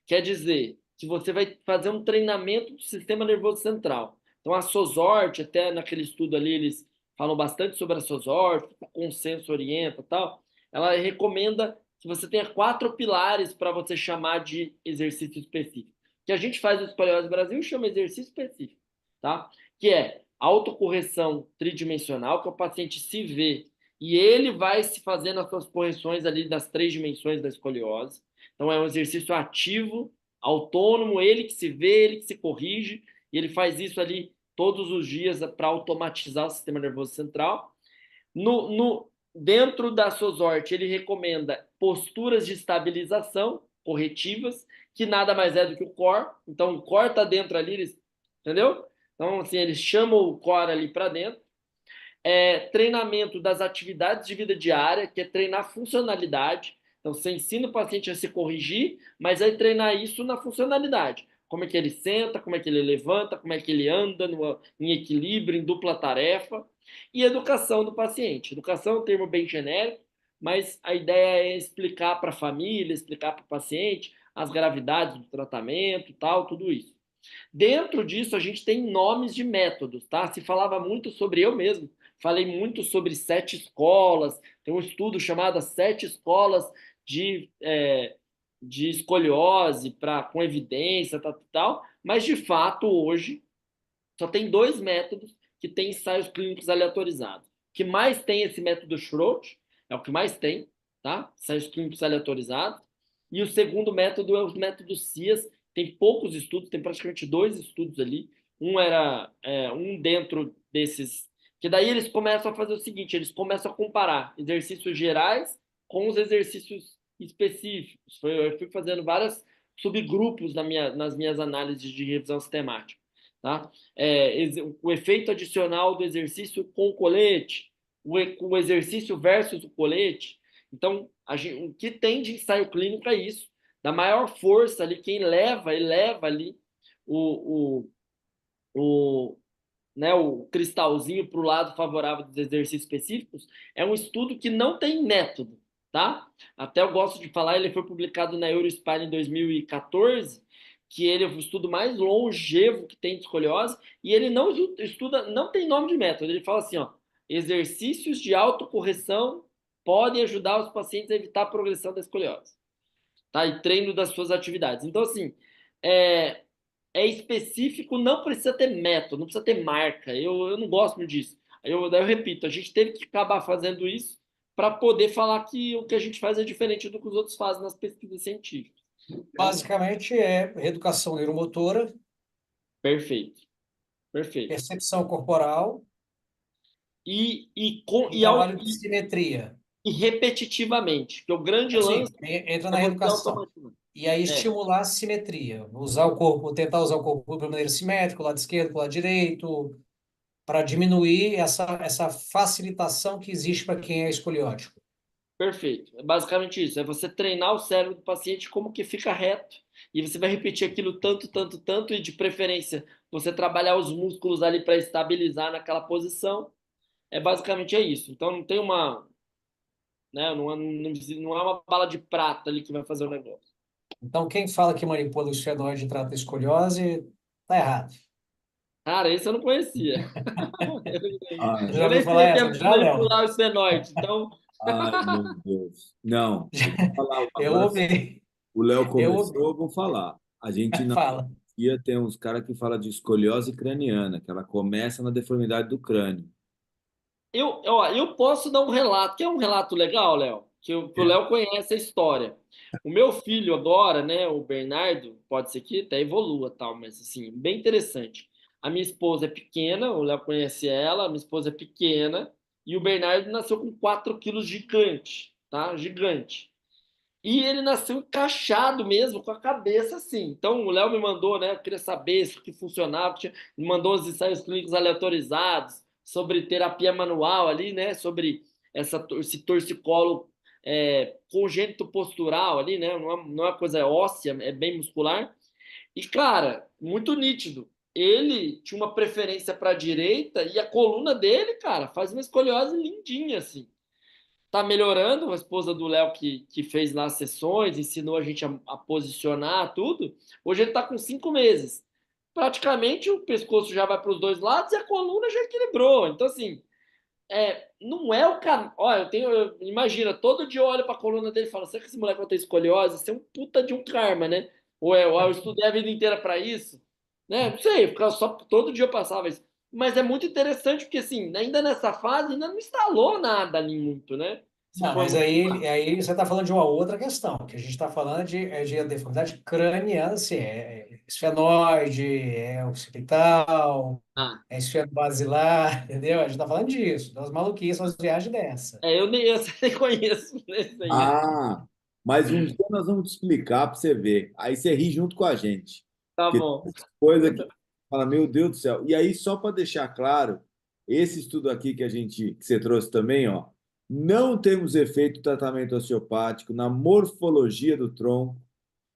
Quer dizer que você vai fazer um treinamento do sistema nervoso central. Então, a SOSORT, até naquele estudo ali, eles falam bastante sobre a SOSORT, o consenso orienta e tal. Ela recomenda que você tenha 4 pilares para você chamar de exercício específico. O que a gente faz no Escoliose Brasil chama exercício específico, tá? Que é autocorreção tridimensional, que o paciente se vê e ele vai se fazendo as suas correções ali das 3 dimensões da escoliose. Então, é um exercício ativo, autônomo, ele que se vê, ele que se corrige, e ele faz isso ali todos os dias para automatizar o sistema nervoso central. Dentro da SOSORT, ele recomenda posturas de estabilização corretivas, que nada mais é do que o core. Então, o core está dentro ali, entendeu? Então, assim, eles chamam o core ali para dentro. Treinamento das atividades de vida diária, que é treinar funcionalidade. Então, você ensina o paciente a se corrigir, mas aí treinar isso na funcionalidade. Como é que ele senta, como é que ele levanta, como é que ele anda em equilíbrio, em dupla tarefa. E educação do paciente. Educação é um termo bem genérico, mas a ideia é explicar para a família, explicar para o paciente as gravidades do tratamento, tal, tudo isso. Dentro disso, a gente tem nomes de métodos, tá? Se falava muito sobre eu mesmo. Falei muito sobre 7 escolas. Tem um estudo chamado 7 escolas de escoliose com evidência, tal, tal. Mas, de fato, hoje, Só tem dois métodos que têm ensaios clínicos aleatorizados. O que mais tem esse método Schroth, é o que mais tem, tá? Ensaios clínicos aleatorizados. E o segundo método é o método CIAS. Tem poucos estudos, tem praticamente 2 estudos ali. Um dentro desses, que daí eles começam a fazer o seguinte, eles começam a comparar exercícios gerais com os exercícios específicos. Eu fui fazendo vários subgrupos nas minhas análises de revisão sistemática. Tá? O efeito adicional do exercício com o colete, o exercício versus o colete. Então, o que tem de ensaio clínico é isso. Da maior força ali, quem eleva ali o, né, o cristalzinho para o lado favorável dos exercícios específicos, é um estudo que não tem método, tá? Até eu gosto de falar, ele foi publicado na Eurospine em 2014, que ele é o estudo mais longevo que tem de escoliose, e ele não estuda, não tem nome de método, ele fala assim, ó, exercícios de autocorreção podem ajudar os pacientes a evitar a progressão da escoliose, tá? E treino das suas atividades. Então, assim, é específico, não precisa ter método, não precisa ter marca. Eu não gosto muito disso. Daí eu repito, a gente teve que acabar fazendo isso para poder falar que o que a gente faz é diferente do que os outros fazem nas pesquisas científicas. Basicamente é reeducação neuromotora, Perfeito, perfeito. percepção corporal E, e trabalho de simetria. e repetitivamente, que o grande Assim, lance entra é na você reeducação. automatizar. E aí estimular a simetria. Usar o corpo, tentar usar o corpo de maneira simétrica, o lado esquerdo, o lado direito, para diminuir essa facilitação que existe para quem é escoliótico. Perfeito. É basicamente isso. É você treinar o cérebro do paciente como que fica reto. E você vai repetir aquilo tanto, tanto, tanto, e de preferência você trabalhar os músculos ali para estabilizar naquela posição. Basicamente é isso. Então não tem uma, né, não é uma bala de prata ali que vai fazer o negócio. Então, quem fala que manipula o esfenoide e trata a escoliose, tá errado. Cara, esse eu não conhecia. Ai, Já Eu ouviu nem falar sei o que essa? é Já, Léo? manipular o esfenoide. Então, ai, meu Deus. Não, eu vou falar Eu agora. ouvi. O Léo Eu ouvi. começou, eu vou falar. A gente na Fala. psiquiatria tem uns caras que falam de escoliose craniana, que ela começa na deformidade do crânio. eu posso dar um relato, que é um relato legal, Léo, que o É. Léo conhece a história. O meu filho agora, né, o Bernardo, pode ser que até evolua, tal, mas assim, bem interessante. A minha esposa é pequena, o Léo conhece ela, a minha esposa é pequena, e o Bernardo nasceu com 4 quilos gigante, tá? Gigante. E ele nasceu encaixado mesmo, com a cabeça assim. Então, o Léo me mandou, né? Eu queria saber se o que funcionava, me mandou os ensaios clínicos aleatorizados sobre terapia manual ali, né? Sobre esse torcicolo congênito postural ali, né? Não é uma coisa óssea, é bem muscular. E, cara, muito nítido. Ele tinha uma preferência para a direita e a coluna dele, cara, faz uma escoliose lindinha, assim. Tá melhorando, a esposa do Léo que fez lá as sessões, ensinou a gente a posicionar tudo. Hoje ele tá com 5 meses. Praticamente o pescoço já vai para os dois lados e a coluna já equilibrou. Então, assim, não é o cara. Olha, imagina, todo dia eu olho para a coluna dele e falo: será que esse moleque vai ter escoliose? Isso é um puta de um karma, né? Ou eu estudei a vida inteira para isso? Né? Não sei, porque só todo dia eu passava isso. Mas é muito interessante porque, assim, ainda nessa fase, ainda não instalou nada ali muito, né? Se Não, mas formou. aí você está falando de uma outra questão, que a gente está falando de deformidade craniana, assim, é esfenoide, é occipital, Ah, é esfenobasilar, entendeu? A gente está falando disso, das maluquices, umas viagens dessa. eu nem conheço nesse aí. Ah, mas um dia nós vamos te explicar para você ver. Aí você ri junto com a gente. Tá Porque bom. tem coisa que fala, meu Deus do céu. E aí, só para deixar claro, esse estudo aqui que você trouxe também, ó, não temos efeito do tratamento osteopático na morfologia do tronco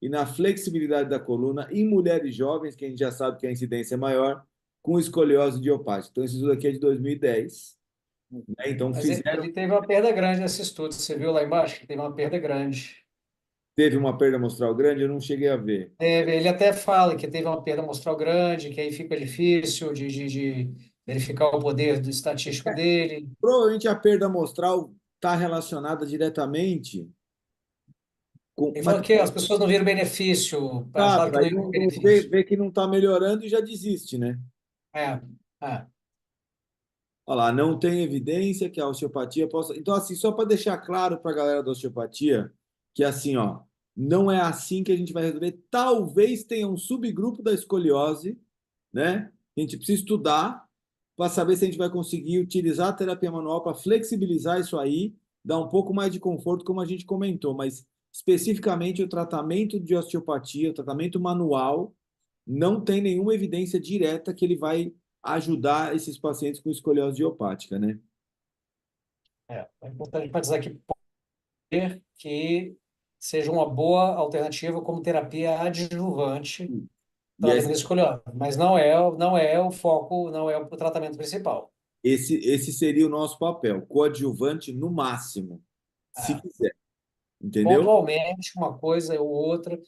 e na flexibilidade da coluna em mulheres jovens, que a gente já sabe que a incidência é maior, com escoliose idiopática. Então, esse estudo aqui é de 2010, né? Então, Mas fizeram, ele teve uma perda grande nesse estudo, você viu lá embaixo? Que teve uma perda grande. teve uma perda mostral grande, eu não cheguei a ver. Ele até fala que teve uma perda amostral grande, que aí fica difícil de verificar o poder do estatístico dele. Provavelmente a perda amostral está relacionada diretamente com. Ele Mas falou que as pessoas não viram benefício, tá, acharam que não aí ia ter não vê, benefício. vê que não está melhorando e já desiste, né? É, é. Olha lá, não tem evidência que a osteopatia possa. Então, assim, só para deixar claro para a galera da osteopatia, que assim, ó, não é assim que a gente vai resolver. Talvez tenha um subgrupo da escoliose, né? A gente precisa estudar para saber se a gente vai conseguir utilizar a terapia manual para flexibilizar isso aí, dar um pouco mais de conforto, como a gente comentou, mas especificamente o tratamento de osteopatia, o tratamento manual, não tem nenhuma evidência direta que ele vai ajudar esses pacientes com escoliose idiopática, né? É importante enfatizar aqui que seja uma boa alternativa como terapia adjuvante E tratamento da escoliose, mas não é o foco, não é o tratamento principal. esse seria o nosso papel, coadjuvante no máximo, se É. quiser, entendeu? Pontualmente, uma coisa ou outra,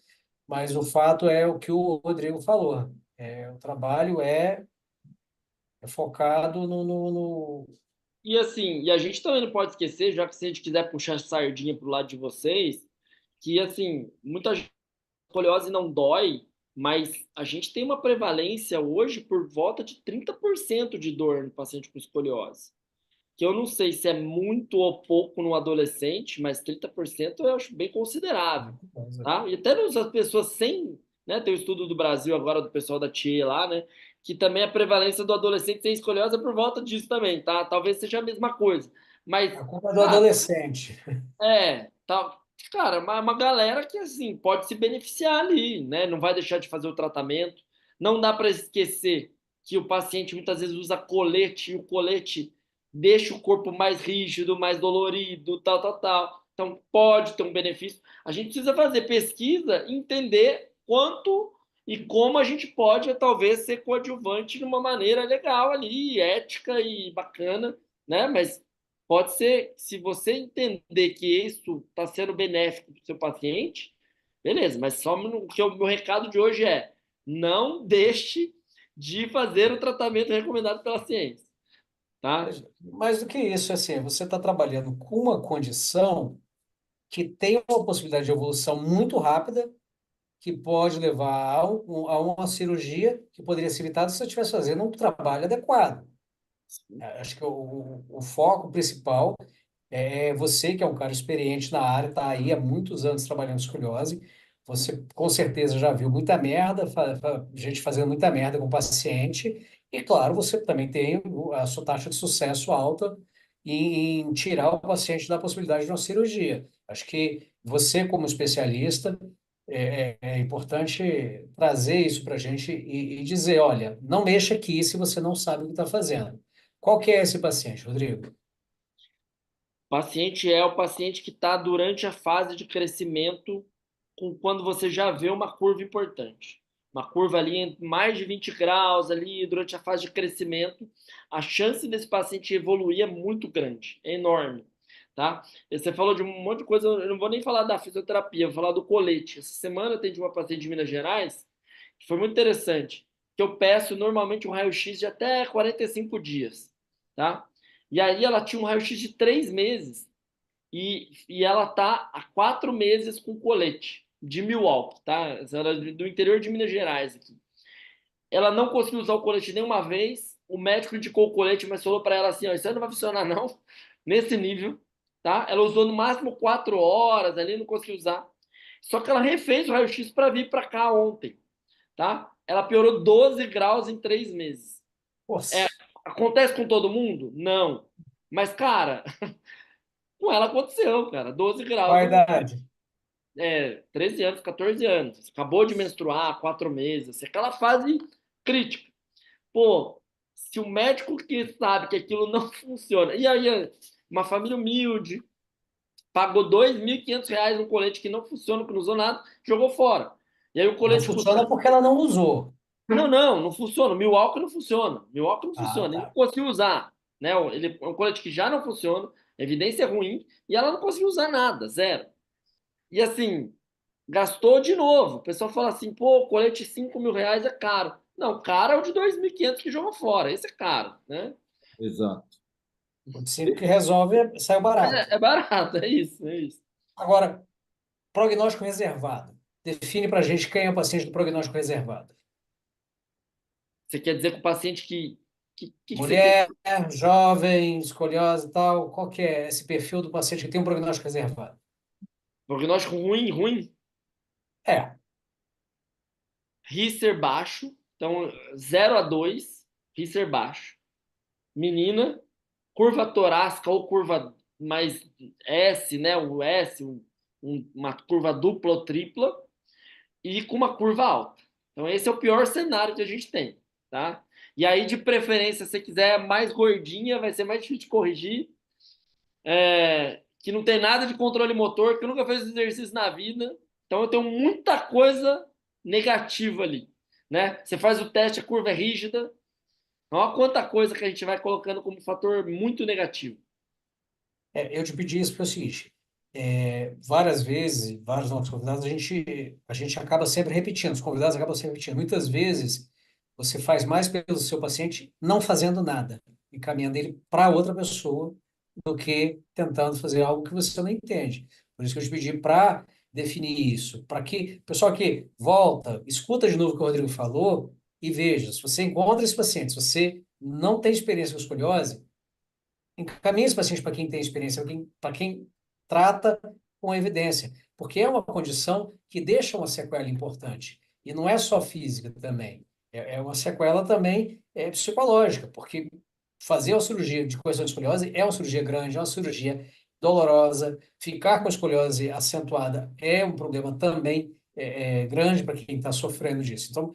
mas o fato é o que o Rodrigo falou. O trabalho é focado E assim, e a gente também não pode esquecer, já que se a gente quiser puxar a sardinha pro lado de vocês, que assim, muita escoliose não dói, mas a gente tem uma prevalência hoje por volta de 30% de dor no paciente com escoliose. Que eu não sei se é muito ou pouco no adolescente, mas 30% eu acho bem considerável, tá? E até nas pessoas sem, né, tem o estudo do Brasil agora do pessoal da TIE lá, né, que também a prevalência do adolescente sem escoliose é por volta disso também, tá? Talvez seja a mesma coisa, mas, a culpa do cara, adolescente. tá, cara, uma galera que assim pode se beneficiar ali, né? Não vai deixar de fazer o tratamento. Não dá para esquecer que o paciente muitas vezes usa colete e o colete deixa o corpo mais rígido, mais dolorido, tal, tal, tal. Então pode ter um benefício. A gente precisa fazer pesquisa e entender quanto e como a gente pode talvez ser coadjuvante de uma maneira legal ali, ética e bacana, né? Mas pode ser, se você entender que isso está sendo benéfico para o seu paciente, beleza, mas só que o meu recado de hoje é: não deixe de fazer o tratamento recomendado pela ciência, tá? Mais do que isso, assim, você está trabalhando com uma condição que tem uma possibilidade de evolução muito rápida, que pode levar a uma cirurgia que poderia ser evitada se você estivesse fazendo um trabalho adequado. Acho que o foco principal é você, que é um cara experiente na área, está aí há muitos anos trabalhando com escoliose. Você com certeza já viu muita merda, gente fazendo muita merda com o paciente. E claro, você também tem a sua taxa de sucesso alta em tirar o paciente da possibilidade de uma cirurgia. Acho que você, como especialista, é importante trazer isso para a gente e dizer, olha, não mexa aqui se você não sabe o que está fazendo. Qual que é esse paciente, Rodrigo? Paciente é o paciente que está durante a fase de crescimento, quando você já vê uma curva importante. Uma curva ali em mais de 20 graus, ali durante a fase de crescimento, a chance desse paciente evoluir é muito grande, é enorme. Tá? E você falou de um monte de coisa, eu não vou nem falar da fisioterapia, vou falar do colete. Essa semana eu atendi uma paciente de Minas Gerais, que foi muito interessante, que eu peço normalmente um raio-x de até 45 dias. Tá? E aí ela tinha um raio-x de 3 meses e ela tá há 4 meses com colete de Milwaukee, tá? Ela era do interior de Minas Gerais aqui. Ela não conseguiu usar o colete nenhuma vez. O médico indicou o colete, mas falou para ela assim: ó, isso aí não vai funcionar não, nesse nível, tá? Ela usou no máximo 4 horas ali, não conseguiu usar. Só que ela refez o raio-x para vir para cá ontem, tá? Ela piorou 12 graus em 3 meses. É, Poxa, acontece com todo mundo? Não. Mas, cara, com ela aconteceu, cara. 12 qual graus, a idade? 13 anos, 14 anos. Acabou de menstruar, 4 meses. Assim, aquela fase crítica. Pô, se o médico que sabe que aquilo não funciona, e aí uma família humilde, pagou R$ 2.500 num colete que não funciona, que não usou nada, jogou fora. E aí o Não colete custa. funciona porque ela não usou. Não funciona. Milwaukee não funciona. Milwaukee não Ah, funciona. Ele não tá. conseguiu usar. Né? Ele é um colete que já não funciona, evidência é ruim, e ela não conseguiu usar nada, zero. E assim, gastou de novo. O pessoal fala assim, pô, colete R$ 5.000 é caro. Não, caro é o de 2.500 que jogou fora. Esse é caro, né? Exato. O de 5 que resolve saiu Mas barato. é barato, é isso, é isso. Agora, prognóstico reservado. Define pra gente quem é o paciente do prognóstico reservado. Você quer dizer com o paciente que você quer? Mulher, jovem, escoliose e tal, qual que é esse perfil do paciente que tem um prognóstico reservado? Prognóstico ruim, ruim, É, Richter baixo, então 0 a 2, Richter baixo. Menina, curva torácica ou curva mais S, né? O S, uma curva dupla ou tripla, e com uma curva alta. Então, esse é o pior cenário que a gente tem, tá? E aí, de preferência, se você quiser mais gordinha, vai ser mais difícil de corrigir, que não tem nada de controle motor, que nunca fez exercício na vida. Então, eu tenho muita coisa negativa ali, né? Você faz o teste, a curva é rígida. Olha quanta coisa que a gente vai colocando como fator muito negativo. eu te pedi isso porque é o seguinte, várias vezes, vários nossos convidados, a gente acaba sempre repetindo, os convidados acabam sempre repetindo. Muitas vezes, você faz mais pelo seu paciente não fazendo nada, encaminhando ele para outra pessoa, do que tentando fazer algo que você não entende. Por isso que eu te pedi para definir isso, para que o pessoal que volta, escuta de novo o que o Rodrigo falou e veja, se você encontra esse paciente, se você não tem experiência com escoliose, encaminhe esse paciente para quem tem experiência, para quem trata com evidência, porque é uma condição que deixa uma sequela importante. E não é só física também, é uma sequela também psicológica, porque fazer uma cirurgia de correção de escoliose é uma cirurgia grande, é uma cirurgia dolorosa, ficar com a escoliose acentuada é um problema também grande para quem está sofrendo disso. Então,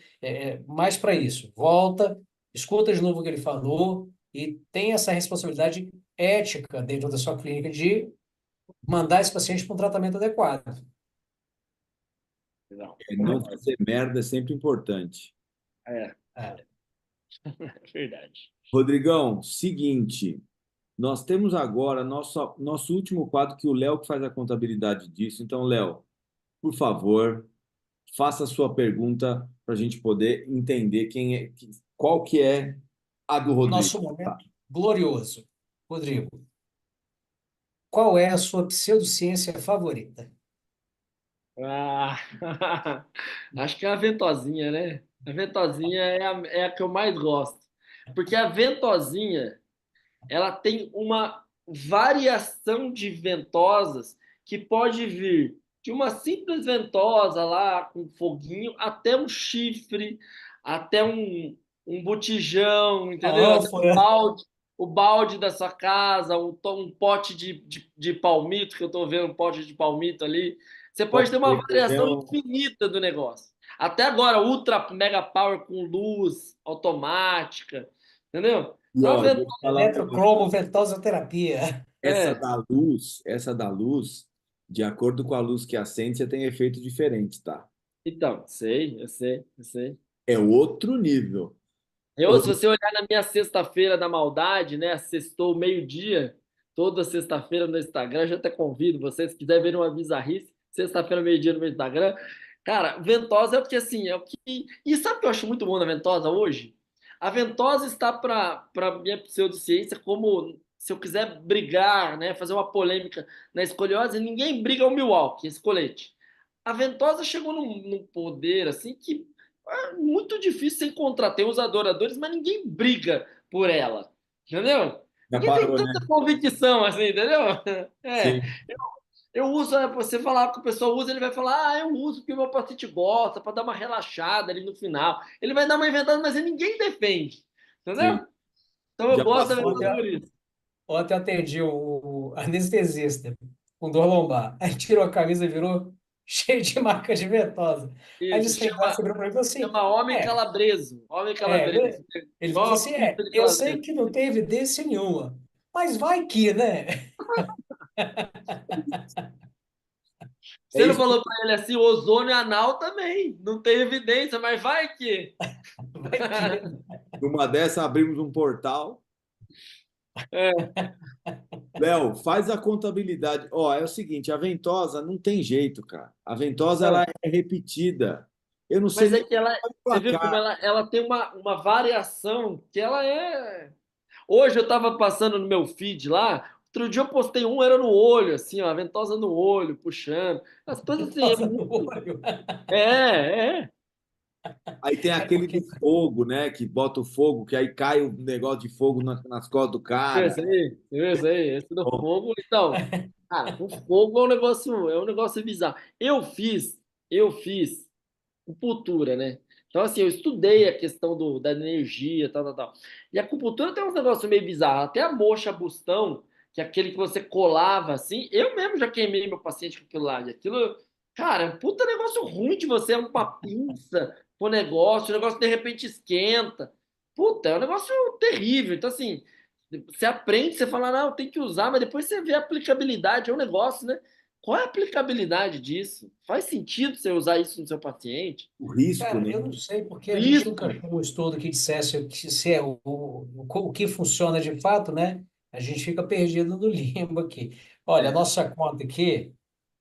mais para isso, volta, escuta de novo o que ele falou, e tem essa responsabilidade ética dentro da sua clínica de mandar esse paciente para um tratamento adequado. Não. Não fazer merda é sempre importante. É, É. é verdade. Rodrigão, seguinte, nós temos agora nosso último quadro, que o Léo que faz a contabilidade disso. Então, Léo, por favor, faça a sua pergunta para a gente poder entender qual que é a do Rodrigo. Nosso momento glorioso. Rodrigo, qual é a sua pseudociência favorita? Ah, acho que é a ventosinha, né? A ventosinha é a que eu mais gosto. Porque a ventosinha, ela tem uma variação de ventosas que pode vir de uma simples ventosa lá com foguinho até um chifre, até um botijão, entendeu? Até Ânfora. o balde da sua casa, um pote de palmito, que eu estou vendo um pote de palmito ali. Você pode Pode ter uma ser variação requeijão. infinita do negócio. Até agora, Ultra Mega Power com luz automática, entendeu? E Então, a ó, eu vou te falar um negócio. Eletrocromoventosoterapia. é, Essa da luz, de acordo com a luz que acende, você tem efeito diferente, tá? então, sei, eu sei, eu sei. É outro nível. Se você olhar na minha sexta-feira da maldade, né? Sextou meio-dia, toda sexta-feira no Instagram, já até convido vocês, se quiserem ver uma bizarrice, sexta-feira, meio-dia no meu Instagram. Cara, ventosa é porque assim, é o que. E sabe o que eu acho muito bom na ventosa hoje? A ventosa está para minha pseudociência como se eu quiser brigar, né? Fazer uma polêmica na escoliose, ninguém briga o Milwaukee, esse colete. A ventosa chegou num poder assim que é muito difícil você encontrar. Tem os adoradores, mas ninguém briga por ela. Entendeu? Já Ninguém tem parou, né? tanta convicção assim, entendeu? É. Sim. Eu uso, você falar que o pessoal usa, ele vai falar, eu uso porque o meu paciente gosta, para dar uma relaxada ali no final. Ele vai dar uma inventada, mas ninguém defende. Sim. Entendeu? Então eu Já gosto da passou. ventosa Ontem, por isso. ontem eu atendi o anestesista com dor lombar. Aí tirou a camisa e virou cheio de marcas de ventosa. Aí ele Isso, sentado, você virou para mim e falou assim: chama homem é, calabreso. Homem é. calabreso. Ele falou Igual a assim: pizza de eu sei calabresa. que não tem evidência nenhuma, mas vai que, né? É Você não isso que falou para ele assim, ozônio anal também. Não tem evidência, mas vai que. Vai que. numa dessa abrimos um portal. É, Léo, faz a contabilidade. Ó, é o seguinte, a ventosa não tem jeito, cara. A ventosa ela não. é repetida. Eu não sei Mas é nem que ela, qual é o você viu como placar. ela tem uma variação que ela é. Hoje eu estava passando no meu feed lá, outro dia eu postei era no olho, assim, ó, a ventosa no olho, puxando. As coisas assim, Ventosa no olho. é. Aí tem É aquele porque, de fogo, né? Que bota o fogo, que aí cai o negócio de fogo nas costas do cara. Esse aí, esse do fogo. Então, cara, o fogo é um negócio bizarro. Eu fiz acupuntura, né? Então, assim, eu estudei a questão da energia, tal, tal, tal. E a acupuntura tem uns negócios meio bizarros. Até a moxa bustão, que é aquele que você colava, assim. Eu mesmo já queimei meu paciente com aquilo lá. E aquilo, cara, é um puta negócio ruim de você. É uma pinça o negócio de repente esquenta. Puta, é um negócio terrível. Então, assim, você aprende, você fala, não, tem que usar, mas depois você vê a aplicabilidade. É um negócio, né? Qual é a aplicabilidade disso? Faz sentido você usar isso no seu paciente? O risco, cara, né? eu não sei porque a gente nunca Isso. achou um estudo que dissesse se é o que funciona de fato, né? A gente fica perdido no limbo aqui. Olha, a É. nossa conta aqui,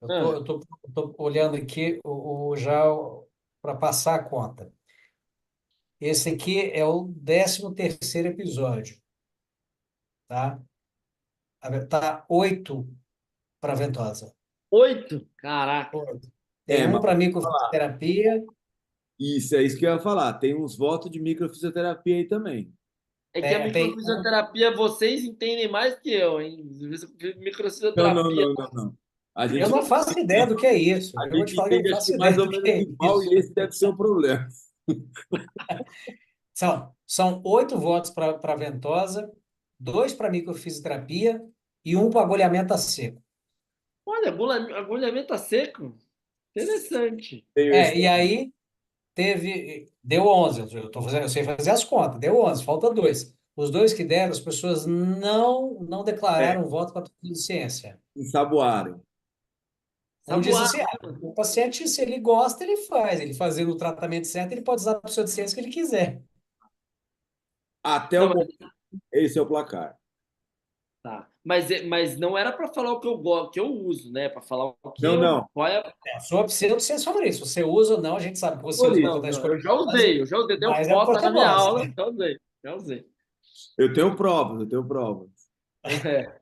Ah, eu tô olhando aqui já para passar a conta. Esse aqui é o 13º episódio, tá? Tá 8 para Ventosa. 8? Caraca. Tem um Mas para vou falar. microfisioterapia. Isso, é isso que eu ia falar. Tem uns votos de microfisioterapia aí também. É que a Tem um. microfisioterapia, vocês entendem mais que eu, hein? Não, não, Microfisioterapia. não, não, não. A Eu gente, não faço ideia do que é isso. a Eu vou te gente falar que eu não entende, acho faço que mais ideia ou do que menos é igual, isso. e esse deve ser o problema. São 8 votos para ventosa, 2 para microfisioterapia e um para agulhamento a seco. Olha, agulhamento a seco. Interessante. Tenho esse. E aí deu 11. Eu sei fazer as contas, deu 11, falta 2. Os 2 que deram, as pessoas não É, declararam voto para deficiência. ensaboaram. Um diz Saboar. assim, o paciente, se ele gosta, ele faz. Ele fazendo o tratamento certo, ele pode usar a pseudociência que ele quiser. Até Não, o momento, esse é o placar. tá. Mas não era para falar o que eu gosto, que eu uso, né? Para falar o que Não, eu. não. Qual é. A sua pseudociência favorita. Se você usa ou não, a gente sabe que você usa para Favorito. Não, tratar não, eu escoliose, já usei, tenho mas é foto porque na você minha gosta. aula, já usei, já usei. Eu tenho provas, eu tenho provas. É,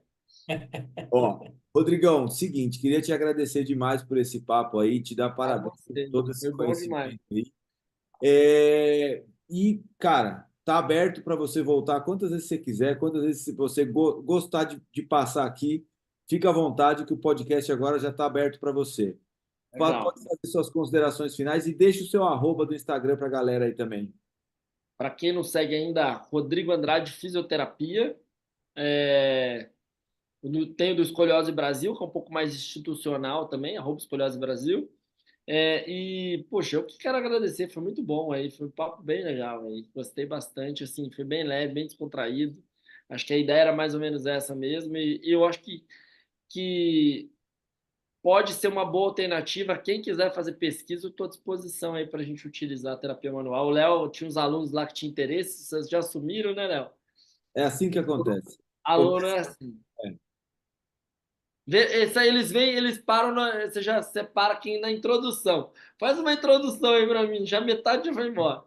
Ó, Rodrigão, seguinte, queria te agradecer demais por esse papo aí, te dar a parabéns por você. todo esse Foi bom demais. conhecimento aí. E, cara, tá aberto para você voltar quantas vezes você quiser, quantas vezes você gostar de passar aqui, fica à vontade que o podcast agora já está aberto para você. Legal. Pode fazer suas considerações finais e deixa o seu arroba do Instagram para a galera aí também. Para quem não segue ainda, Rodrigo Andrade Fisioterapia. É, tem o do Escoliose Brasil, que é um pouco mais institucional também, @Escoliose Brasil. E, poxa, eu que quero agradecer, foi muito bom aí, foi um papo bem legal aí, gostei bastante, assim, foi bem leve, bem descontraído. Acho que a ideia era mais ou menos essa mesmo, e eu acho que pode ser uma boa alternativa. Quem quiser fazer pesquisa, eu estou à disposição aí para a gente utilizar a terapia manual. O Léo tinha uns alunos lá que tinham interesse, vocês já assumiram, né, Léo? É assim que acontece. Aluno Começa- é assim. é. Esse aí eles vêm, eles param, você já separa quem na introdução. Faz uma introdução aí para mim, já metade já vai embora.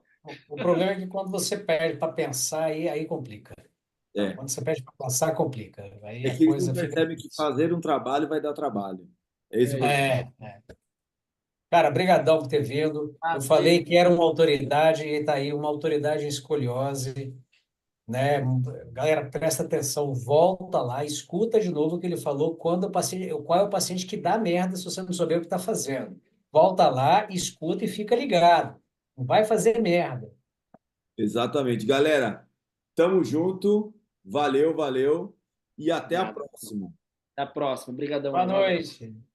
O problema é que quando você perde para pensar, aí complica. É. Quando você perde para pensar, complica. Aí É a que eles não coisa fica percebem que difícil. fazer um trabalho vai dar trabalho. É esse o problema. É. Cara, brigadão por ter vindo. Eu Prazer. falei que era uma autoridade e está aí, uma autoridade em escoliose, né? Galera, presta atenção, volta lá, escuta de novo o que ele falou, qual é o paciente que dá merda se você não souber o que está fazendo. Volta lá, escuta e fica ligado. Não vai fazer merda. Exatamente. Galera, tamo junto. Valeu, valeu. E até a Nada. próxima. Até a próxima. Obrigadão Boa aí. Um abraço. noite.